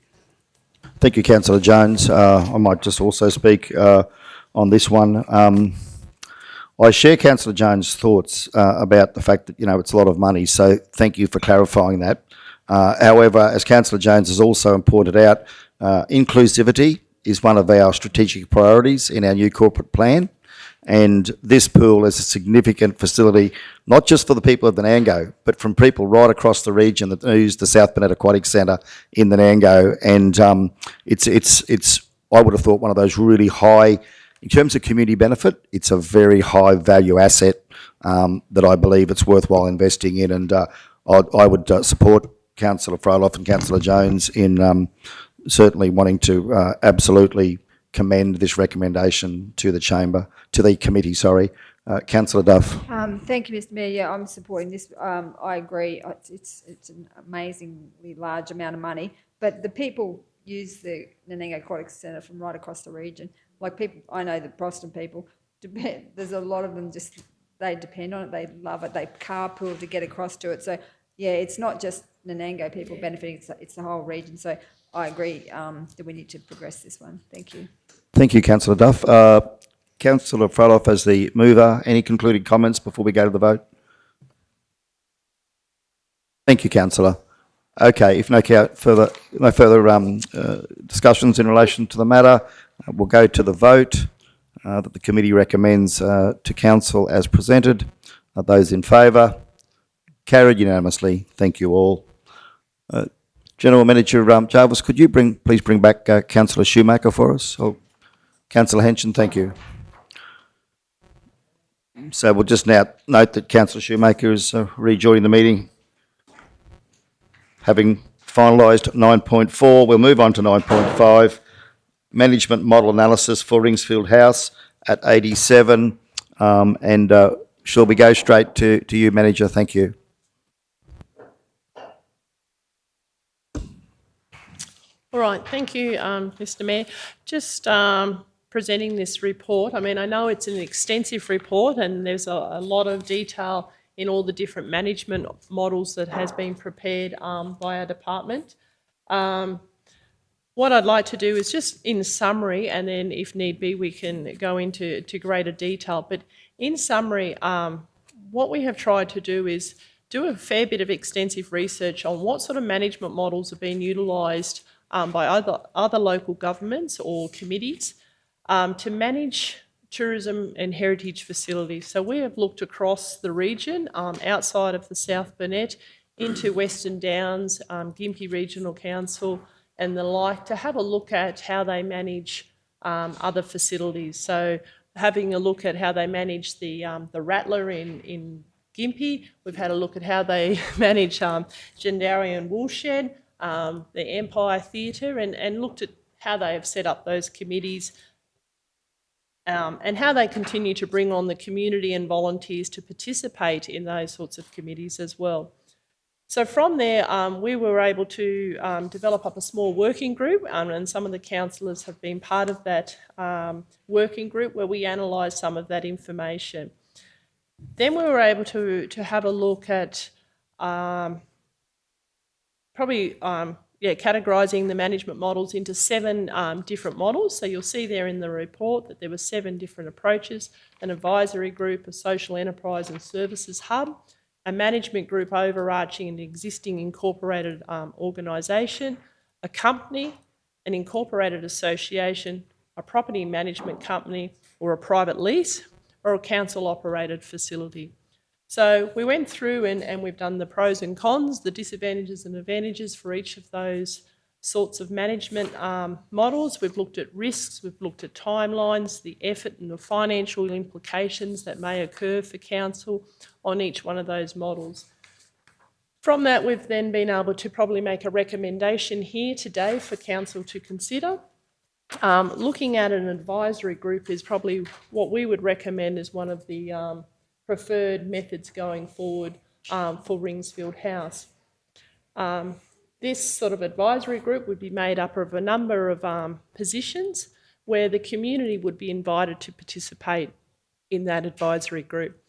Thank you, Councillor Jones. I might just also speak on this one. I share Councillor Jones' thoughts about the fact that, it's a lot of money, so thank you for clarifying that. However, as Councillor Jones has also pointed out, inclusivity is one of our strategic priorities in our new corporate plan, and this pool is a significant facility, not just for the people of the Nango, but from people right across the region that use the South Bennett Aquatic Centre in the Nango, and it's I would have thought one of those really high, in terms of community benefit, it's a very high value asset that I believe it's worthwhile investing in, and I would support Councillor Froloff and Councillor Jones in certainly wanting to absolutely commend this recommendation to the committee. Councillor Duff. Thank you, Mr. Mayor. Yeah, I'm supporting this. I agree. It's an amazingly large amount of money, but the people use the Nanango Aquatic Centre from right across the region. Like people, I know the Boston people, there's a lot of them they depend on it, they love it, they carpool to get across to it. So yeah, it's not just Nanango people benefiting, it's the whole region. So I agree that we need to progress this one. Thank you. Thank you, Councillor Duff. Councillor Froloff as the mover, any concluding comments before we go to the vote? Thank you, Councillor. Okay, if no further discussions in relation to the matter, we'll go to the vote that the committee recommends to council as presented. Those in favour? Carried unanimously. Thank you all. General Manager Jarvis, could you please bring back Councillor Shoemaker for us? Oh, Councillor Henson, thank you. So we'll just now note that Councillor Shoemaker is rejoining the meeting. Having finalised 9.4, we'll move on to 9.5. Management model analysis for Ringsfield House at 87. Shall we go straight to you, Manager? Thank you. All right, thank you, Mr. Mayor. Just presenting this report. I mean, I know it's an extensive report and there's a lot of detail in all the different management models that has been prepared by our department. What I'd like to do is just in summary, and then if need be, we can go into greater detail. But in summary, what we have tried to do is do a fair bit of extensive research on what sort of management models have been utilised by other local governments or committees to manage tourism and heritage facilities. So we have looked across the region, outside of the South Bennett, into Western Downs, Gympie Regional Council and the like, to have a look at how they manage other facilities. So having a look at how they manage the Rattler in Gympie, we've had a look at how they manage Gendarian Woolshed, the Empire Theatre, and looked at how they have set up those committees and how they continue to bring on the community and volunteers to participate in those sorts of committees as well. So from there, we were able to develop up a small working group, and some of the councillors have been part of that working group where we analysed some of that information. Then we were able to have a look at categorising the management models into 7 different models. So you'll see there in the report that there were 7 different approaches: an advisory group, a social enterprise and services hub, a management group overarching an existing incorporated organisation, a company, an incorporated association, a property management company or a private lease, or a council-operated facility. So we went through and we've done the pros and cons, the disadvantages and advantages for each of those sorts of management models. We've looked at risks, we've looked at timelines, the effort and the financial implications that may occur for council on each one of those models. From that, we've then been able to probably make a recommendation here today for council to consider. Looking at an advisory group is probably what we would recommend as one of the preferred methods going forward for Ringsfield House. This sort of advisory group would be made up of a number of positions where the community would be invited to participate in that advisory group.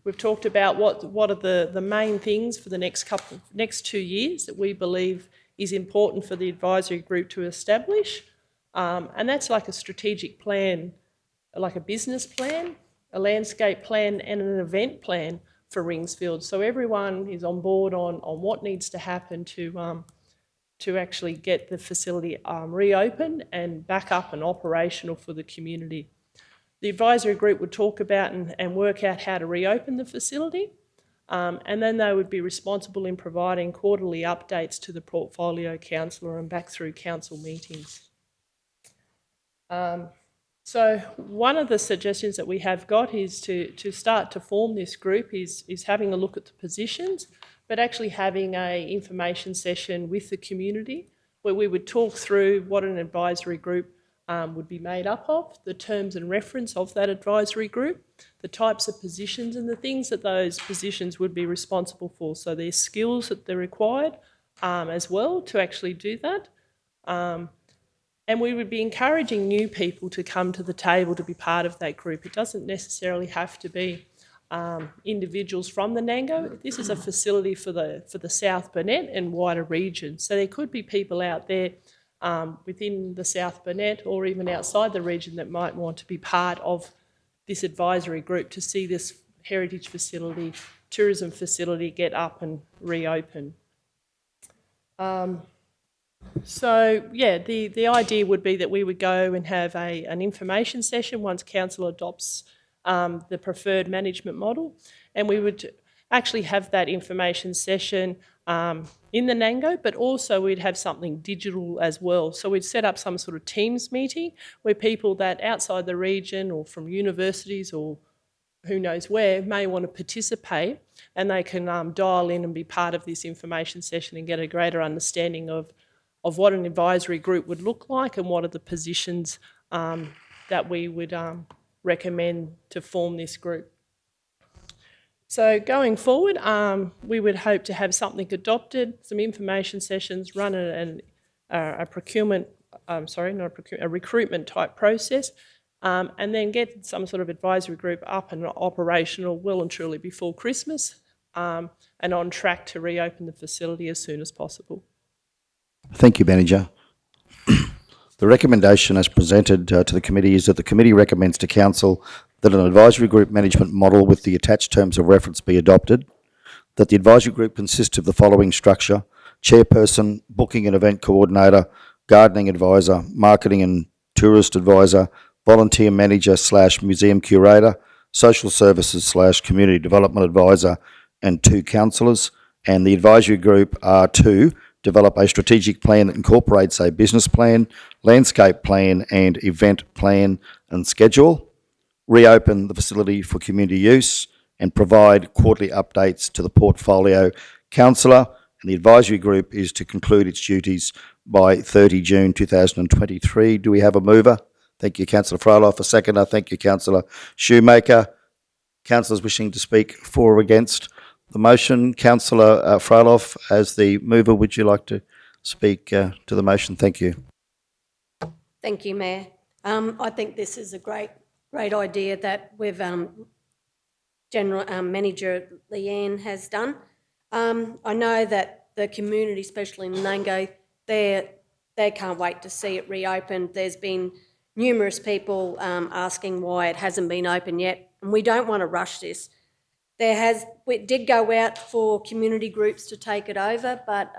We've talked about what are the main things for the next 2 years that we believe is important for the advisory group to establish, and that's like a strategic plan, like a business plan, a landscape plan and an event plan for Ringsfield. So everyone is on board on what needs to happen to actually get the facility reopened and back up and operational for the community. The advisory group would talk about and work out how to reopen the facility, and then they would be responsible in providing quarterly updates to the portfolio councillor and back through council meetings. So one of the suggestions that we have got is to start to form this group is having a look at the positions, but actually having an information session with the community where we would talk through what an advisory group would be made up of, the terms and reference of that advisory group, the types of positions and the things that those positions would be responsible for. So there's skills that they're required as well to actually do that. And we would be encouraging new people to come to the table to be part of that group. It doesn't necessarily have to be individuals from the Nango. This is a facility for the South Bennett and wider region. So there could be people out there within the South Bennett or even outside the region that might want to be part of this advisory group to see this heritage facility, tourism facility get up and reopen. So, yeah, the idea would be that we would go and have an information session once council adopts the preferred management model, and we would actually have that information session in the Nango, but also we'd have something digital as well. So we'd set up some sort of Teams meeting where people that outside the region or from universities or who knows where may want to participate, and they can dial in and be part of this information session and get a greater understanding of what an advisory group would look like and what are the positions that we would recommend to form this group. So going forward, we would hope to have something adopted, some information sessions, run a recruitment type process, and then get some sort of advisory group up and operational well and truly before Christmas, and on track to reopen the facility as soon as possible. Thank you, Manager. The recommendation as presented to the committee is that the committee recommends to council that an advisory group management model with the attached terms of reference be adopted, that the advisory group consists of the following structure: chairperson, booking and event coordinator, gardening advisor, marketing and tourist advisor, volunteer manager / museum curator, social services / community development advisor, and 2 councillors. And the advisory group are to develop a strategic plan that incorporates a business plan, landscape plan and event plan and schedule, reopen the facility for community use, and provide quarterly updates to the portfolio councillor. And the advisory group is to conclude its duties by 30 June 2023. Do we have a mover? Thank you, Councillor Fryloff. A seconder. Thank you, Councillor Shoemaker. Councillors wishing to speak for or against the motion. Councillor Fryloff, as the mover, would you like to speak to the motion? Thank you. Thank you, Mayor. I think this is a great idea that we've General Manager Leanne has done. I know that the community, especially in Nango, they can't wait to see it reopened. There's been numerous people asking why it hasn't been open yet, and we don't want to rush this. It did go out for community groups to take it over, but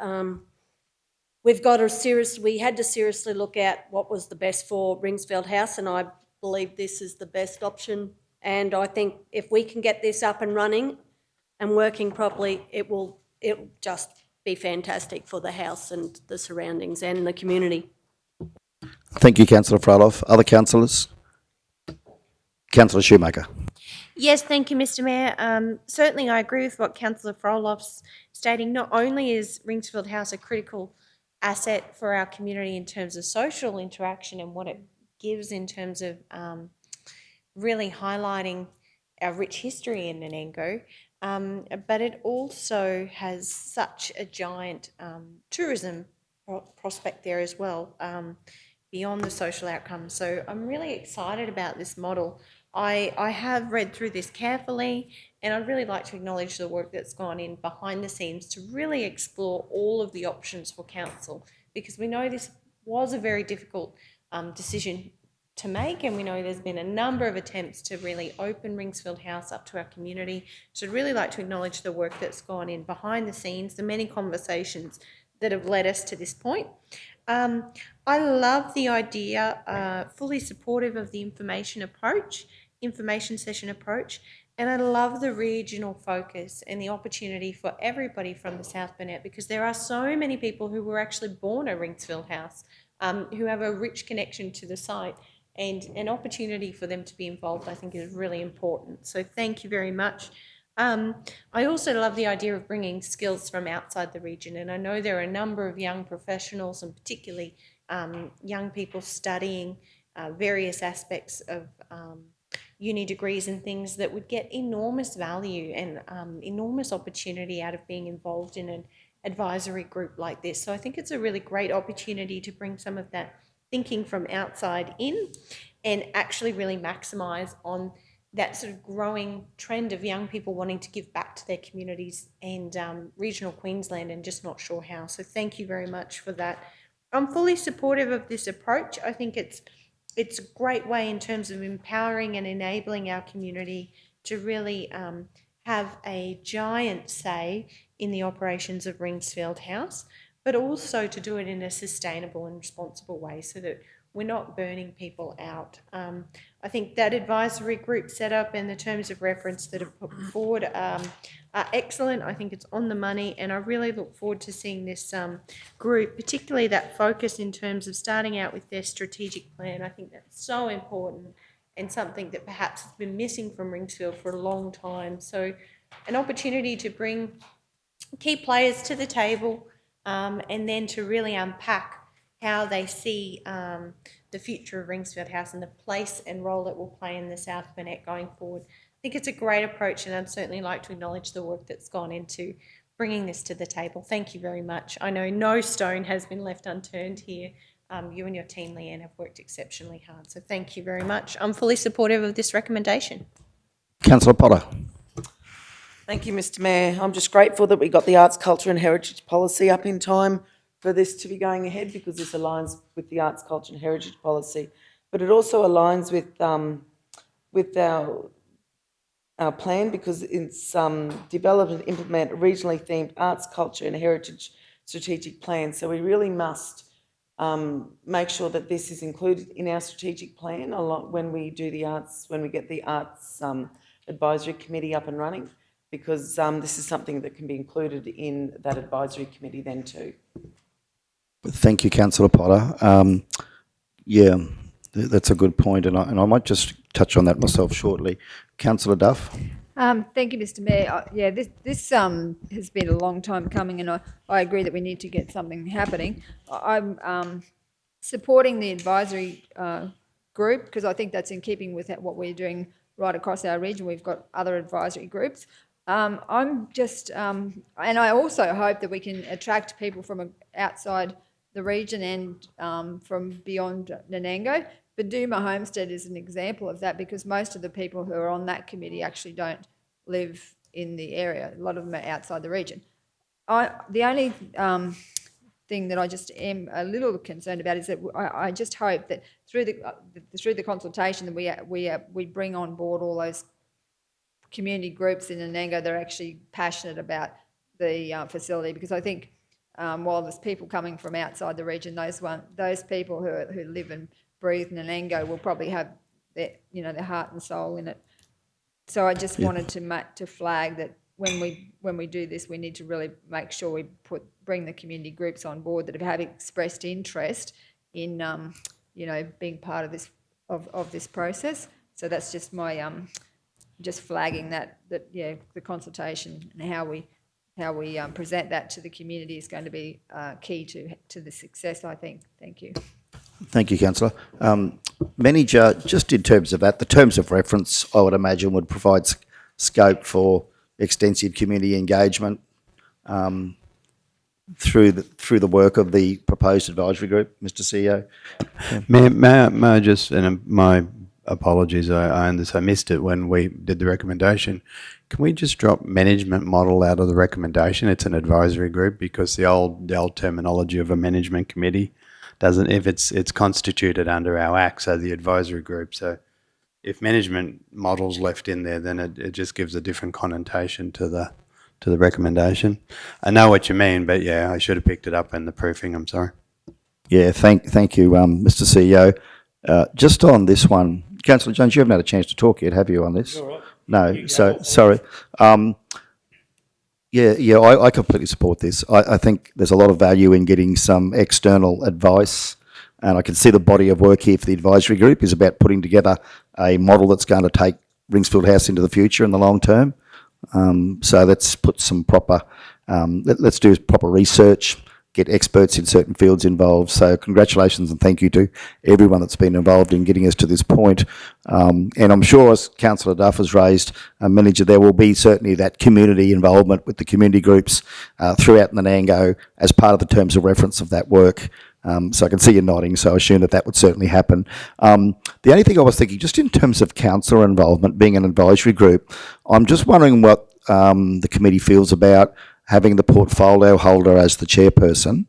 we had to seriously look at what was the best for Ringsfield House, and I believe this is the best option. And I think if we can get this up and running and working properly, it'll just be fantastic for the house and the surroundings and the community. Thank you, Councillor Frolov. Other councillors? Councillor Shoemaker. Yes, thank you, Mr. Mayor. Certainly, I agree with what Councillor Frolov's stating. Not only is Ringsfield House a critical asset for our community in terms of social interaction and what it gives in terms of really highlighting our rich history in Nanango, but it also has such a giant tourism prospect there as well, beyond the social outcomes. So I'm really excited about this model. I have read through this carefully, and I'd really like to acknowledge the work that's gone in behind the scenes to really explore all of the options for council, because we know this was a very difficult decision to make, and we know there's been a number of attempts to really open Ringsfield House up to our community. So I'd really like to acknowledge the work that's gone in behind the scenes, the many conversations that have led us to this point. I love the idea, fully supportive of the information session approach, and I love the regional focus and the opportunity for everybody from the South Bennett, because there are so many people who were actually born at Ringsfield House, who have a rich connection to the site, and an opportunity for them to be involved, I think, is really important. So thank you very much. I also love the idea of bringing skills from outside the region, and I know there are a number of young professionals, and particularly young people studying various aspects of uni degrees and things that would get enormous value and enormous opportunity out of being involved in an advisory group like this. So I think it's a really great opportunity to bring some of that thinking from outside in and actually really maximise on that sort of growing trend of young people wanting to give back to their communities and regional Queensland and just not sure how. So thank you very much for that. I'm fully supportive of this approach. I think it's a great way in terms of empowering and enabling our community to really have a giant say in the operations of Ringsfield House, but also to do it in a sustainable and responsible way so that we're not burning people out. I think that advisory group setup and the terms of reference that are put forward are excellent. I think it's on the money, and I really look forward to seeing this group, particularly that focus in terms of starting out with their strategic plan. I think that's so important and something that perhaps has been missing from Ringsfield for a long time. So an opportunity to bring key players to the table and then to really unpack how they see the future of Ringsfield House and the place and role it will play in the South Bennett going forward. I think it's a great approach, and I'd certainly like to acknowledge the work that's gone into bringing this to the table. Thank you very much. I know no stone has been left unturned here. You and your team, Leanne, have worked exceptionally hard, so thank you very much. I'm fully supportive of this recommendation. Councillor Potter. Thank you, Mr. Mayor. I'm just grateful that we got the Arts, Culture and Heritage Policy up in time for this to be going ahead, because this aligns with the Arts, Culture and Heritage Policy. But it also aligns with our plan, because it's develop and implement a regionally themed arts, culture and heritage strategic plan. So we really must make sure that this is included in our strategic plan a lot when we do the arts, when we get the Arts Advisory Committee up and running, because this is something that can be included in that advisory committee then too. Thank you, Councillor Potter. Yeah, that's a good point, and I might just touch on that myself shortly. Councillor Duff. Thank you, Mr. Mayor. Yeah, this has been a long time coming, and I agree that we need to get something happening. I'm supporting the advisory group, because I think that's in keeping with what we're doing right across our region. We've got other advisory groups. I'm just, and I also hope that we can attract people from outside the region and from beyond Nanango. Baduma Homestead is an example of that, because most of the people who are on that committee actually don't live in the area. A lot of them are outside the region. The only thing that I just am a little concerned about is that I just hope that through the consultation that we bring on board all those community groups in Nanango that are actually passionate about the facility, because I think while there's people coming from outside the region, those people who live and breathe Nanango will probably have their heart and soul in it. So I just wanted to flag that when we do this, we need to really make sure we bring the community groups on board that have expressed interest in being part of this process. So that's just my just flagging that the consultation and how we present that to the community is going to be key to the success, I think. Thank you. Thank you, Councillor. Manager, just in terms of that, the terms of reference, I would imagine, would provide scope for extensive community engagement through the work of the proposed advisory group, Mr. CEO. May I just, and my apologies, I missed it when we did the recommendation. Can we just drop management model out of the recommendation? It's an advisory group, because the old terminology of a management committee doesn't, if it's constituted under our Act, so the advisory group. So if management model's left in there, then it just gives a different connotation to the recommendation. I know what you mean, but yeah, I should have picked it up in the proofing. I'm sorry. Yeah, thank you, Mr. CEO. Just on this one, Councillor Jones, you haven't had a chance to talk yet, have you, on this? All right. No, so sorry. I completely support this. I think there's a lot of value in getting some external advice, and I can see the body of work here for the advisory group is about putting together a model that's going to take Ringsfield House into the future in the long term. So let's put some proper, let's do proper research, get experts in certain fields involved. So congratulations and thank you to everyone that's been involved in getting us to this point. And I'm sure, as Councillor Duff has raised, Manager, there will be certainly that community involvement with the community groups throughout Nanango as part of the terms of reference of that work. So I can see you nodding, so I assume that would certainly happen. The only thing I was thinking, just in terms of councillor involvement, being an advisory group, I'm just wondering what the committee feels about having the portfolio holder as the chairperson,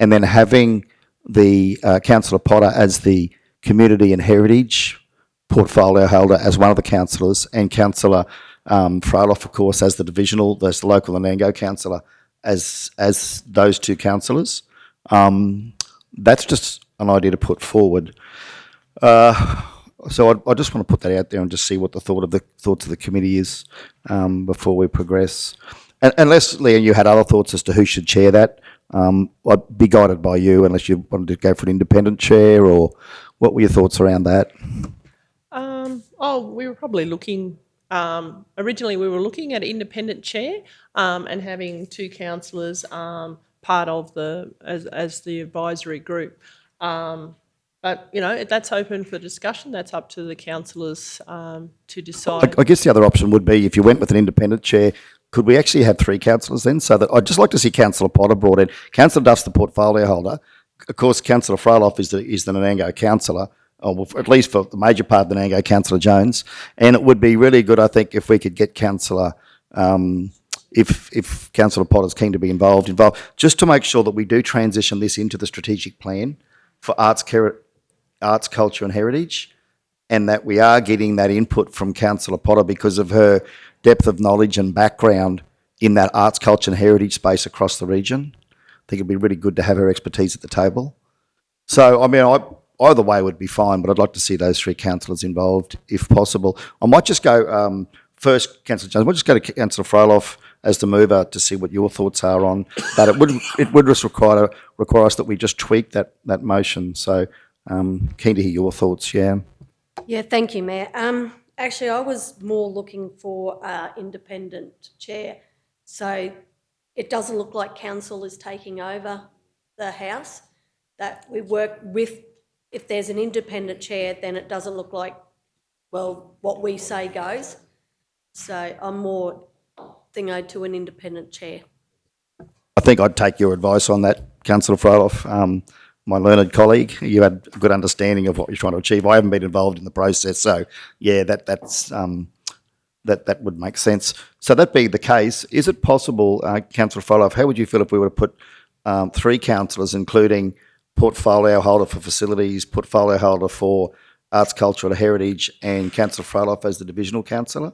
and then having the Councillor Potter as the community and heritage portfolio holder as one of the councillors, and Councillor Froeloff, of course, as the divisional, as the local Nanango councillor, as those two councillors. That's just an idea to put forward. So I just want to put that out there and just see what the thoughts of the committee is before we progress. Unless, Leanne, you had other thoughts as to who should chair that, I'd be guided by you, unless you wanted to go for an independent chair, or what were your thoughts around that? We were probably looking, originally we were looking at independent chair and having two councillors part of as the advisory group. But, that's open for discussion. That's up to the councillors to decide. I guess the other option would be, if you went with an independent chair, could we actually have three councillors then? So that I'd just like to see Councillor Potter brought in. Councillor Duff's the portfolio holder. Of course, Councillor Froeloff is the Nanango councillor, or well, at least for the major part of the Nanango, Councillor Jones. And it would be really good, I think, if we could get Councillor, if Councillor Potter's keen to be involved, just to make sure that we do transition this into the strategic plan for arts, culture and heritage, and that we are getting that input from Councillor Potter because of her depth of knowledge and background in that arts, culture and heritage space across the region. I think it'd be really good to have her expertise at the table. So, I mean, either way would be fine, but I'd like to see those three councillors involved if possible. I might just go first, Councillor Jones, I might just go to Councillor Froeloff as the mover to see what your thoughts are on that. It would just require us that we just tweak that motion. So, keen to hear your thoughts, yeah. Yeah, thank you, Mayor. Actually, I was more looking for independent chair. So it doesn't look like council is taking over the house, that we work with. If there's an independent chair, then it doesn't look like, well, what we say goes. So I'm more thingo to an independent chair. I think I'd take your advice on that, Councillor Froeloff. My learned colleague, you had a good understanding of what you're trying to achieve. I haven't been involved in the process, so yeah, that would make sense. So that being the case, is it possible, Councillor Froeloff, how would you feel if we were to put three councillors, including portfolio holder for facilities, portfolio holder for arts, culture and heritage, and Councillor Froeloff as the divisional councillor?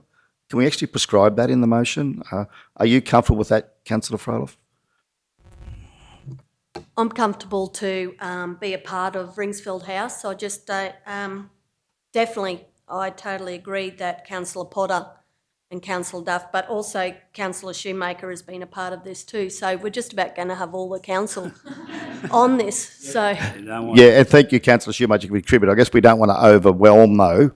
Can we actually prescribe that in the motion? Are you comfortable with that, Councillor Froeloff? I'm comfortable to be a part of Ringsfield House. So I just definitely, I totally agree that Councillor Potter and Councillor Duff, but also Councillor Shoemaker has been a part of this too. So we're just about going to have all the council on this. So Yeah, and thank you, Councillor Shoemaker, for contributing. I guess we don't want to overwhelm, though,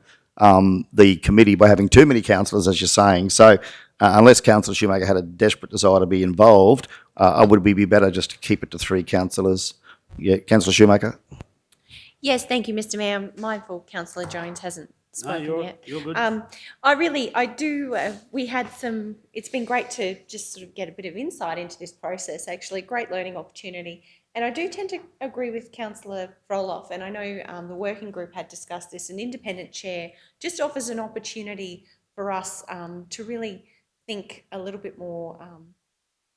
the committee by having too many councillors, as you're saying. So unless Councillor Shoemaker had a desperate desire to be involved, would we be better just to keep it to 3 councillors? Yeah, Councillor Shoemaker? Yes, thank you, Mr Mayor. I'm mindful Councillor Jones hasn't spoken yet. You're good. I do, we had some, it's been great to just sort of get a bit of insight into this process, actually, great learning opportunity. And I do tend to agree with Councillor Froloff, and I know the working group had discussed this, an independent chair just offers an opportunity for us to really think a little bit more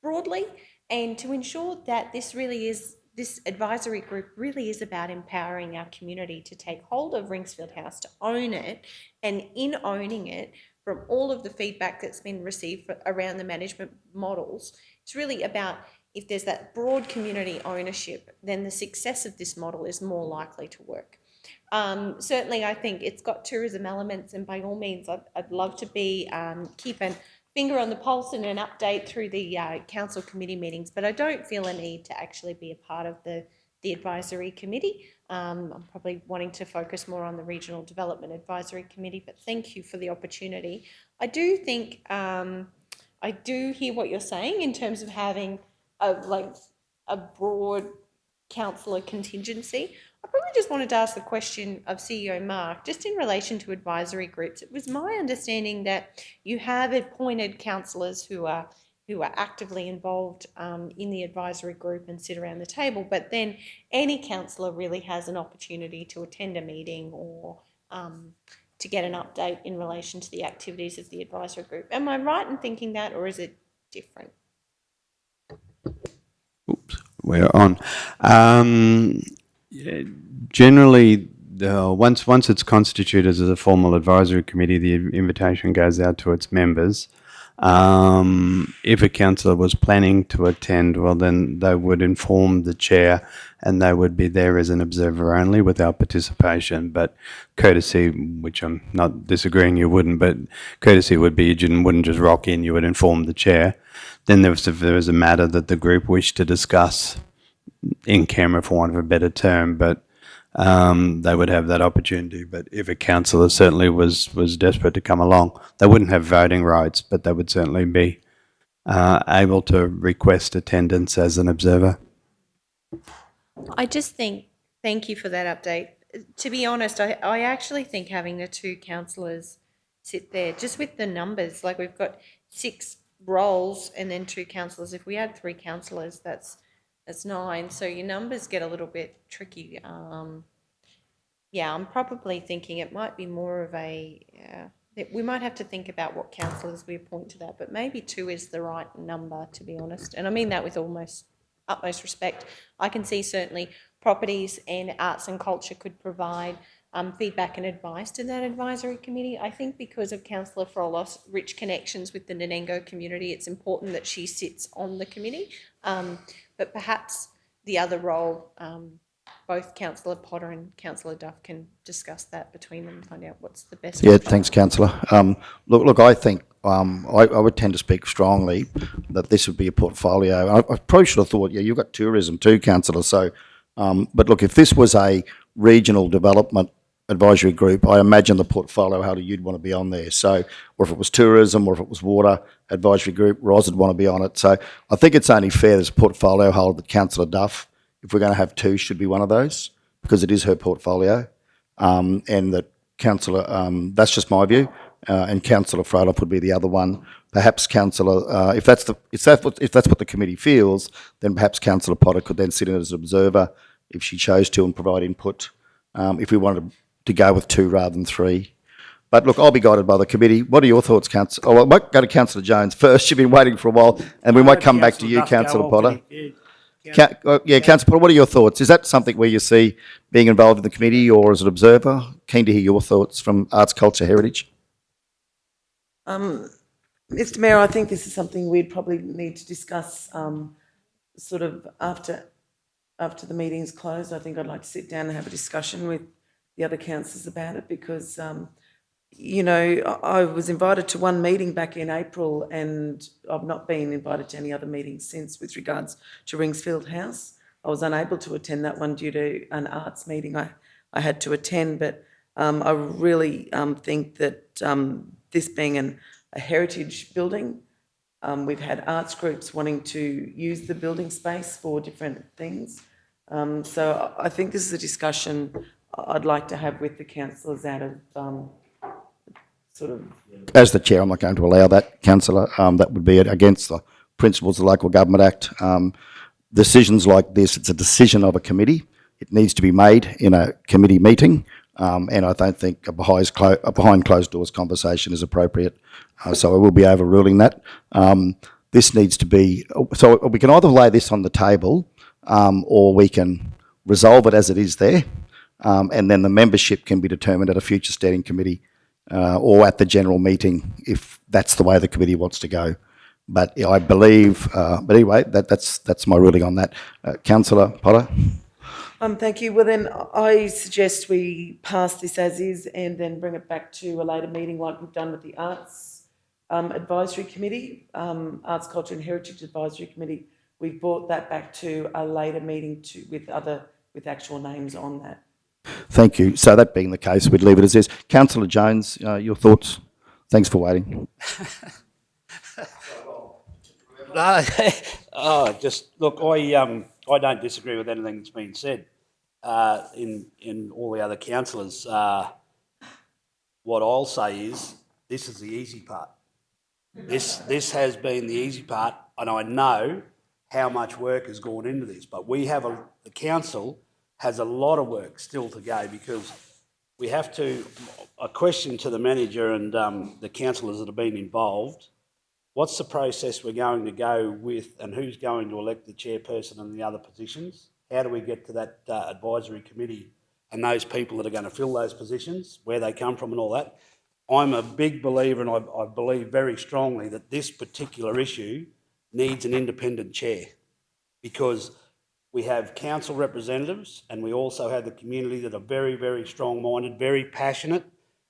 broadly and to ensure that this advisory group really is about empowering our community to take hold of Ringsfield House, to own it, and in owning it, from all of the feedback that's been received around the management models, it's really about if there's that broad community ownership, then the success of this model is more likely to work. Certainly, I think it's got tourism elements, and by all means, I'd love to be keep a finger on the pulse and an update through the council committee meetings, but I don't feel a need to actually be a part of the advisory committee. I'm probably wanting to focus more on the Regional Development Advisory Committee, but thank you for the opportunity. I do think, I do hear what you're saying in terms of having a broad councillor contingency. I probably just wanted to ask the question of CEO Mark, just in relation to advisory groups. It was my understanding that you have appointed councillors who are actively involved in the advisory group and sit around the table, but then any councillor really has an opportunity to attend a meeting or to get an update in relation to the activities of the advisory group. Am I right in thinking that, or is it different? Oops, we're on. Generally, once it's constituted as a formal advisory committee, the invitation goes out to its members. If a councillor was planning to attend, well, then they would inform the chair and they would be there as an observer only without participation. But courtesy, which I'm not disagreeing you wouldn't, but courtesy would be you wouldn't just rock in, you would inform the chair. Then if there was a matter that the group wished to discuss in camera, for want of a better term, but they would have that opportunity. But if a councillor certainly was desperate to come along, they wouldn't have voting rights, but they would certainly be able to request attendance as an observer. I just think, thank you for that update. To be honest, I actually think having the 2 councillors sit there, just with the numbers, like we've got 6 roles and then 2 councillors. If we had 3 councillors, that's 9. So your numbers get a little bit tricky. Yeah, I'm probably thinking it might be more of we might have to think about what councillors we appoint to that, but maybe 2 is the right number, to be honest. And I mean that with utmost respect. I can see certainly properties and arts and culture could provide feedback and advice to that advisory committee. I think because of Councillor Froloff's rich connections with the Nanango community, it's important that she sits on the committee. But perhaps the other role, both Councillor Potter and Councillor Duff can discuss that between them and find out what's the best. Yeah, option. thanks, Councillor. Look, I think I would tend to speak strongly that this would be a portfolio. I probably should have thought, yeah, you've got tourism too, Councillor. So, but look, if this was a regional development advisory group, I imagine the portfolio holder you'd want to be on there. So, or if it was tourism, or if it was water advisory group, Roz would want to be on it. So, I think it's only fair as portfolio holder that Councillor Duff, if we're going to have 2, should be one of those because it is her portfolio, and that Councillor, that's just my view, and Councillor Froloff would be the other one. Perhaps Councillor, if that's what the committee feels, then perhaps Councillor Potter could then sit in as an observer if she chose to and provide input. If we wanted to go with 2 rather than 3. But look, I'll be guided by the committee. What are your thoughts, Councillor? Oh, I might go to Councillor Jones first. You've been waiting for a while, and we might come back to you, Councillor Potter. Councillor Potter, what are your thoughts? Is that something where you see being involved in the committee or as an observer? Keen to hear your thoughts from Arts, Culture, Heritage. Mr Mayor, I think this is something we'd probably need to discuss sort of after the meeting's closed. I think I'd like to sit down and have a discussion with the other councillors about it because, you know, I was invited to one meeting back in April and I've not been invited to any other meetings since with regards to Ringsfield House. I was unable to attend that one due to an arts meeting I had to attend, but I really think that this being a heritage building, we've had arts groups wanting to use the building space for different things. So I think this is a discussion I'd like to have with the councillors out of sort of... As the chair, I'm not going to allow that, councillor. That would be against the principles of the Local Government Act. Decisions like this, it's a decision of a committee. It needs to be made in a committee meeting, and I don't think a behind closed doors conversation is appropriate. So I will be overruling that. This needs to be... So we can either lay this on the table or we can resolve it as it is there, and then the membership can be determined at a future standing committee or at the general meeting if that's the way the committee wants to go. But I believe, but anyway, that's my ruling on that. Councillor Potter? Thank you. Well, then I suggest we pass this as is and then bring it back to a later meeting like we've done with the Arts Advisory Committee, Arts, Culture and Heritage Advisory Committee. We've brought that back to a later meeting with actual names on that. Thank you. So that being the case, we'd leave it as is. Councillor Jones, your thoughts? Thanks for waiting. Look, I don't disagree with anything that's been said in all the other councillors. What I'll say is this is the easy part. This has been the easy part, and I know how much work has gone into this, but the council has a lot of work still to go because we have to... A question to the manager and the councillors that have been involved: what's the process we're going to go with and who's going to elect the chairperson and the other positions? How do we get to that advisory committee and those people that are going to fill those positions, where they come from and all that? I'm a big believer, and I believe very strongly that this particular issue needs an independent chair, because we have council representatives and we also have the community that are very, very strong-minded, very passionate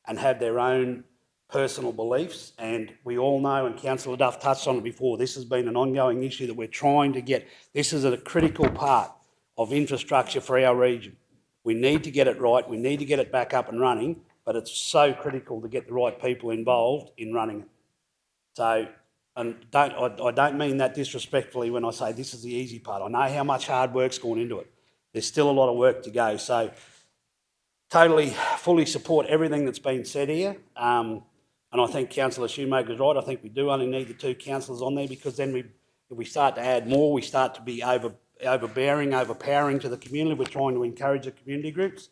and have their own personal beliefs. And we all know, and Councillor Duff touched on it before, this has been an ongoing issue that we're trying to get. This is a critical part of infrastructure for our region. We need to get it right. We need to get it back up and running, but it's so critical to get the right people involved in running it. So, and I don't mean that disrespectfully when I say this is the easy part. I know how much hard work's gone into it. There's still a lot of work to go. So totally, fully support everything that's been said here. And I think Councillor Shoemaker's right. I think we do only need the two councillors on there, because then if we start to add more, we start to be overpowering to the community. We're trying to encourage the community groups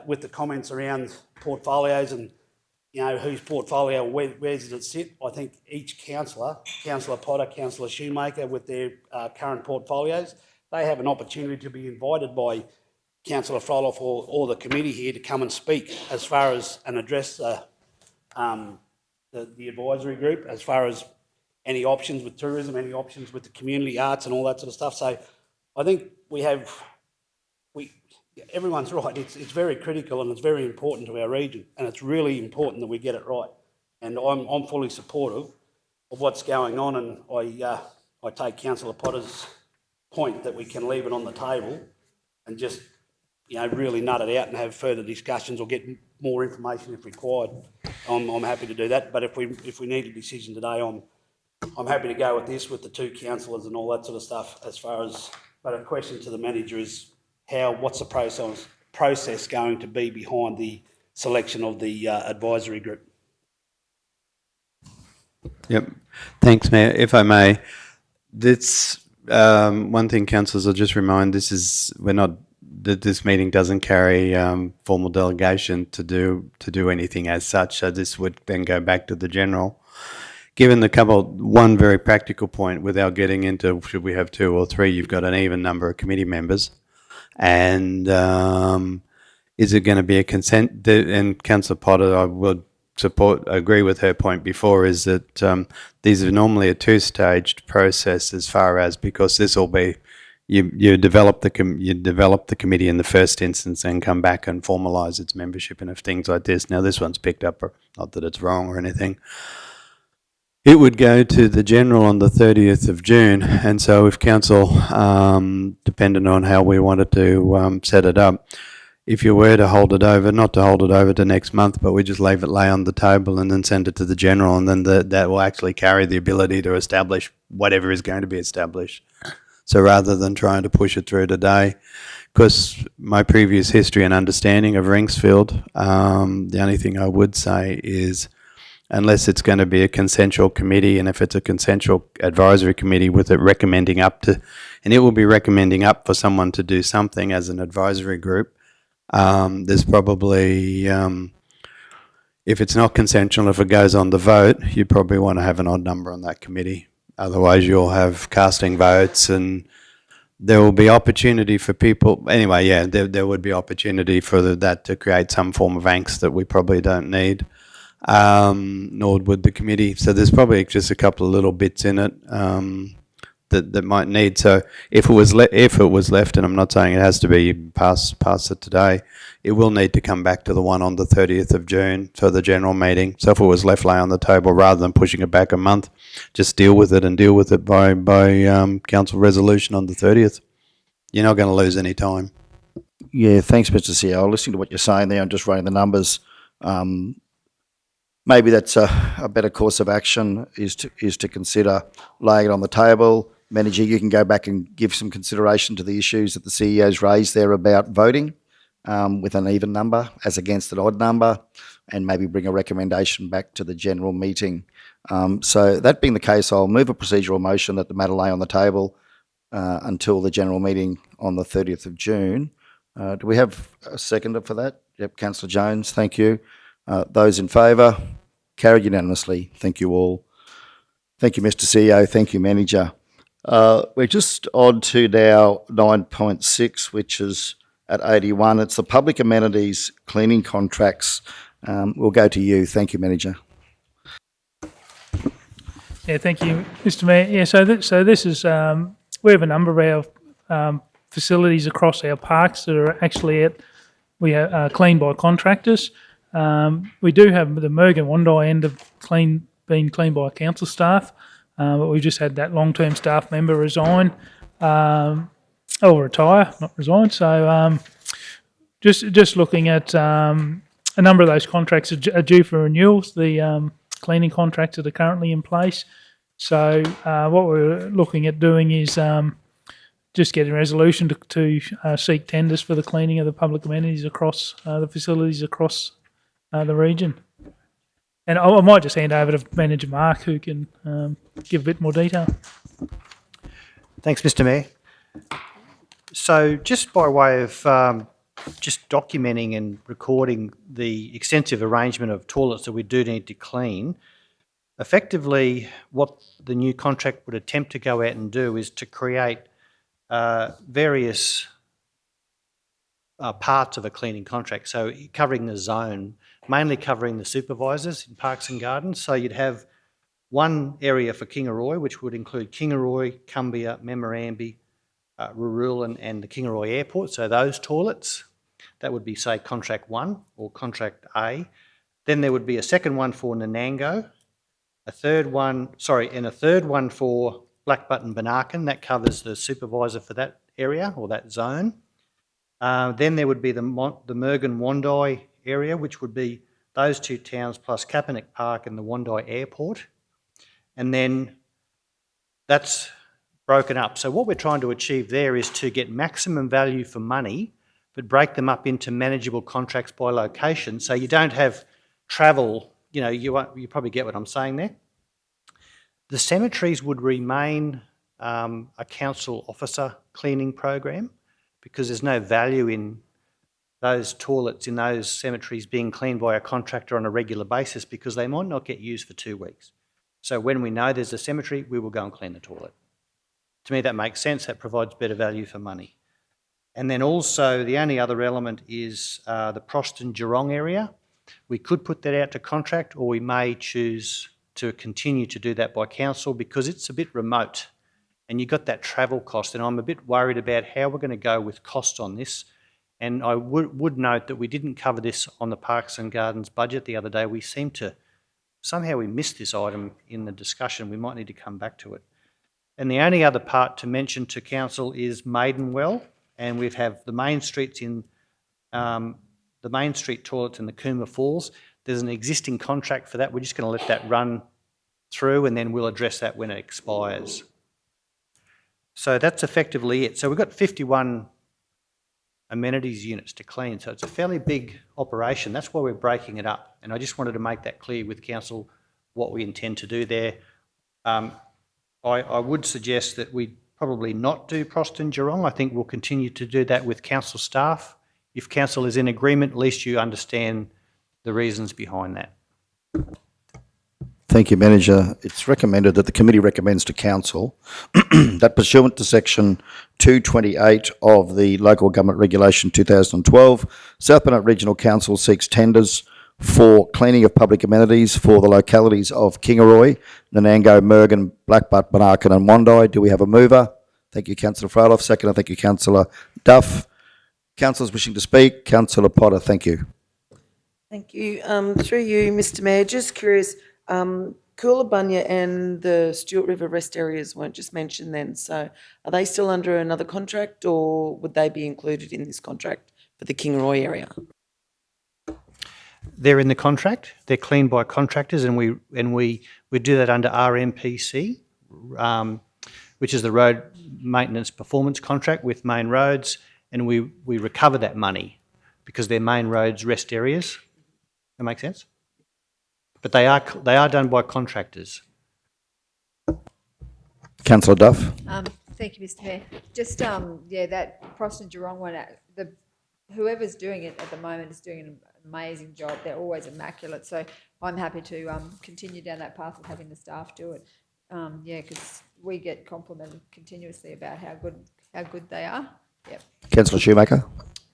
with the comments around portfolios and, you know, whose portfolio, where does it sit? I think each councillor, Councillor Potter, Councillor Shoemaker, with their current portfolios, they have an opportunity to be invited by Councillor Froloff or the committee here to come and speak as far as and address the advisory group as far as any options with tourism, any options with the community arts and all that sort of stuff. So I think everyone's right. It's very critical and it's very important to our region, and it's really important that we get it right. And I'm fully supportive of what's going on, and I take Councillor Potter's point that we can leave it on the table and just, you know, really nut it out and have further discussions or get more information if required. I'm happy to do that. But if we need a decision today, I'm happy to go with this, with the two councillors and all that sort of stuff. As far as, but a question to the manager is what's the process going to be behind the selection of the advisory group? Yep. Thanks, Mayor. If I may, this one thing, councillors, I'll just remind, this meeting doesn't carry formal delegation to do anything as such. So this would then go back to the general. Given one very practical point, without getting into should we have 2 or 3, you've got an even number of committee members, and is it going to be a consent? And Councillor Potter, I would agree with her point before, is that these are normally a 2-staged process as far as, because this will be, you develop the committee in the first instance and come back and formalise its membership and if things like this. Now this one's picked up, not that it's wrong or anything. It would go to the general on the 30th of June, and so if council, depending on how we wanted to set it up, if you were to hold it over, not to hold it over to next month, but we just leave it lay on the table and then send it to the general, and then that will actually carry the ability to establish whatever is going to be established. So rather than trying to push it through today, because my previous history and understanding of Ringsfield, the only thing I would say is, unless it's going to be a consensual committee, and if it's a consensual advisory committee with it recommending up to, and it will be recommending up for someone to do something as an advisory group, there's probably, if it's not consensual, if it goes on the vote, you probably want to have an odd number on that committee. Otherwise you'll have casting votes and there will be opportunity for people, anyway, yeah, there would be opportunity for that to create some form of angst that we probably don't need. Nor would the committee. So there's probably just a couple of little bits in it that might need. So if it was left, and I'm not saying it has to be pass it today, it will need to come back to the one on the 30th of June for the general meeting. So if it was left lay on the table rather than pushing it back a month, just deal with it by council resolution on the 30th. You're not going to lose any time. Yeah, thanks, Mr. CEO. Listening to what you're saying there, I'm just running the numbers. Maybe that's a better course of action is to consider laying it on the table. Manager, you can go back and give some consideration to the issues that the CEO's raised there about voting with an even number as against an odd number, and maybe bring a recommendation back to the general meeting. So that being the case, I'll move a procedural motion that the matter lay on the table until the general meeting on the 30th of June. Do we have a seconder for that? Yep, Councillor Jones, thank you. Those in favour? Carried unanimously. Thank you all. Thank you, Mr. CEO. Thank you, Manager. We're just on to now 9.6, which is at 81. It's the public amenities cleaning contracts. We'll go to you. Thank you, Manager. Yeah, thank you, Mr. Mayor. Yeah, so this is we have a number of our facilities across our parks that are actually cleaned by contractors. We do have the Mergan-Wondai end of being cleaned by council staff, but we've just had that long-term staff member resign, or retire, not resign. So just looking at a number of those contracts are due for renewals, the cleaning contracts that are currently in place. So what we're looking at doing is just getting a resolution to seek tenders for the cleaning of the public amenities across the facilities across the region. And I might just hand over to Manager Mark, who can give a bit more detail. Thanks, Mr. Mayor. So just by way of just documenting and recording the extensive arrangement of toilets that we do need to clean, effectively what the new contract would attempt to go out and do is to create various parts of a cleaning contract. So covering the zone, mainly covering the supervisors in parks and gardens. So you'd have one area for Arroy, which would include Arroy, Cumbia, Memorandum, Rurulan and the Arroy Airport. So those toilets, that would be, say, contract 1 or contract A. Then there would be a second one for Nanango, a third one for Black Button Banarkin. That covers the supervisor for that area or that zone. Then there would be the Mergan-Wondai area, which would be those two towns plus Kapanek Park and the Wondai Airport. And then that's broken up. So what we're trying to achieve there is to get maximum value for money, but break them up into manageable contracts by location. So you don't have travel, you probably get what I'm saying there. The cemeteries would remain a council officer cleaning program because there's no value in those toilets in those cemeteries being cleaned by a contractor on a regular basis because they might not get used for 2 weeks. So when we know there's a cemetery, we will go and clean the toilet. To me, that makes sense. That provides better value for money. And then also the only other element is the Proston-Geelong area. We could put that out to contract, or we may choose to continue to do that by council because it's a bit remote and you've got that travel cost, and I'm a bit worried about how we're going to go with cost on this. And I would note that we didn't cover this on the Parks and Gardens budget the other day. We seem to, somehow we missed this item in the discussion. We might need to come back to it. And the only other part to mention to council is Maidenwell, and we have the main streets in the Main Street toilets in the Cooma Falls. There's an existing contract for that. We're just going to let that run through, and then we'll address that when it expires. So that's effectively it. So we've got 51 amenities units to clean, so it's a fairly big operation. That's why we're breaking it up, and I just wanted to make that clear with council what we intend to do there. I would suggest that we probably not do Proston Geelong. I think we'll continue to do that with council staff. If council is in agreement, at least you understand the reasons behind that. Thank you, Manager. It's recommended that the committee recommends to council that pursuant to section 228 of the Local Government Regulation 2012, South Bennett Regional Council seeks tenders for cleaning of public amenities for the localities of Kingaroy, Nanango, Mergen, Blackbutt, Banarkin and Wandai. Do we have a mover? Thank you, Councillor Froeloff. Second, thank you, Councillor Duff. Councillors wishing to speak? Councillor Potter, thank you. Thank you. Through you, Mr Mayor, just curious, Coolarbunya and the Stewart River rest areas weren't just mentioned then, so are they still under another contract, or would they be included in this contract for the Kingaroy area? They're in the contract. They're cleaned by contractors, and we do that under RMPC, which is the Road Maintenance Performance Contract with Main Roads, and we recover that money because they're main roads rest areas. That make sense? But they are done by contractors. Councillor Duff. Thank you, Mr Mayor. Just, that Proston Geelong one, whoever's doing it at the moment is doing an amazing job. They're always immaculate. So I'm happy to continue down that path of having the staff do it. Because we get complimented continuously about how good they are. Yep. Councillor Shoemaker.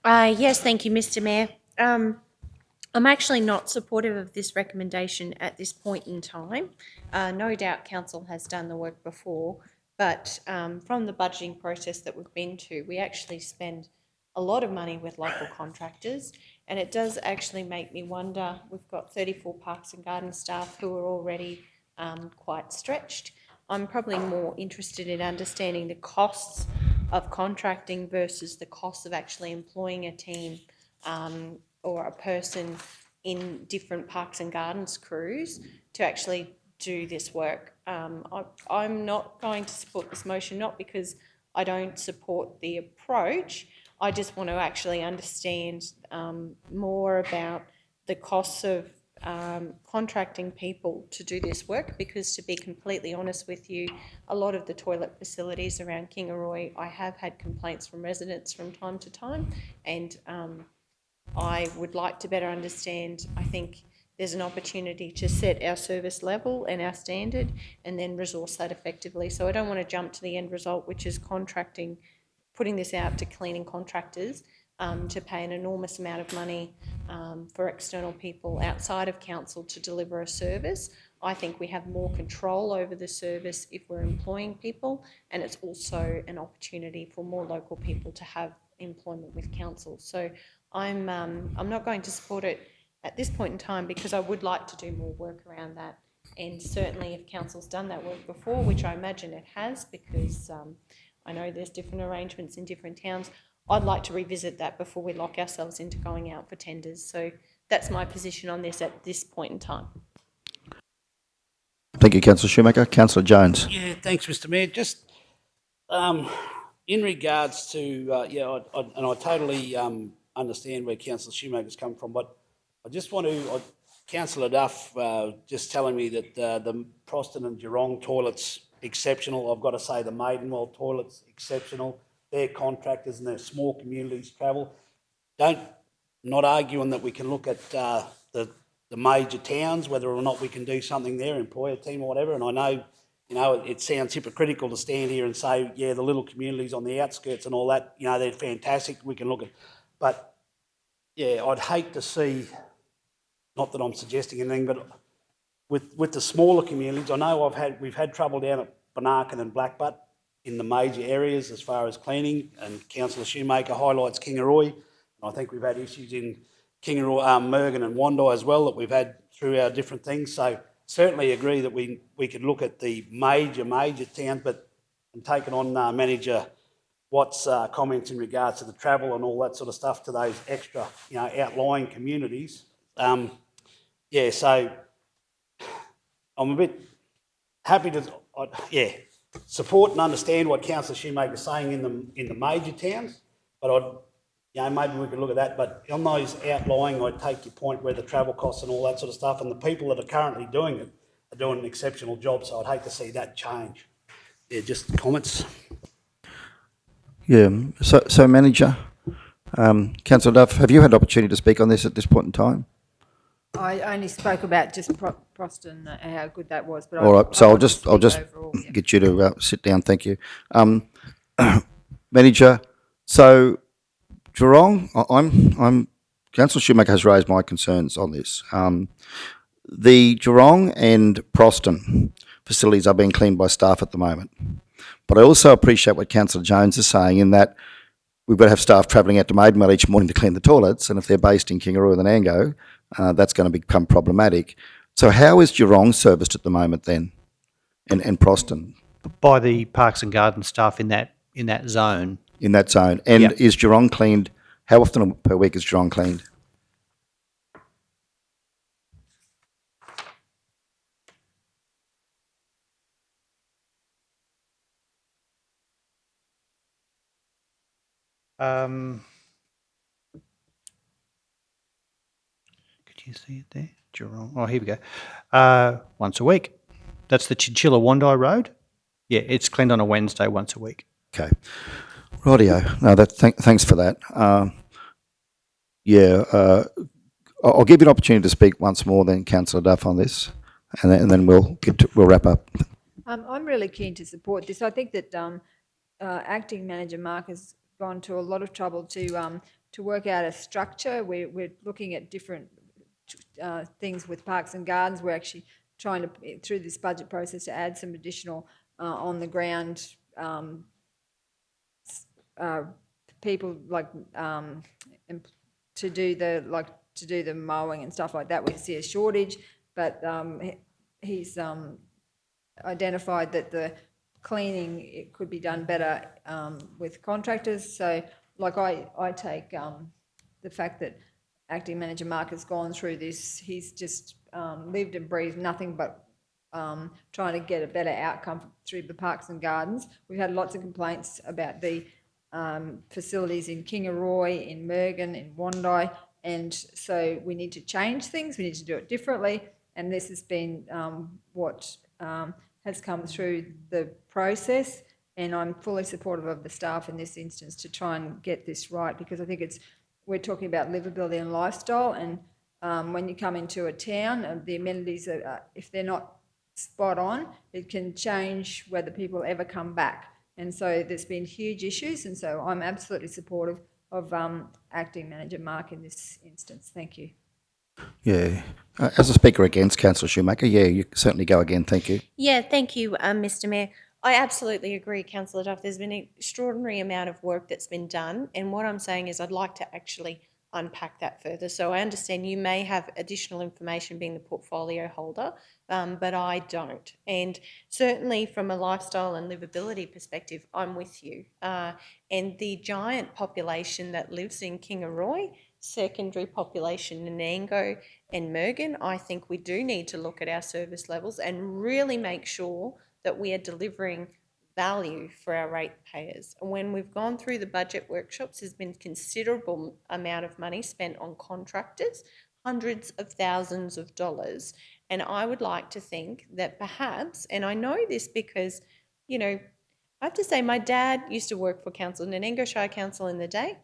Yes, thank you, Mr Mayor. I'm actually not supportive of this recommendation at this point in time. No doubt council has done the work before, but from the budgeting process that we've been to, we actually spend a lot of money with local contractors, and it does actually make me wonder. We've got 34 Parks and Garden staff who are already quite stretched. I'm probably more interested in understanding the costs of contracting versus the cost of actually employing a team or a person in different Parks and Gardens crews to actually do this work. I'm not going to support this motion, not because I don't support the approach. I just want to actually understand more about the costs of contracting people to do this work, because to be completely honest with you, a lot of the toilet facilities around Kingaroy, I have had complaints from residents from time to time, and I would like to better understand. I think there's an opportunity to set our service level and our standard and then resource that effectively. So I don't want to jump to the end result, which is contracting, putting this out to cleaning contractors to pay an enormous amount of money for external people outside of council to deliver a service. I think we have more control over the service if we're employing people, and it's also an opportunity for more local people to have employment with council. So I'm not going to support it at this point in time, because I would like to do more work around that. And certainly if council's done that work before, which I imagine it has, because I know there's different arrangements in different towns, I'd like to revisit that before we lock ourselves into going out for tenders. So that's my position on this at this point in time. Thank you, Councillor Shoemaker. Councillor Jones. Yeah, thanks, Mr Mayor. Just in regards to, I totally understand where Councillor Shoemaker's come from, but I just want to, Councillor Duff just telling me that the Proston and Geelong toilets exceptional. I've got to say the Maidenwell toilets exceptional. They're contractors and they're small communities travel. Not arguing that we can look at the major towns, whether or not we can do something there, employ a team or whatever. And I know, it sounds hypocritical to stand here and say, yeah, the little communities on the outskirts and all that, they're fantastic. We can look at, but yeah, I'd hate to see, not that I'm suggesting anything, but with the smaller communities, I know we've had trouble down at Banarkin and Blackbutt in the major areas as far as cleaning, and Councillor Shoemaker highlights Kingaroy. I think we've had issues in Kingaroy, Mergen and Wandai as well that we've had through our different things. So certainly agree that we could look at the major towns, but I'm taking on Manager Watt's comments in regards to the travel and all that sort of stuff to those extra, outlying communities. So I'm a bit happy to, support and understand what Councillor Shoemaker's saying in the major towns, but maybe we could look at that. But on those outlying, I take your point where the travel costs and all that sort of stuff, and the people that are currently doing it are doing an exceptional job. So I'd hate to see that change. Yeah, just comments. Yeah, so Manager, Councillor Duff, have you had opportunity to speak on this at this point in time? I only spoke about just Proston, how good that was, but All right, so I'll just overall, yeah. get you to sit down. Thank you, Manager. So Geelong, I'm Councillor Shoemaker has raised my concerns on this. The Geelong and Proston facilities are being cleaned by staff at the moment, but I also appreciate what Councillor Jones is saying in that we've got to have staff travelling out to Maidenville each morning to clean the toilets, and if they're based in Kingaroy or the Nango, that's going to become problematic. So how is Geelong serviced at the moment then, and Proston? By the Parks and Gardens staff in that zone. In that zone. And Yeah. is Geelong cleaned, how often per week is Geelong cleaned? Could you see it there? Geelong. Oh, here we go. Once a week. That's the Chinchilla Wandai Road. Yeah, it's cleaned on a Wednesday once a week. Okay. Rightio. No, thanks for that. I'll give you an opportunity to speak once more then, Councillor Duff, on this, and then we'll wrap up. I'm really keen to support this. I think that Acting Manager Mark has gone to a lot of trouble to work out a structure. We're looking at different things with Parks and Gardens. We're actually trying to, through this budget process, to add some additional on the ground people like to do the mowing and stuff like that. We see a shortage, but he's identified that the cleaning, it could be done better with contractors. So like I take the fact that Acting Manager Mark has gone through this, he's just lived and breathed nothing but trying to get a better outcome through the Parks and Gardens. We've had lots of complaints about the facilities in Kingaroy, in Mergen, in Wandai, and so we need to change things, we need to do it differently, and this has been what has come through the process, and I'm fully supportive of the staff in this instance to try and get this right, because I think we're talking about livability and lifestyle, and when you come into a town, the amenities, if they're not spot on, it can change whether people ever come back. And so there's been huge issues, and so I'm absolutely supportive of Acting Manager Mark in this instance. Thank you. Yeah. As a speaker against, Councillor Shoemaker, you certainly go again. Thank you. Yeah, thank you, Mr. Mayor. I absolutely agree, Councillor Duff. There's been an extraordinary amount of work that's been done, and what I'm saying is I'd like to actually unpack that further. So I understand you may have additional information being the portfolio holder, but I don't. And certainly from a lifestyle and livability perspective, I'm with you. And the giant population that lives in Kingaroy, secondary population in Nango and Mergen, I think we do need to look at our service levels and really make sure that we are delivering value for our ratepayers. And when we've gone through the budget workshops, there's been considerable amount of money spent on contractors, hundreds of thousands of dollars. And I would like to think that perhaps, and I know this because, I have to say my dad used to work for Council, Nanango Shire Council in the day.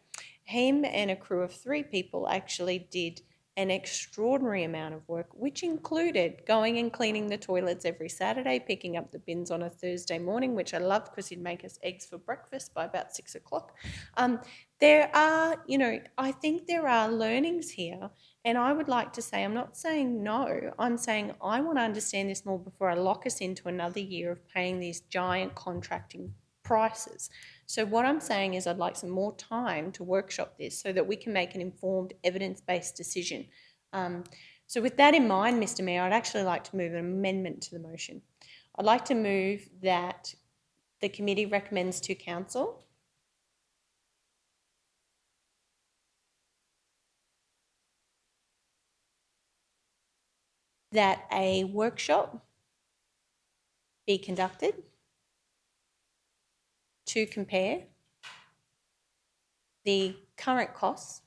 Him and a crew of 3 people actually did an extraordinary amount of work, which included going and cleaning the toilets every Saturday, picking up the bins on a Thursday morning, which I loved because he'd make us eggs for breakfast by about 6 o'clock. There are, I think there are learnings here, and I would like to say, I'm not saying no, I'm saying I want to understand this more before I lock us into another year of paying these giant contracting prices. So what I'm saying is I'd like some more time to workshop this so that we can make an informed, evidence-based decision. So with that in mind, Mr. Mayor, I'd actually like to move an amendment to the motion. I'd like to move that the committee recommends to council that a workshop be conducted to compare the current costs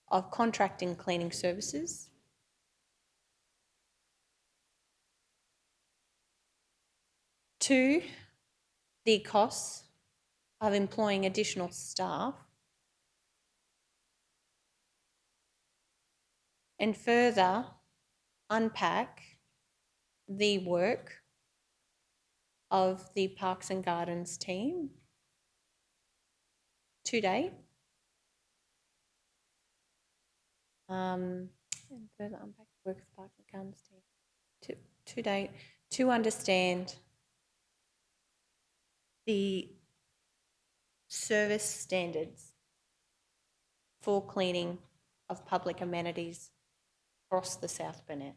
of contracting cleaning services to the costs of employing additional staff, and further unpack the work of the Parks and Gardens team to date, and further unpack the work of the Parks and Gardens team to date to understand the service standards for cleaning of public amenities across the South Bennett.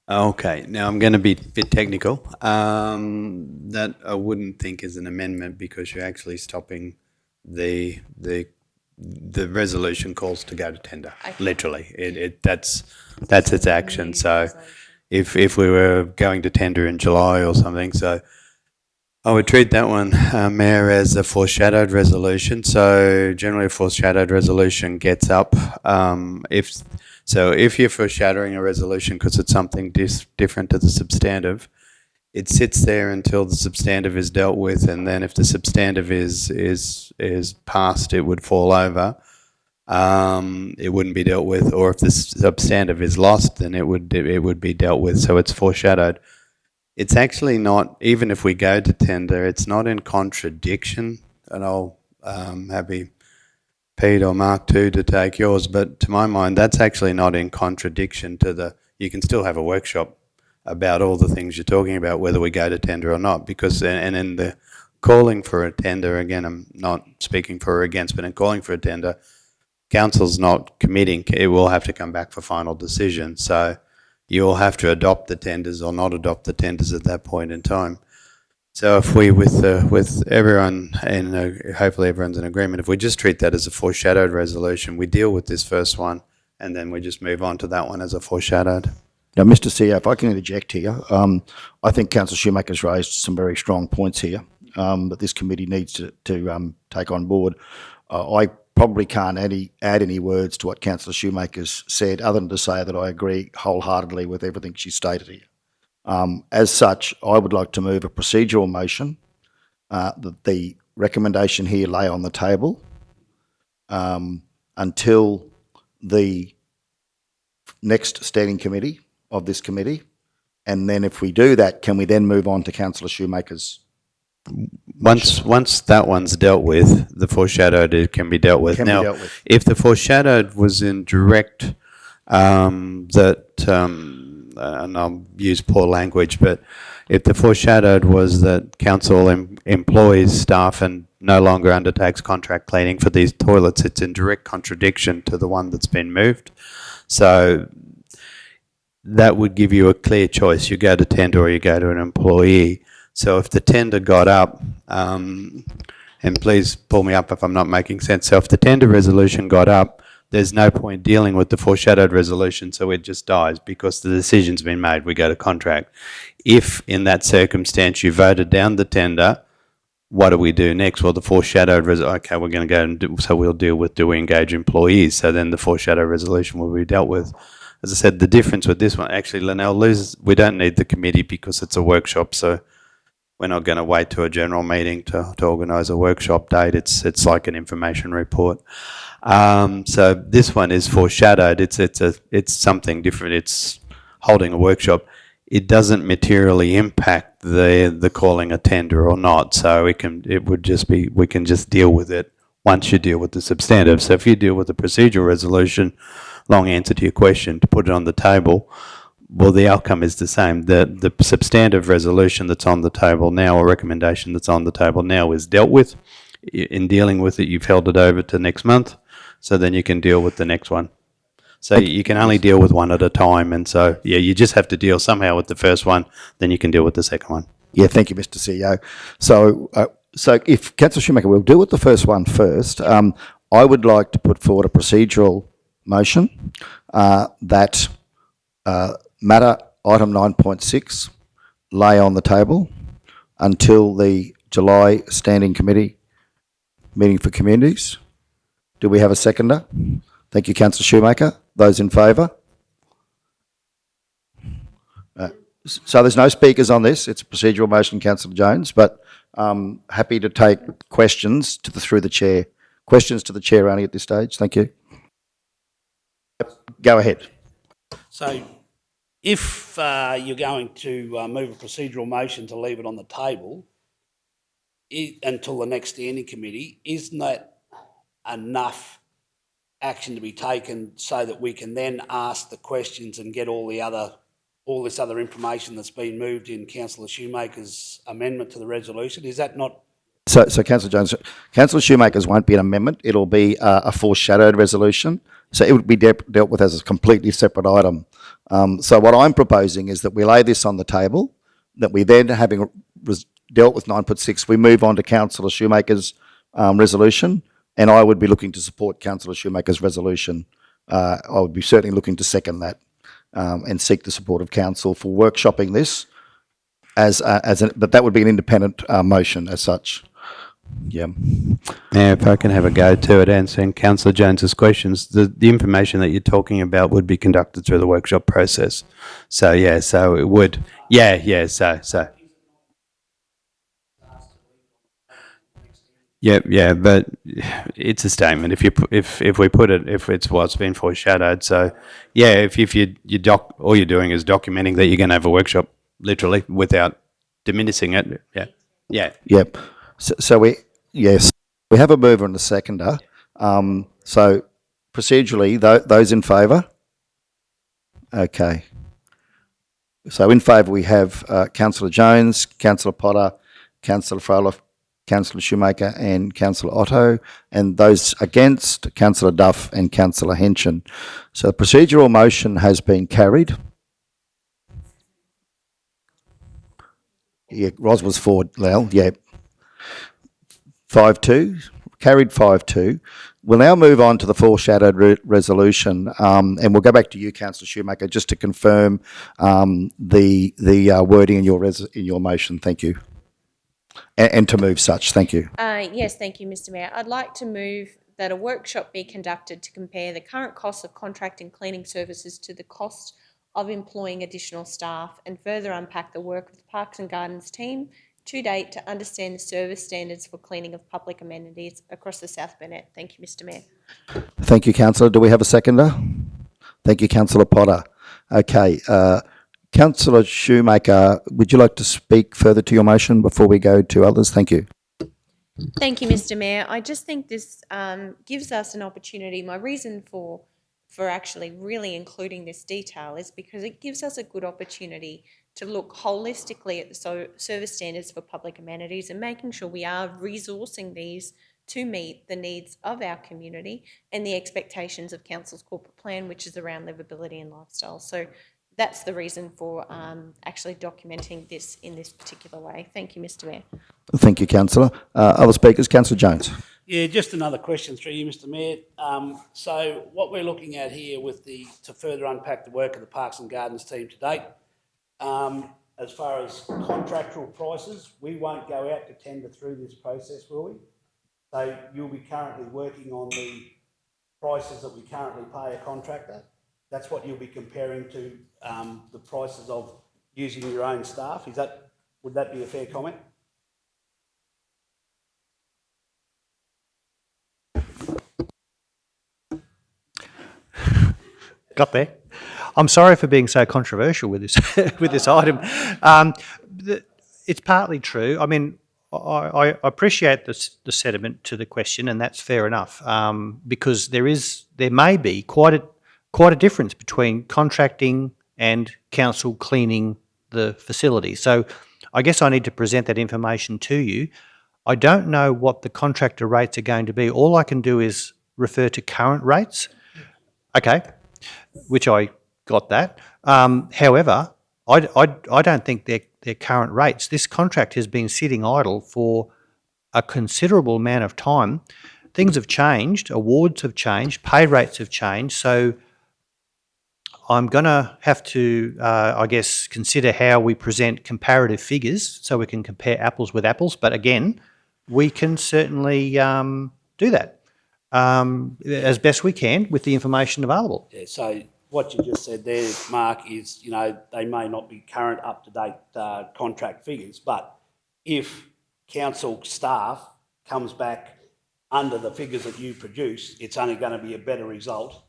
Okay, now I'm going to be a bit technical. That I wouldn't think is an amendment because you're actually stopping the resolution calls to go to tender. Okay. Literally, that's its action. So if we were going to tender in July or something, so I would treat that one, Mayor, as a foreshadowed resolution. So generally a foreshadowed resolution gets up. If you're foreshadowing a resolution because it's something different to the substantive, it sits there until the substantive is dealt with, and then if the substantive is passed, it would fall over. It wouldn't be dealt with, or if the substantive is lost, then it would be dealt with. So it's foreshadowed. It's actually not, even if we go to tender, it's not in contradiction, and I'll happy Pete or Mark too to take yours, but to my mind, that's actually not in contradiction to you can still have a workshop about all the things you're talking about, whether we go to tender or not, because, and in the calling for a tender, again, I'm not speaking for or against, but in calling for a tender, council's not committing, it will have to come back for final decision. So you'll have to adopt the tenders or not adopt the tenders at that point in time. So if we, with everyone, and hopefully everyone's in agreement, if we just treat that as a foreshadowed resolution, we deal with this first one, and then we just move on to that one as a foreshadowed. Now, Mr. CEO, if I can interject here, I think Councillor Shoemaker's raised some very strong points here that this committee needs to take on board. I probably can't add any words to what Councillor Shoemaker's said, other than to say that I agree wholeheartedly with everything she stated here. As such, I would like to move a procedural motion that the recommendation here lay on the table until the next standing committee of this committee, and then if we do that, can we then move on to Councillor Shoemaker's? Once that one's dealt with, the foreshadowed it can be dealt with. Can now, be dealt with. If the foreshadowed was in direct, and I'll use poor language, but if the foreshadowed was that council employs staff and no longer undertakes contract cleaning for these toilets, it's in direct contradiction to the one that's been moved. So that would give you a clear choice. You go to tender or you go to an employee. So if the tender got up, and please pull me up if I'm not making sense. So if the tender resolution got up, there's no point dealing with the foreshadowed resolution, so it just dies because the decision's been made, we go to contract. If in that circumstance you voted down the tender, what do we do next? Well, the foreshadowed okay, we're going to go and do, so we'll deal with, do we engage employees? So then the foreshadowed resolution will be dealt with. As I said, the difference with this one, actually, Linnell, we don't need the committee because it's a workshop, so we're not going to wait to a general meeting to organise a workshop date. It's like an information report. So this one is foreshadowed. It's something different. It's holding a workshop. it doesn't materially impact the calling a tender or not. So it would just be, we can just deal with it once you deal with the substantive. So if you deal with the procedural resolution, long answer to your question, to put it on the table, well, the outcome is the same. The substantive resolution that's on the table now, or recommendation that's on the table now, is dealt with. In dealing with it, you've held it over to next month, so then you can deal with the next one. So you can only deal with one at a time, and so, yeah, you just have to deal somehow with the first one, then you can deal with the second one. Yeah, thank you, Mr. CEO. So if Councillor Shoemaker will deal with the first one first, I would like to put forward a procedural motion that matter item 9.6 lay on the table until the July Standing Committee meeting for communities. Do we have a seconder? Thank you, Councillor Shoemaker. Those in favour? So there's no speakers on this. It's a procedural motion, Councillor Jones, but happy to take questions through the chair. Questions to the chair only at this stage. Thank you. Go ahead. So if you're going to move a procedural motion to leave it on the table until the next standing committee, isn't that enough action to be taken so that we can then ask the questions and get all this other information that's been moved in Councillor Shoemaker's amendment to the resolution? Is that not? So Councillor Jones, Councillor Shoemaker's won't be an amendment. It'll be a foreshadowed resolution. So it would be dealt with as a completely separate item. So what I'm proposing is that we lay this on the table, that we then, having dealt with 9.6, we move on to Councillor Shoemaker's resolution, and I would be looking to support Councillor Shoemaker's resolution. I would be certainly looking to second that and seek the support of council for workshopping this but that would be an independent motion as such. Yeah. Now, if I can have a go to it, answering Councillor Jones's questions, the information that you're talking about would be conducted through the workshop process. So yeah, so it would, so. Yeah, but it's a statement. If we put it, if it's what's been foreshadowed, so yeah, if all you're doing is documenting that you're going to have a workshop, literally, without diminishing it. Yeah. Yep. So we have a mover and a seconder. So procedurally, those in favour? Okay. So in favour we have Councillor Jones, Councillor Potter, Councillor Froelich, Councillor Shoemaker and Councillor Otto, and those against, Councillor Duff and Councillor Henchen. So the procedural motion has been carried. Yeah, Ros was for, Lal, yeah. 5-2, carried 5-2. We'll now move on to the foreshadowed resolution, and we'll go back to you, Councillor Shoemaker, just to confirm the wording in your motion. Thank you. And to move such. Thank you. Yes, thank you, Mr. Mayor. I'd like to move that a workshop be conducted to compare the current costs of contracting cleaning services to the cost of employing additional staff and further unpack the work of the Parks and Gardens team to date to understand the service standards for cleaning of public amenities across the South Bennett. Thank you, Mr. Mayor. Thank you, Councillor. Do we have a seconder? Thank you, Councillor Potter. Okay. Councillor Shoemaker, would you like to speak further to your motion before we go to others? Thank you. Thank you, Mr. Mayor. I just think this gives us an opportunity. My reason for actually really including this detail is because it gives us a good opportunity to look holistically at the service standards for public amenities and making sure we are resourcing these to meet the needs of our community and the expectations of Council's corporate plan, which is around livability and lifestyle. So that's the reason for actually documenting this in this particular way. Thank you, Mr. Mayor. Thank you, Councillor. Other speakers? Councillor Jones. Yeah, just another question through you, Mr. Mayor. So what we're looking at here to further unpack the work of the Parks and Gardens team to date, as far as contractual prices, we won't go out to tender through this process, will we? So you'll be currently working on the prices that we currently pay a contractor. That's what you'll be comparing to the prices of using your own staff. Would that be a fair comment? Got there. I'm sorry for being so controversial with this with this item. It's partly true. I mean, I appreciate the sentiment to the question, and that's fair enough, because there may be quite a difference between contracting and council cleaning the facility. So I guess I need to present that information to you. I don't know what the contractor rates are going to be. All I can do is refer to current rates. Okay, which I got that. However, I don't think they're current rates. This contract has been sitting idle for a considerable amount of time. Things have changed, awards have changed, pay rates have changed. So I'm going to have to, I guess, consider how we present comparative figures so we can compare apples with apples. But again, we can certainly do that as best we can with the information available. Yeah, so what you just said there, Mark, is, you know, they may not be current up-to-date contract figures, but if council staff comes back under the figures that you produce, it's only going to be a better result,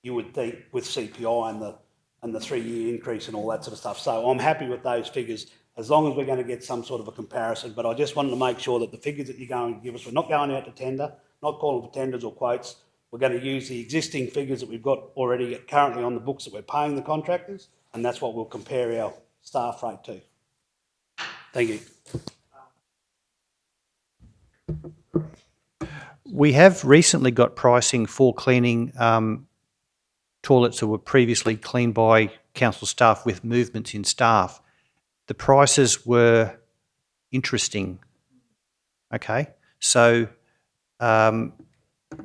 you would think, with CPI and the 3-year increase and all that sort of stuff. So I'm happy with those figures as long as we're going to get some sort of a comparison. But I just wanted to make sure that the figures that you're going to give us, we're not going out to tender, not calling for tenders or quotes. We're going to use the existing figures that we've got already currently on the books that we're paying the contractors, and that's what we'll compare our staff rate to. Thank you. We have recently got pricing for cleaning toilets that were previously cleaned by council staff with movements in staff. The prices were interesting. Okay, so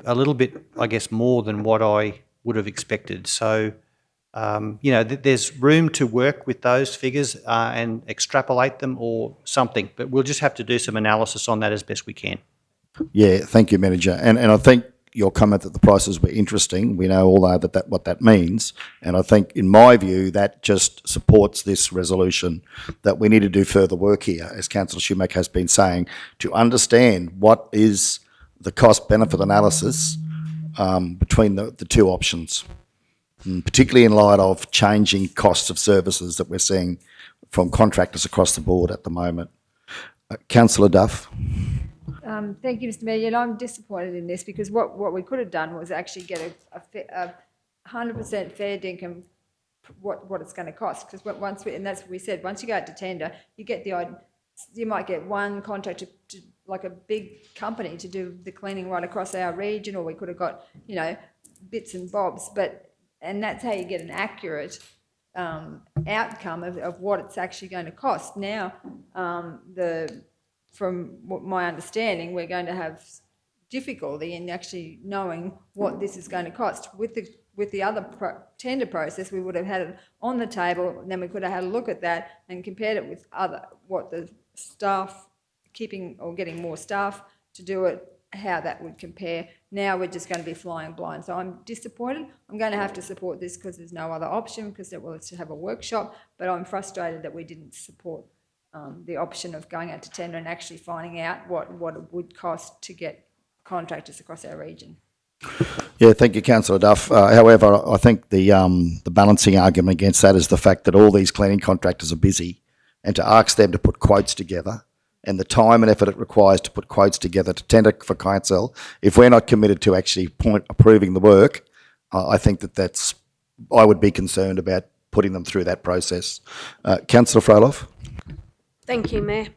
a little bit, I guess, more than what I would have expected. So, you know, there's room to work with those figures and extrapolate them or something, but we'll just have to do some analysis on that as best we can. Yeah, thank you, Manager. And I think your comment that the prices were interesting, we know all that what that means. And I think, in my view, that just supports this resolution that we need to do further work here, as Councillor Shoemaker has been saying, to understand what is the cost-benefit analysis between the two options, and particularly in light of changing costs of services that we're seeing from contractors across the board at the moment. Councillor Duff. Thank you, Mr. Mayor. And I'm disappointed in this because what we could have done was actually get a 100% fair dinkum what it's going to cost. Because and that's what we said, once you go out to tender, you get you might get one contractor, like a big company, to do the cleaning right across our region, or we could have got, you know, bits and bobs. And that's how you get an accurate outcome of what it's actually going to cost. Now, from what my understanding, we're going to have difficulty in actually knowing what this is going to cost. With the other tender process, we would have had it on the table, and then we could have had a look at that and compared it with what the staff keeping or getting more staff to do it, how that would compare. Now we're just going to be flying blind. So I'm disappointed. I'm going to have to support this because there's no other option, because it's to have a workshop, but I'm frustrated that we didn't support the option of going out to tender and actually finding out what it would cost to get contractors across our region. Yeah, thank you, Councillor Duff. However, I think the balancing argument against that is the fact that all these cleaning contractors are busy, and to ask them to put quotes together and the time and effort it requires to put quotes together to tender for council, if we're not committed to actually approving the work, I think I would be concerned about putting them through that process. Councillor Froloff. Thank you, Mayor.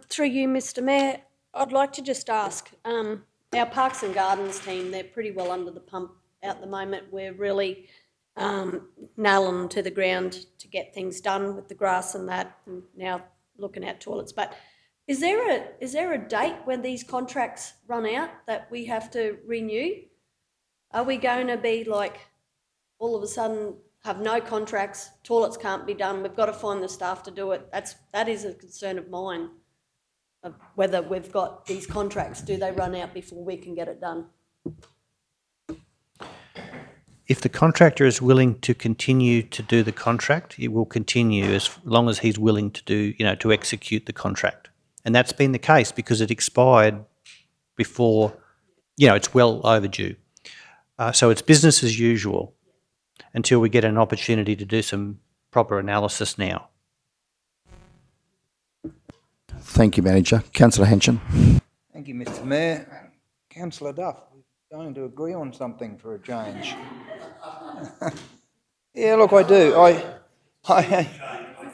Through you, Mr. Mayor, I'd like to just ask, our Parks and Gardens team, they're pretty well under the pump at the moment. We're really nailing them to the ground to get things done with the grass and that, and now looking at toilets. But is there a date when these contracts run out that we have to renew? Are we going to be like, all of a sudden, have no contracts, toilets can't be done, we've got to find the staff to do it? That is a concern of mine, of whether we've got these contracts, do they run out before we can get it done? If the contractor is willing to continue to do the contract, it will continue as long as he's willing to to execute the contract. And that's been the case because it expired before, it's well overdue. So it's business as usual. until we get an opportunity to do some proper analysis now. Thank you, Manager. Councillor Henson. Thank you, Mr Mayor. Councillor Duff, we're going to agree on something for a change. Yeah, look, I do.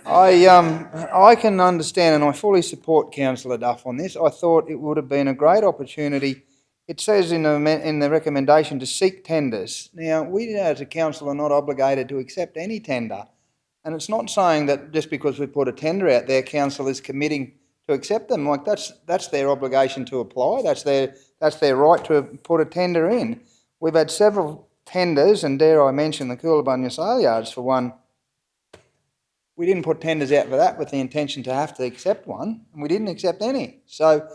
I can understand and I fully support Councillor Duff on this. I thought it would have been a great opportunity. It says in the recommendation to seek tenders. Now, we as a council are not obligated to accept any tender. And it's not saying that just because we put a tender out there, council is committing to accept them. Like that's their obligation to apply. That's their right to put a tender in. We've had several tenders, and dare I mention the Coolabunga Sale Yards for one. We didn't put tenders out for that with the intention to have to accept one, and we didn't accept any. So,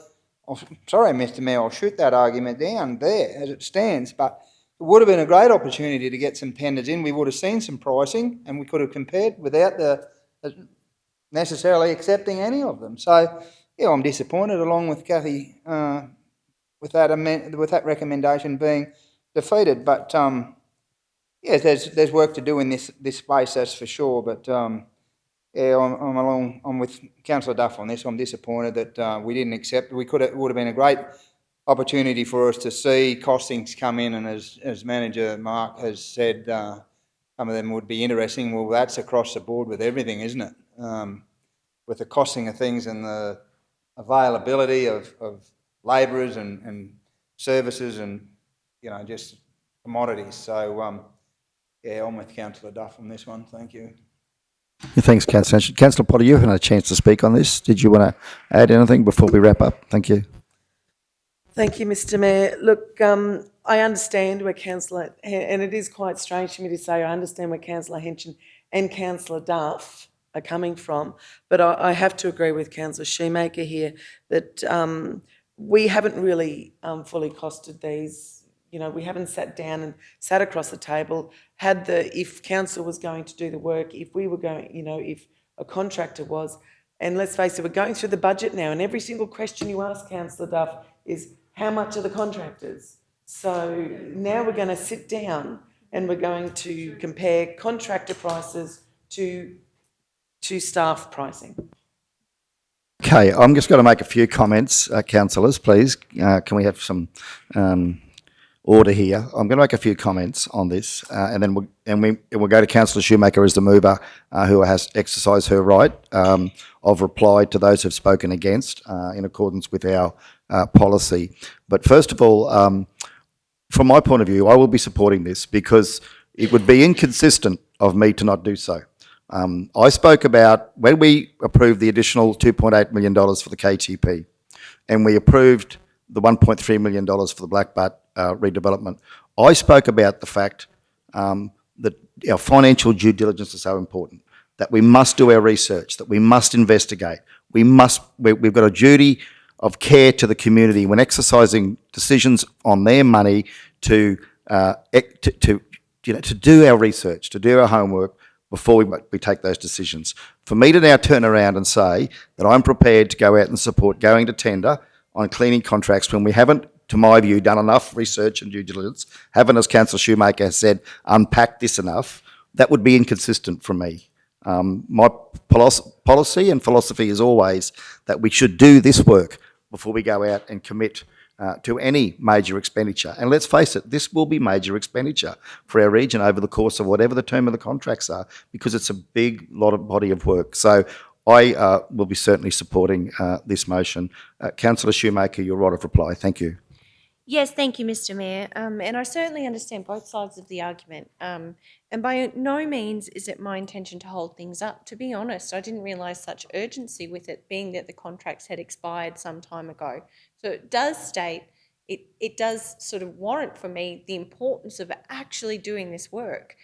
sorry, Mr Mayor, I'll shoot that argument down there as it stands, but it would have been a great opportunity to get some tenders in. We would have seen some pricing, and we could have compared without necessarily accepting any of them. So, yeah, I'm disappointed, along with Cathy, with that recommendation being defeated. But yeah, there's work to do in this space, that's for sure. But yeah, I'm with Councillor Duff on this. I'm disappointed that we didn't accept. It would have been a great opportunity for us to see costings come in, and as Manager Mark has said, some of them would be interesting. Well, that's across the board with everything, isn't it? With the costing of things and the availability of labourers and services and, you know, just commodities. So, yeah, I'm with Councillor Duff on this one. Thank you. Thanks, Councillor. Councillor Potter, you haven't had a chance to speak on this. Did you want to add anything before we wrap up? Thank you. Thank you, Mr Mayor. Look, I understand where Councillor, and it is quite strange for me to say I understand where Councillor Henson and Councillor Duff are coming from, but I have to agree with Councillor Shoemaker here that we haven't really fully costed these. You know, we haven't sat down and sat across the table, if council was going to do the work, if we were going, you know, if a contractor was, and let's face it, we're going through the budget now, and every single question you ask Councillor Duff is, how much are the contractors? So now we're going to sit down and we're going to compare contractor prices to staff pricing. Okay, I'm just going to make a few comments, councillors, please. Can we have some order here? I'm going to make a few comments on this, and then we'll go to Councillor Shoemaker as the mover, who has exercised her right of reply to those who've spoken against, in accordance with our policy. But first of all, from my point of view, I will be supporting this because it would be inconsistent of me to not do so. I spoke about when we approved the additional $2.8 million for the KTP, and we approved the $1.3 million for the Black Butt redevelopment. I spoke about the fact that our financial due diligence is so important, that we must do our research, that we must investigate. We've got a duty of care to the community when exercising decisions on their money to do our research, to do our homework before we take those decisions. For me to now turn around and say that I'm prepared to go out and support going to tender on cleaning contracts when we haven't, to my view, done enough research and due diligence, haven't, as Councillor Shoemaker has said, unpacked this enough, that would be inconsistent from me. My policy and philosophy is always that we should do this work before we go out and commit to any major expenditure. And let's face it, this will be major expenditure for our region over the course of whatever the term of the contracts are, because it's a big body of work. So I will be certainly supporting this motion. Councillor Shoemaker, your right of reply. Thank you. Yes, thank you, Mr Mayor. And I certainly understand both sides of the argument. And by no means is it my intention to hold things up. To be honest, I didn't realise such urgency with it, being that the contracts had expired some time ago. So it does state, it does sort of warrant for me the importance of actually doing this work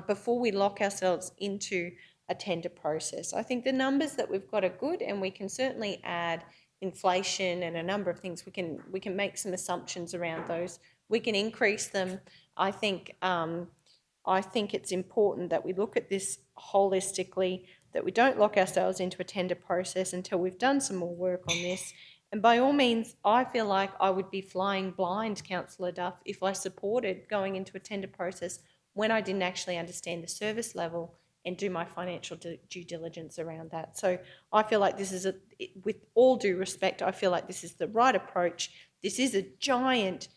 before we lock ourselves into a tender process. I think the numbers that we've got are good, and we can certainly add inflation and a number of things. We can make some assumptions around those. We can increase them. I think it's important that we look at this holistically, that we don't lock ourselves into a tender process until we've done some more work on this. And by all means, I feel like I would be flying blind, Councillor Duff, if I supported going into a tender process when I didn't actually understand the service level and do my financial due diligence around that. So I feel like this is, with all due respect, I feel like this is the right approach. This is a giant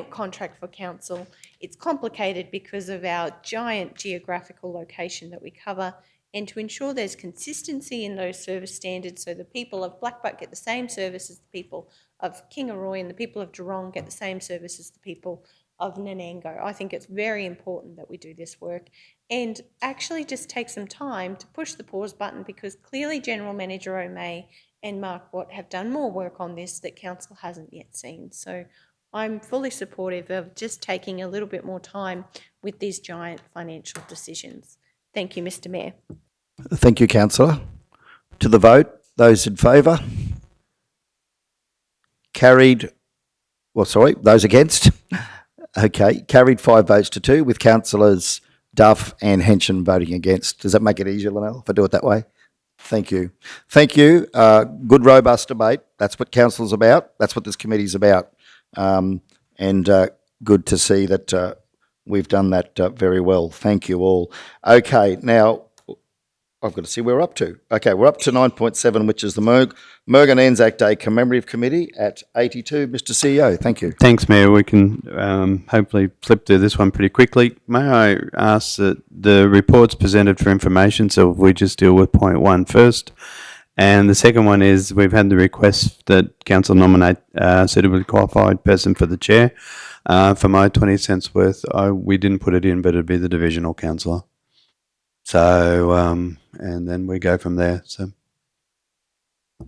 contract for council. It's complicated because of our giant geographical location that we cover, and to ensure there's consistency in those service standards so the people of Blackbutt get the same service as the people of Kingaroy and the people of Geelong get the same service as the people of Nanango. I think it's very important that we do this work and actually just take some time to push the pause button, because clearly General Manager O'May and Mark Watt have done more work on this that council hasn't yet seen. So I'm fully supportive of just taking a little bit more time with these giant financial decisions. Thank you, Mr. Mayor. Thank you, Councillor. To the vote, those in favour? Carried, those against? Okay, carried 5 votes to 2 with Councillors Duff and Henson voting against. Does that make it easier, Linnell, if I do it that way? Thank you. Thank you. Good, robust debate. That's what council's about. That's what this committee's about. Good to see that we've done that very well. Thank you all. Okay, now I've got to see where we're up to. Okay, we're up to 9.7, which is the Merg and Anzac Day Commemorative Committee at 82. Mr. CEO, thank you. Thanks, Mayor. We can hopefully flip through this one pretty quickly. May I ask that the report's presented for information, so if we just deal with point 1 first. And the second one is we've had the request that council nominate a suitably qualified person for the chair. For my 20 cents worth, we didn't put it in, but it'd be the divisional councillor. So, and then we go from there. So,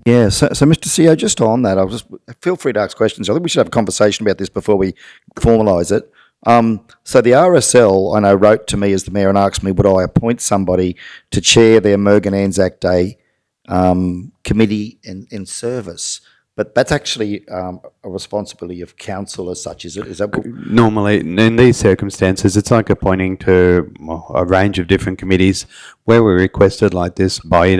yeah. So Mr. CEO, just on that, feel free to ask questions. I think we should have a conversation about this before we formalise it. So the RSL, I know, wrote to me as the mayor and asked me would I appoint somebody to chair their Merg and Anzac Day committee in service. But that's actually a responsibility of council as such, is it? Is that normally, in these circumstances, it's like appointing to a range of different committees where we're requested like this by,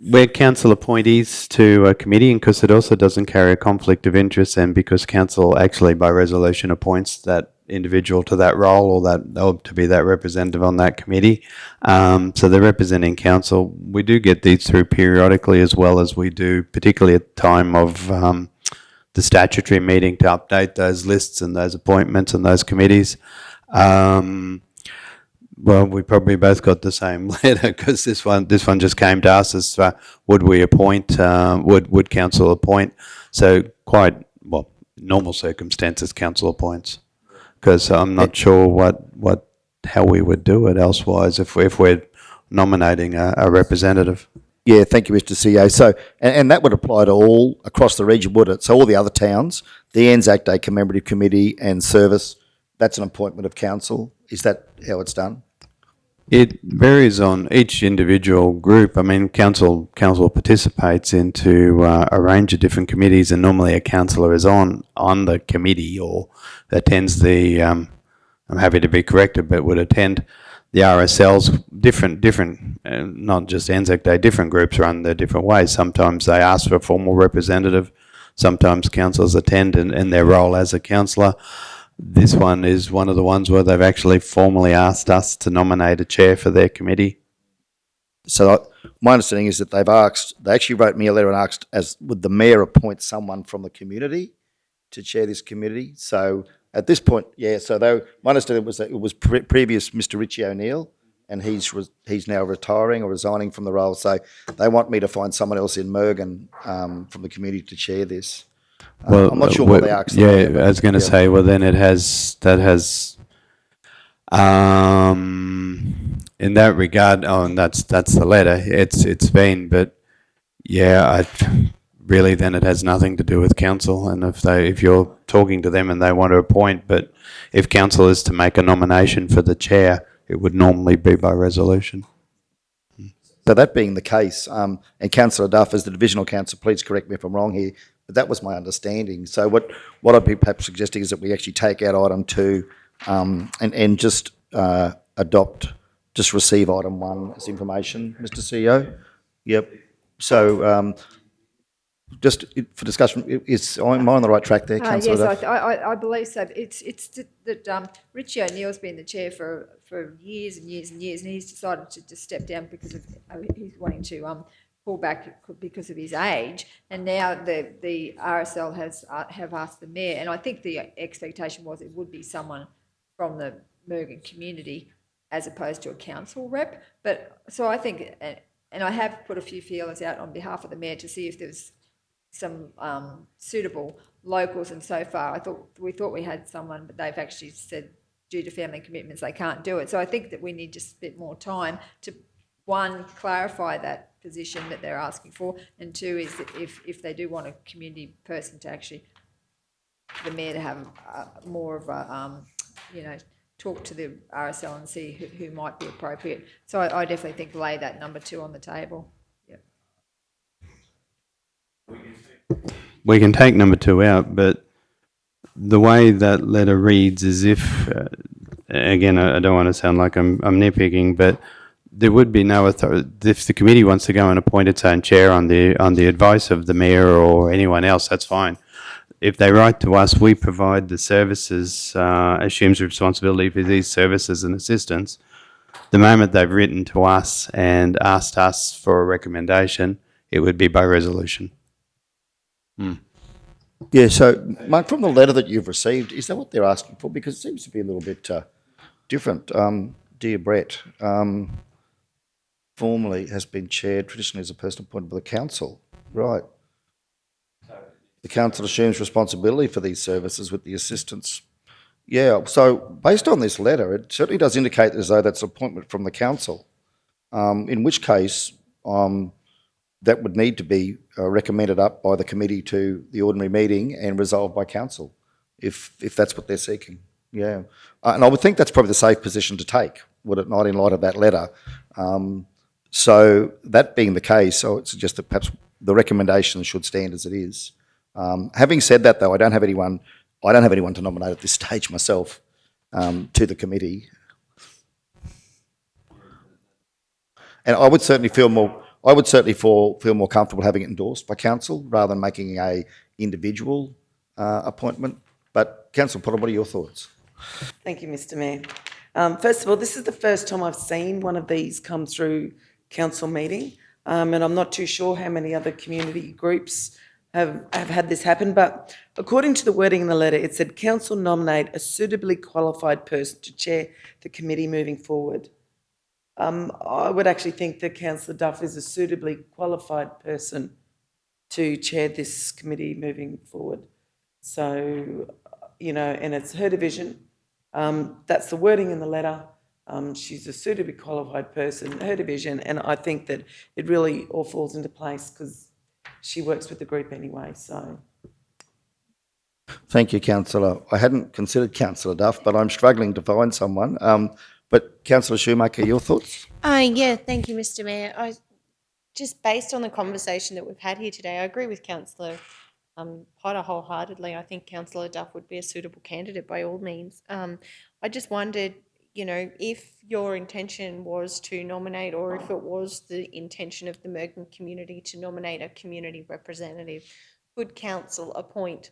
we're council appointees to a committee, and because it also doesn't carry a conflict of interest, and because council actually by resolution appoints that individual to that role or to be that representative on that committee. So they're representing council. We do get these through periodically, as well as we do, particularly at the time of the statutory meeting, to update those lists and those appointments and those committees. Well, we probably both got the same letter, because this one just came to us as would we appoint, would council appoint? So quite, normal circumstances council appoints, because I'm not sure how we would do it elsewise if we're nominating a representative. Yeah, thank you, Mr. CEO. So, and that would apply to all across the region, would it? So all the other towns, the Anzac Day Commemorative Committee and Service, that's an appointment of council. Is that how it's done? It varies on each individual group. I mean, council participates into a range of different committees, and normally a councillor is on the committee or attends the. I'm happy to be corrected, but would attend the RSLs. Different, not just Anzac Day. Different groups run their different ways. Sometimes they ask for a formal representative. Sometimes councillors attend in their role as a councillor. This one is one of the ones where they've actually formally asked us to nominate a chair for their committee. So my understanding is that they actually wrote me a letter and asked, would the mayor appoint someone from the community to chair this committee? So at this point, yeah, my understanding was that it was previous Mr. Richie O'Neill, and he's now retiring or resigning from the role. So they want me to find someone else in Mergen from the community to chair this. Well, I'm not sure what they asked. Yeah, I was going to say, well, then in that regard, and that's the letter. It's been, but yeah, really then it has nothing to do with council. And if you're talking to them and they want to appoint, but if council is to make a nomination for the chair, it would normally be by resolution. So that being the case, and Councillor Duff, as the divisional councillor, please correct me if I'm wrong here, but that was my understanding. So what I'd be perhaps suggesting is that we actually take out item 2 and just receive item 1 as information, Mr. CEO. Yep. So just for discussion, am I on the right track there, Councillor Yes, Duff? I believe so. It's that Richie O'Neill's been the chair for years and years and years, and he's decided to just step down because of he's wanting to pull back because of his age. And now the RSL have asked the mayor, and I think the expectation was it would be someone from the Mergen community as opposed to a council rep. But so I think, and I have put a few feelers out on behalf of the mayor to see if there's some suitable locals, and so far we thought we had someone, but they've actually said due to family commitments they can't do it. So I think that we need just a bit more time to, one, clarify that position that they're asking for, and two is that if they do want a community person to actually, the mayor to have more of a talk to the RSL and see who might be appropriate. So I definitely think lay that number 2 on the table. We can take number 2 out, but the way that letter reads is if, again, I don't want to sound like I'm nitpicking, but there would be no authority. If the committee wants to go and appoint its own chair on the advice of the mayor or anyone else, that's fine. If they write to us, we provide the services, assumes responsibility for these services and assistance. The moment they've written to us and asked us for a recommendation, it would be by resolution. Yeah, so, Mark, from the letter that you've received, is that what they're asking for? Because it seems to be a little bit different. Dear Brett, formerly has been chaired traditionally as a person appointed by the council. Right. The council assumes responsibility for these services with the assistance. Yeah, so based on this letter, it certainly does indicate as though that's an appointment from the council, in which case that would need to be recommended up by the committee to the ordinary meeting and resolved by council, if that's what they're seeking. Yeah, and I would think that's probably the safe position to take, would it not, in light of that letter? So that being the case, I would suggest that perhaps the recommendation should stand as it is. Having said that, though, I don't have anyone to nominate at this stage myself to the committee, and I would certainly feel more comfortable having it endorsed by council rather than making a individual appointment. But Councillor Potter, what are your thoughts? Thank you, Mr. Mayor. First of all, this is the first time I've seen one of these come through council meeting, and I'm not too sure how many other community groups have had this happen, but according to the wording in the letter, it said council nominate a suitably qualified person to chair the committee moving forward. I would actually think that Councillor Duff is a suitably qualified person to chair this committee moving forward. So, and it's her division. That's the wording in the letter. She's a suitably qualified person, her division, and I think that it really all falls into place because she works with the group anyway, so. Thank you, Councillor. I hadn't considered Councillor Duff, but I'm struggling to find someone. But Councillor Shoemaker, your thoughts? Yeah, thank you, Mr. Mayor. Just based on the conversation that we've had here today, I agree with Councillor Potter wholeheartedly. I think Councillor Duff would be a suitable candidate by all means. I just wondered, if your intention was to nominate, or if it was the intention of the Mergen community to nominate a community representative, could council appoint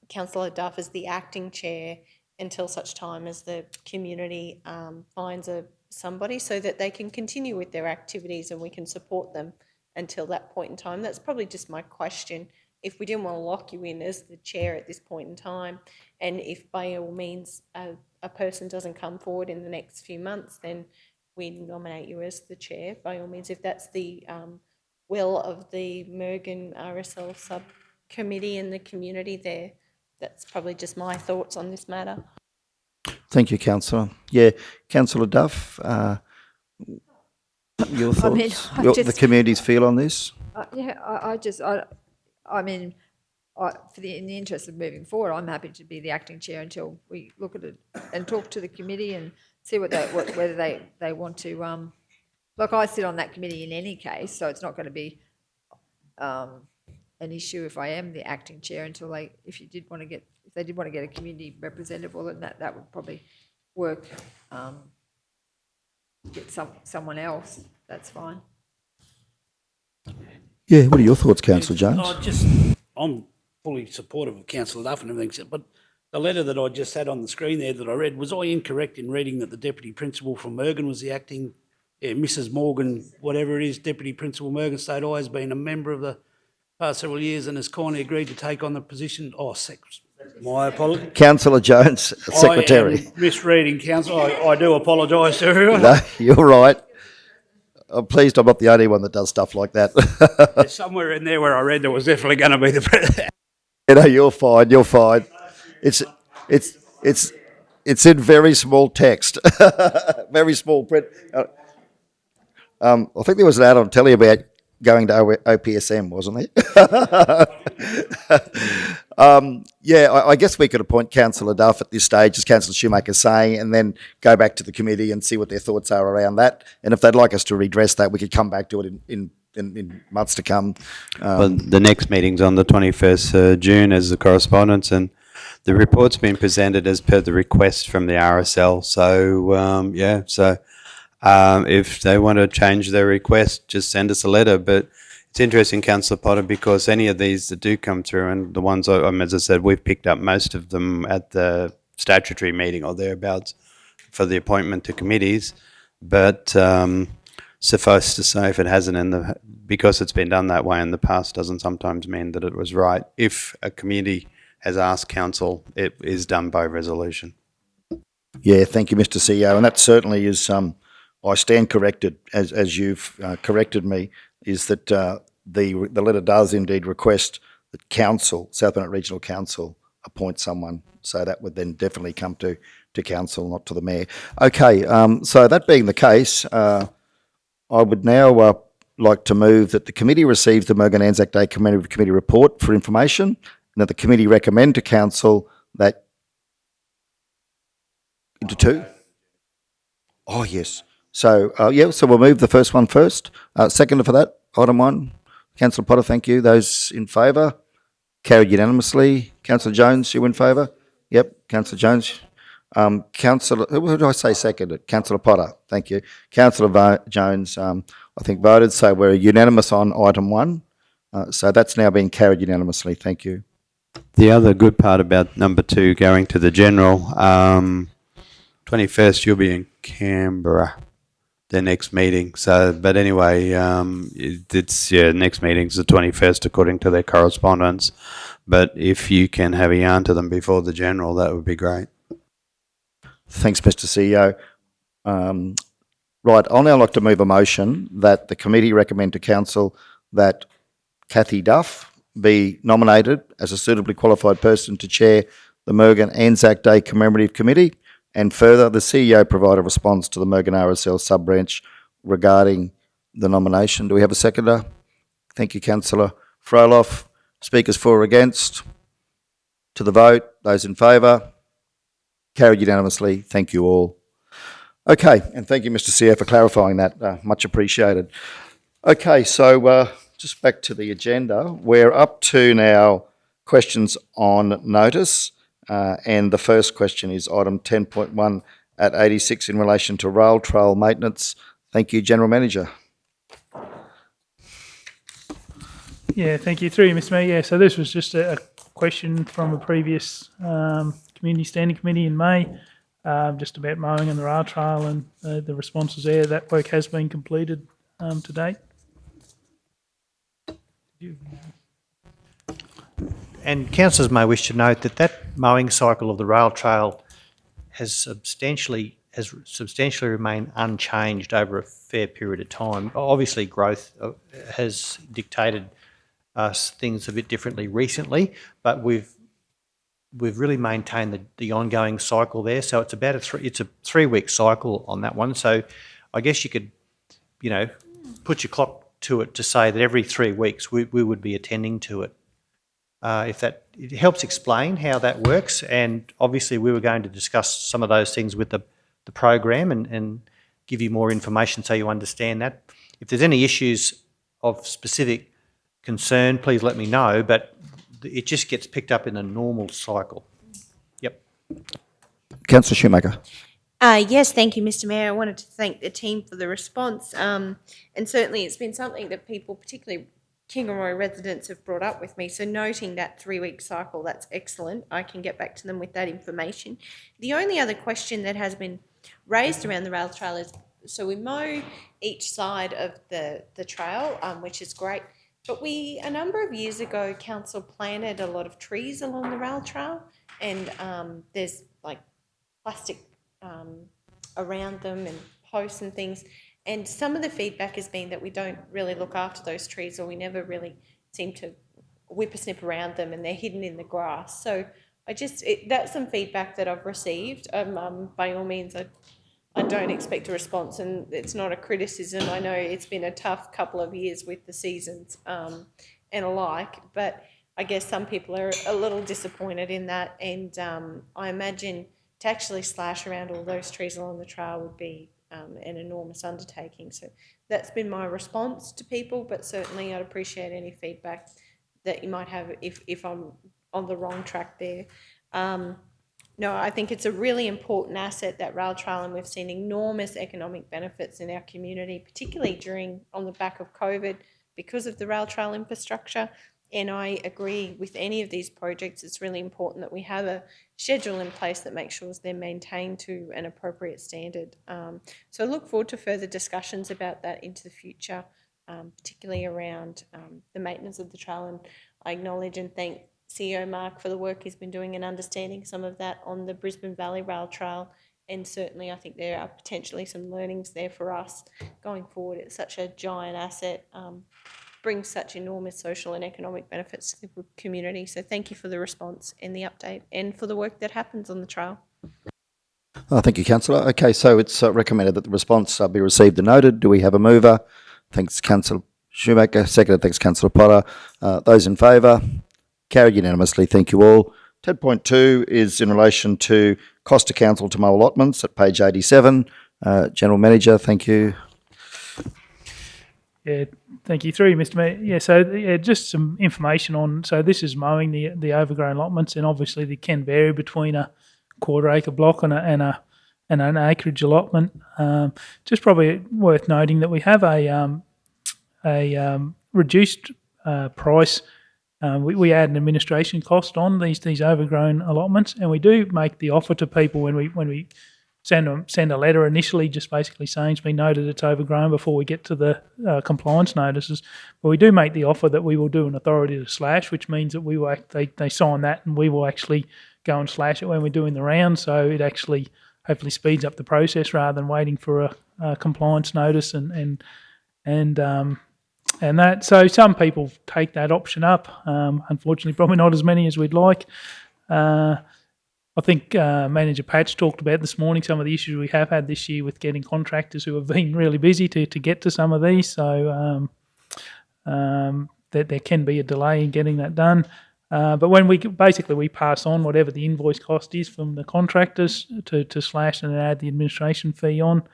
Councillor Duff as the acting chair until such time as the community finds somebody, so that they can continue with their activities and we can support them until that point in time? That's probably just my question. If we didn't want to lock you in as the chair at this point in time, and if by all means a person doesn't come forward in the next few months, then we nominate you as the chair, by all means, if that's the will of the Mergen RSL subcommittee and the community there. That's probably just my thoughts on this matter. Thank you, Councillor. Yeah, Councillor Duff, your thoughts? The community's feel on this? In the interest of moving forward, I'm happy to be the acting chair until we look at it and talk to the committee and see whether they want to. Like, I sit on that committee in any case, so it's not going to be an issue if I am the acting chair until if they did want to get a community representative, well, then that would probably work. Get someone else. That's fine. Yeah, what are your thoughts, Councillor Jones? I'm fully supportive of Councillor Duff and everything, but the letter that I just had on the screen there that I read, was I incorrect in reading that the Deputy Principal from Mergen was the acting, Mrs Morgan, whatever it is, Deputy Principal Mergen State I, has been a member of the past several years and has kindly agreed to take on the position, my apologies. Councillor Jones, Secretary. I am misreading, Councillor. I do apologise to everyone. No, you're right. I'm pleased I'm not the only one that does stuff like that. There's somewhere in there where I read there was definitely going to be the... You know, you're fine. You're fine. It's in very small text, very small print. I think there was an ad on telly about going to OPSM, wasn't there? Yeah, I guess we could appoint Councillor Duff at this stage, as Councillor Shoemaker's saying, and then go back to the committee and see what their thoughts are around that. And if they'd like us to redress that, we could come back to it in months to come. Well, the next meeting's on the 21st June as the correspondence, and the report's been presented as per the request from the RSL. So, if they want to change their request, just send us a letter. But it's interesting, Councillor Potter, because any of these that do come through, and the ones, as I said, we've picked up most of them at the statutory meeting or thereabouts for the appointment to committees. But suffice to say, if it hasn't because it's been done that way in the past, doesn't sometimes mean that it was right. If a committee has asked council, it is done by resolution. Yeah, thank you, Mr. CEO. And that certainly is, I stand corrected, as you've corrected me, is that the letter does indeed request that council, South Bennett Regional Council, appoint someone. So that would then definitely come to council, not to the mayor. Okay, so that being the case, I would now like to move that the committee receives the Mergen Anzac Day Commemorative Committee report for information, and that the committee recommend to council that into two. Oh yes. So so we'll move the first one first. Second for that, item 1. Councillor Potter, thank you. Those in favour? Carried unanimously. Councillor Jones, you in favour? Yep, Councillor Jones. Councillor, who did I say seconded? Councillor Potter, thank you. Councillor Jones, I think voted, so we're unanimous on item 1. So that's now been carried unanimously. Thank you. The other good part about number 2 going to the general, 21st you'll be in Canberra, the next meeting. So, but anyway, next meeting's the 21st according to their correspondence. But if you can have a yarn to them before the general, that would be great. Thanks, Mr. CEO. Right, I'll now like to move a motion that the committee recommend to council that Kathy Duff be nominated as a suitably qualified person to chair the Mergen Anzac Day Commemorative Committee, and further, the CEO provide a response to the Mergen RSL sub-branch regarding the nomination. Do we have a seconder? Thank you, Councillor Froloff. Speakers for or against? To the vote, those in favour? Carried unanimously. Thank you all. Okay, and thank you, Mr. CEO, for clarifying that. Much appreciated. Okay, so just back to the agenda. We're up to now questions on notice. And the first question is item 10.1 at 86 in relation to rail trail maintenance. Thank you, General Manager. Yeah, thank you. Through you, Mr. Mayor. Yeah, so this was just a question from a previous community standing committee in May, just about mowing on the rail trail, and the responses there. That work has been completed to date. And councillors may wish to note that mowing cycle of the rail trail has substantially remained unchanged over a fair period of time. Obviously, growth has dictated things a bit differently recently, but we've really maintained the ongoing cycle there. So it's about it's a 3-week cycle on that one. So I guess you could, put your clock to it to say that every 3 weeks we would be attending to it. It helps explain how that works, and obviously we were going to discuss some of those things with the program and give you more information so you understand that. If there's any issues of specific concern, please let me know, but it just gets picked up in a normal cycle. Yep. Councillor Shoemaker. Yes, thank you, Mr. Mayor. I wanted to thank the team for the response, and certainly it's been something that people, particularly Kingaroy residents have brought up with me. So noting that 3-week cycle, that's excellent. I can get back to them with that information. The only other question that has been raised around the rail trail is, so we mow each side of the trail, which is great. But a number of years ago, council planted a lot of trees along the rail trail, and there's like plastic around them and posts and things. And some of the feedback has been that we don't really look after those trees, or we never really seem to whippersnip around them, and they're hidden in the grass. So that's some feedback that I've received. By all means, I don't expect a response, and it's not a criticism. I know it's been a tough couple of years with the seasons and alike, but I guess some people are a little disappointed in that, and I imagine to actually slash around all those trees along the trail would be an enormous undertaking. So that's been my response to people, but certainly I'd appreciate any feedback that you might have if I'm on the wrong track there. No, I think it's a really important asset, that rail trail, and we've seen enormous economic benefits in our community, particularly on the back of COVID, because of the rail trail infrastructure. And I agree with any of these projects. It's really important that we have a schedule in place that makes sure they're maintained to an appropriate standard. So I look forward to further discussions about that into the future, particularly around the maintenance of the trail. And I acknowledge and thank CEO Mark for the work he's been doing in understanding some of that on the Brisbane Valley Rail Trail. And certainly I think there are potentially some learnings there for us going forward. It's such a giant asset, brings such enormous social and economic benefits to the community. So thank you for the response and the update, and for the work that happens on the trail. Thank you, Councillor. Okay, so it's recommended that the response be received and noted. Do we have a mover? Thanks, Councillor Shoemaker. Seconded, thanks, Councillor Potter. Those in favour? Carried unanimously. Thank you all. 10.2 is in relation to cost to council to mow allotments at page 87. General Manager, thank you. Yeah, thank you. Through you, Mr. Mayor. Yeah, so just some information on, so this is mowing the overgrown allotments, and obviously they can vary between a quarter-acre block and an acreage allotment. Just probably worth noting that we have a reduced price. We add an administration cost on these overgrown allotments, and we do make the offer to people when we send a letter initially, just basically saying it's been noted it's overgrown before we get to the compliance notices. But we do make the offer that we will do an authority to slash, which means that we will they sign that, and we will actually go and slash it when we're doing the round. So it actually hopefully speeds up the process rather than waiting for a compliance notice and that. So some people take that option up. Unfortunately, probably not as many as we'd like. I think Manager Patch talked about this morning some of the issues we have had this year with getting contractors who have been really busy to get to some of these. So that there can be a delay in getting that done. But when we pass on whatever the invoice cost is from the contractors to slash and add the administration fee on.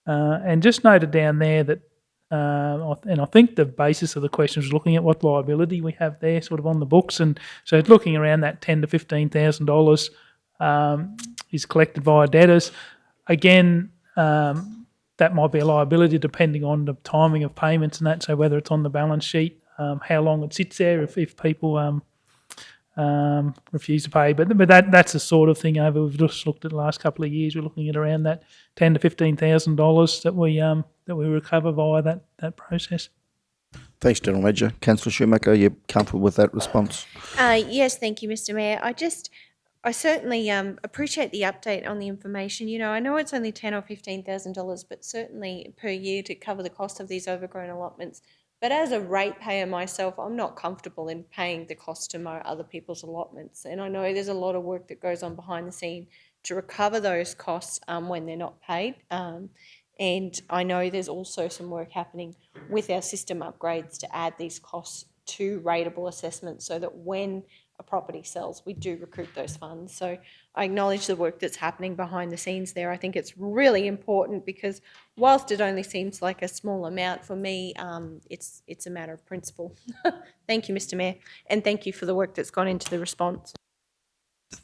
And just noted down there that, and I think the basis of the question was looking at what liability we have there sort of on the books. And so it's looking around that $10,000 to $15,000 is collected via debtors. Again, that might be a liability depending on the timing of payments and that, so whether it's on the balance sheet, how long it sits there if people refuse to pay. But that's the sort of thing we've just looked at the last couple of years. We're looking at around that $10,000 to $15,000 that we recover via that process. Thanks, General Manager. Councillor Shoemaker, are you comfortable with that response? Yes, thank you, Mr. Mayor. I certainly appreciate the update on the information. You know, I know it's only $10,000 or $15,000, but certainly per year to cover the cost of these overgrown allotments. But as a ratepayer myself, I'm not comfortable in paying the cost to mow other people's allotments. And I know there's a lot of work that goes on behind the scene to recover those costs when they're not paid. And I know there's also some work happening with our system upgrades to add these costs to rateable assessments so that when a property sells, we do recoup those funds. So I acknowledge the work that's happening behind the scenes there. I think it's really important because whilst it only seems like a small amount for me, it's a matter of principle. Thank you, Mr. Mayor, and thank you for the work that's gone into the response.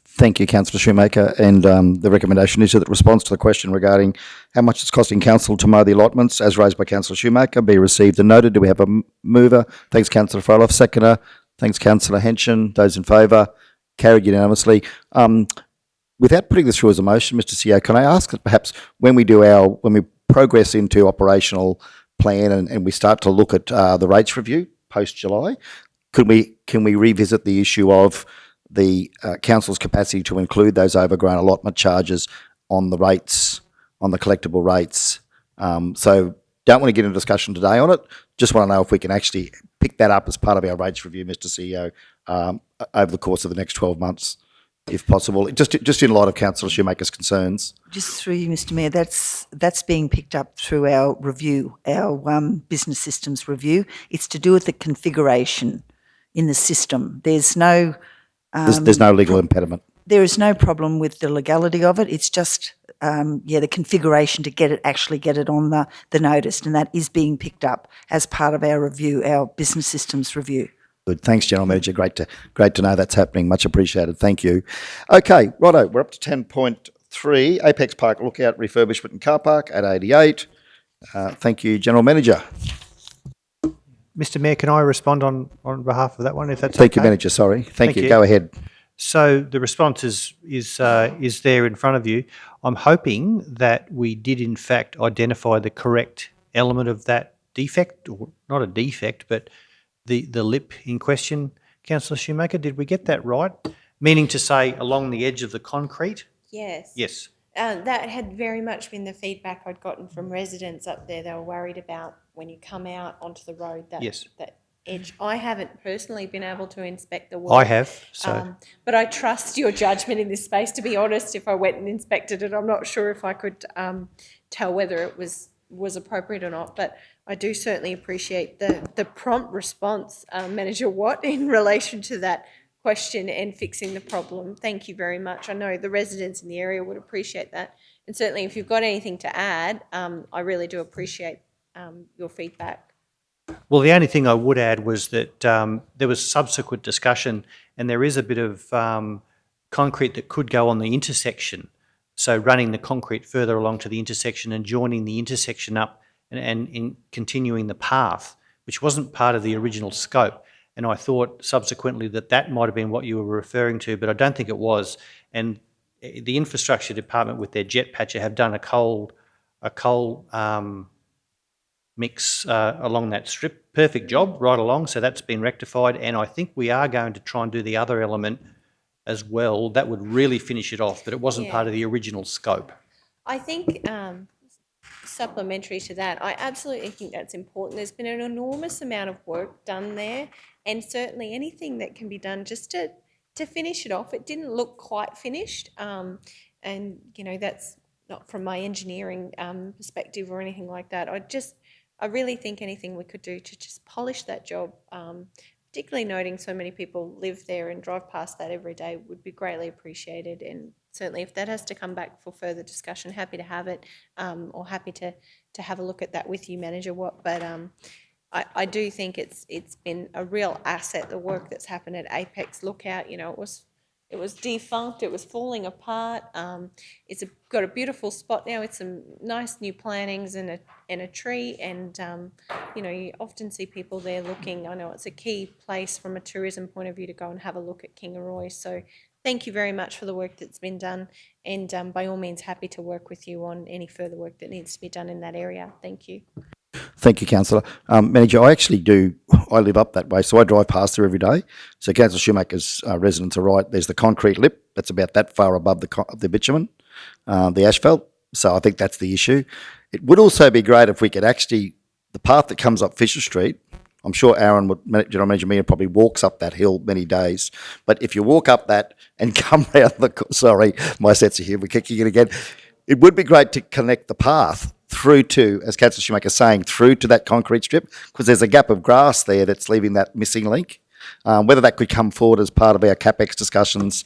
Thank you, Councillor Shoemaker. And the recommendation is that the response to the question regarding how much it's costing council to mow the allotments, as raised by Councillor Shoemaker, be received and noted. Do we have a mover? Thanks, Councillor Froloff. Seconder. Thanks, Councillor Henson. Those in favour? Carried unanimously. Without putting this through as a motion, Mr. CEO, can I ask that perhaps when we progress into operational plan and we start to look at the rates review post-July, can we revisit the issue of the council's capacity to include those overgrown allotment charges on the rates, on the collectible rates? So don't want to get into discussion today on it. Just want to know if we can actually pick that up as part of our rates review, Mr. CEO, over the course of the next 12 months, if possible, just in light of Councillor Shoemaker's concerns. Just through you, Mr. Mayor, that's being picked up through our review, our business systems review. It's to do with the configuration in the system. There's no legal impediment. There is no problem with the legality of it. It's just the configuration to get it on the notice, and that is being picked up as part of our review, our business systems review. Good. Thanks, General Manager. Great to know that's happening. Much appreciated. Thank you. Okay, righto. We're up to 10.3, Apex Park Lookout Refurbishment and Car Park at 88. Thank you, General Manager. Mr. Mayor, can I respond on behalf of that one, if that's Thank you, okay? Manager. Sorry. Thank you. Go ahead. So the response is there in front of you. I'm hoping that we did in fact identify the correct element of that defect, or not a defect, but the lip in question, Councillor Shoemaker. Did we get that right? Meaning to say along the edge of the concrete? Yes. Yes. That had very much been the feedback I'd gotten from residents up there. They were worried about when you come out onto the road, that edge. I haven't personally been able to inspect the work. I have. So, but I trust your judgment in this space. To be honest, if I went and inspected it, I'm not sure if I could tell whether it was appropriate or not. But I do certainly appreciate the prompt response, Manager Watt, in relation to that question and fixing the problem. Thank you very much. I know the residents in the area would appreciate that. And certainly if you've got anything to add, I really do appreciate your feedback. well, the only thing I would add was that there was subsequent discussion, and there is a bit of concrete that could go on the intersection. So running the concrete further along to the intersection and joining the intersection up and continuing the path, which wasn't part of the original scope. And I thought subsequently that might have been what you were referring to, but I don't think it was. And the infrastructure department with their jet patcher have done a coal mix along that strip. Perfect job right along, so that's been rectified. And I think we are going to try and do the other element as well. That would really finish it off, but it wasn't part of the original scope. I think supplementary to that, I absolutely think that's important. There's been an enormous amount of work done there, and certainly anything that can be done just to finish it off. It didn't look quite finished, and you know, that's not from my engineering perspective or anything like that. I really think anything we could do to just polish that job, particularly noting so many people live there and drive past that every day, would be greatly appreciated. And certainly if that has to come back for further discussion, happy to have it, or happy to have a look at that with you, Manager Watt. But I do think it's been a real asset, the work that's happened at Apex Lookout. You know, it was defunct, it was falling apart. It's got a beautiful spot now with some nice new plantings and a tree, and you know, you often see people there looking. I know it's a key place from a tourism point of view to go and have a look at Arroy. So thank you very much for the work that's been done, and by all means happy to work with you on any further work that needs to be done in that area. Thank you. Thank you, Councillor. Manager, I live up that way, so I drive past there every day. So Councillor Shoemaker's residents are right. There's the concrete lip that's about that far above the bitumen, the asphalt. So I think that's the issue. It would also be great if we could actually, the path that comes up Fisher Street, I'm sure Aaron, General Manager Meehan, probably walks up that hill many days. But if you walk up that and come round sorry, my sets are here, we're kicking it again. It would be great to connect the path through to, as Councillor Shoemaker is saying, through to that concrete strip, because there's a gap of grass there that's leaving that missing link. Whether that could come forward as part of our CapEx discussions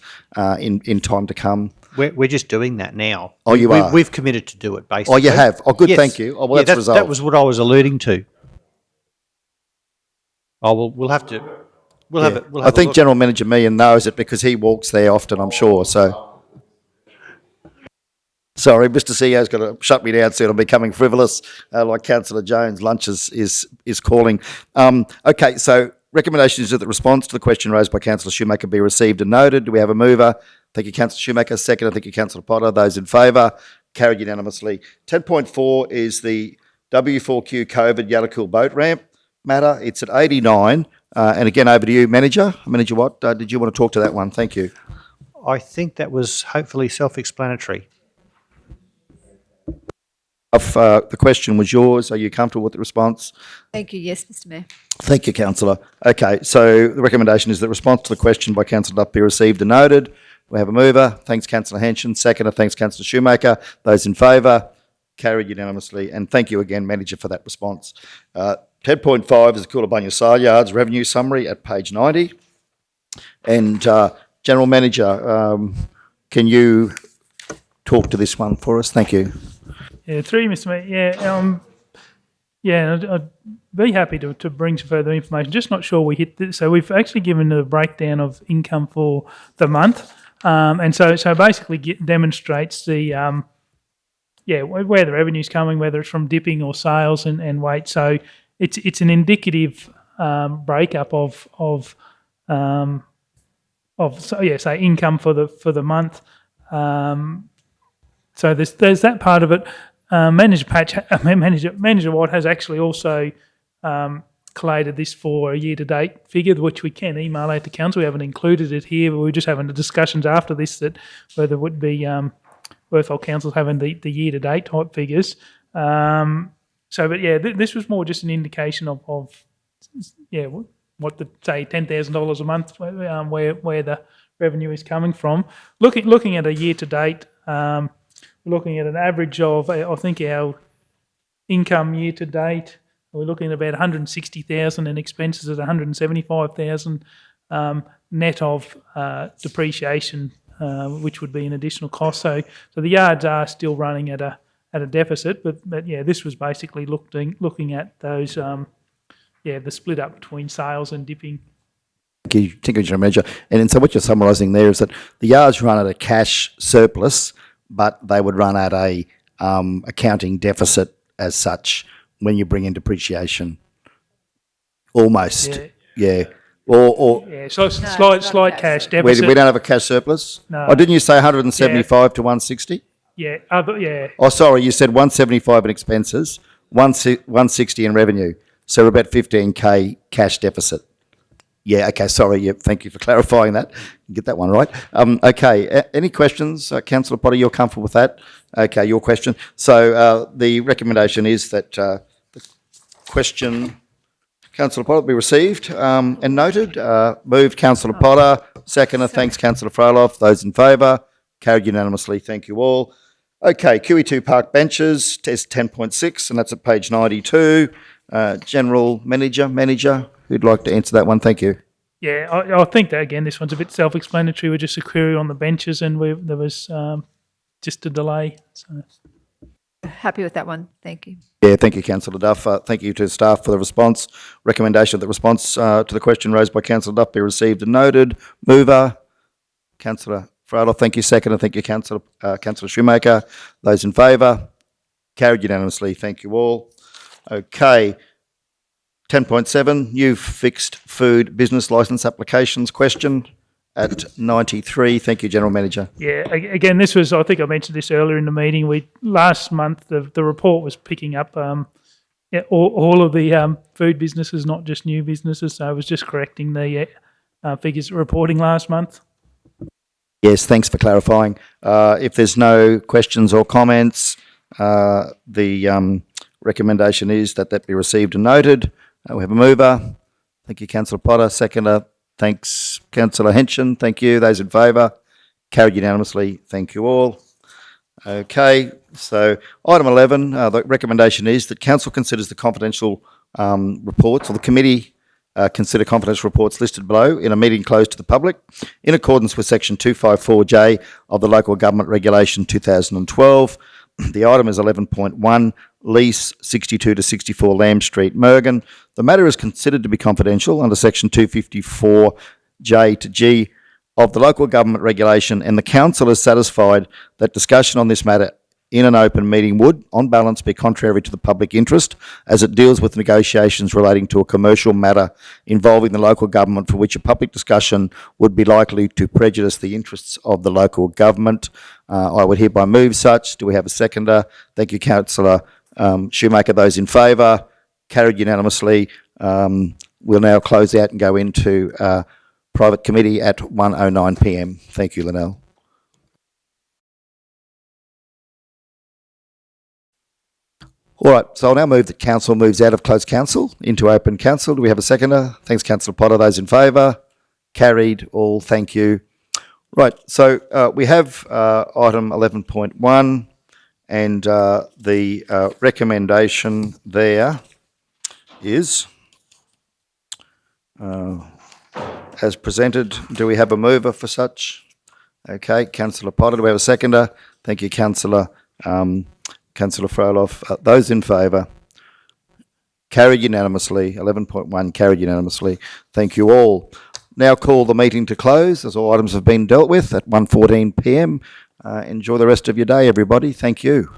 in time to come. We're just doing that now. Oh, you are? We've committed to do it, basically. Oh, you have? Oh, good, yes. Thank you. Oh, well, that's resolved. That was what I was alluding to. Oh, well, we'll have to... We'll have it. I think General Manager Meehan knows it because he walks there often, I'm sure, so. Sorry, Mr CEO's got to shut me down soon. I'm becoming frivolous, like Councillor Jones. Lunch is calling. Okay, so recommendation is that the response to the question raised by Councillor Shoemaker be received and noted. Do we have a mover? Thank you, Councillor Shoemaker. Second, thank you, Councillor Potter. Those in favour? Carried unanimously. 10.4 is the W4Q COVID Yalakul boat ramp matter. It's at 89. And again, over to you, Manager. Manager Watt, did you want to talk to that one? Thank you. I think that was hopefully self-explanatory. The question was yours. Are you comfortable with the response? Thank you. Yes, Mr Mayor. Thank you, Councillor. Okay, so the recommendation is that response to the question by Councillor Duff be received and noted. We have a mover. Thanks, Councillor Henson. Seconder, thanks, Councillor Shoemaker. Those in favour? Carried unanimously. And thank you again, Manager, for that response. 10.5 is the Coolabunga Sale Yards revenue summary at page 90. And General Manager, can you talk to this one for us? Thank you. Yeah, through you, Mr Mayor. I'd be happy to bring some further information. Just not sure we hit this. So we've actually given a breakdown of income for the month. And so basically demonstrates the, where the revenue's coming, whether it's from dipping or sales and weight. So it's an indicative breakup of income for the month. So there's that part of it. Manager Watt has actually also collated this for a year-to-date figure, which we can email out to council. We haven't included it here, but we're just having the discussions after this that whether it would be worthwhile councils having the year-to-date type figures. This was more just an indication of what the say $10,000 a month where the revenue is coming from. Looking at a year-to-date. Looking at an average of, I think our income year to date, we're looking at about 160,000 and expenses at 175,000 net of depreciation, which would be an additional cost. So the yards are still running at a deficit, but this was basically looking at those the split up between sales and dipping. Thank you, General Manager. And so what you're summarising there is that the yards run at a cash surplus, but they would run at a accounting deficit as such when you bring in depreciation. Almost, yeah. So slight cash deficit. We don't have a cash surplus? No. Oh, didn't you say 175 to 160? Yeah, Oh, sorry, you said 175 in expenses, 160 in revenue. So we're about 15K cash deficit. Yeah, okay, sorry, yeah, thank you for clarifying that. Get that one right. Okay, any questions? Councillor Potter, you're comfortable with that? Okay, your question. So the recommendation is that the question, Councillor Potter, be received and noted. Moved, Councillor Potter. Seconder, thanks, Councillor Froloff. Those in favour? Carried unanimously. Thank you all. Okay, QE2 Park benches, test 10.6, and that's at page 92. General Manager, who'd like to answer that one? Thank you. Yeah, I think that, again, this one's a bit self-explanatory. We're just a query on the benches and there was just a delay. So. Happy with that one. Thank you. Yeah, thank you, Councillor Duff. Thank you to staff for the response. Recommendation that the response to the question raised by Councillor Duff be received and noted. Mover, Councillor Fraloff. Thank you. Seconder, thank you, Councillor Shoemaker. Those in favour? Carried unanimously. Thank you all. Okay. 10.7, new fixed food business licence applications question at 93. Thank you, General Manager. Yeah, again, this was, I think I mentioned this earlier in the meeting. Last month, the report was picking up all of the food businesses, not just new businesses. So I was just correcting the figures reporting last month. Yes, thanks for clarifying. If there's no questions or comments, the recommendation is that be received and noted. We have a mover. Thank you, Councillor Potter. Seconder, thanks, Councillor Henson. Thank you. Those in favour? Carried unanimously. Thank you all. Okay, so item 11, the recommendation is that Council considers the confidential reports, or the committee consider confidential reports listed below in a meeting closed to the public in accordance with section 254J of the Local Government Regulation 2012. The item is 11.1, lease 62 to 64 Lamb Street, Mergen. The matter is considered to be confidential under section 254J to G of the local government regulation, and the council is satisfied that discussion on this matter in an open meeting would, on balance, be contrary to the public interest, as it deals with negotiations relating to a commercial matter involving the local government for which a public discussion would be likely to prejudice the interests of the local government. I would hereby move such. Do we have a seconder? Thank you, Councillor Shoemaker. Those in favour? Carried unanimously. We'll now close out and go into private committee at 1:09 p.m. Thank you, Linnell. All right, so I'll now move that council moves out of closed council into open council. Do we have a seconder? Thanks, Councillor Potter. Those in favour? Carried. All, thank you. Right, so we have item 11.1 and the recommendation there is as presented. Do we have a mover for such? Okay, Councillor Potter. Do we have a seconder? Thank you, Councillor Froloff. Those in favour? Carried unanimously. 11.1 carried unanimously. Thank you all. Now call the meeting to close as all items have been dealt with at 1:14 p.m. Enjoy the rest of your day, everybody. Thank you.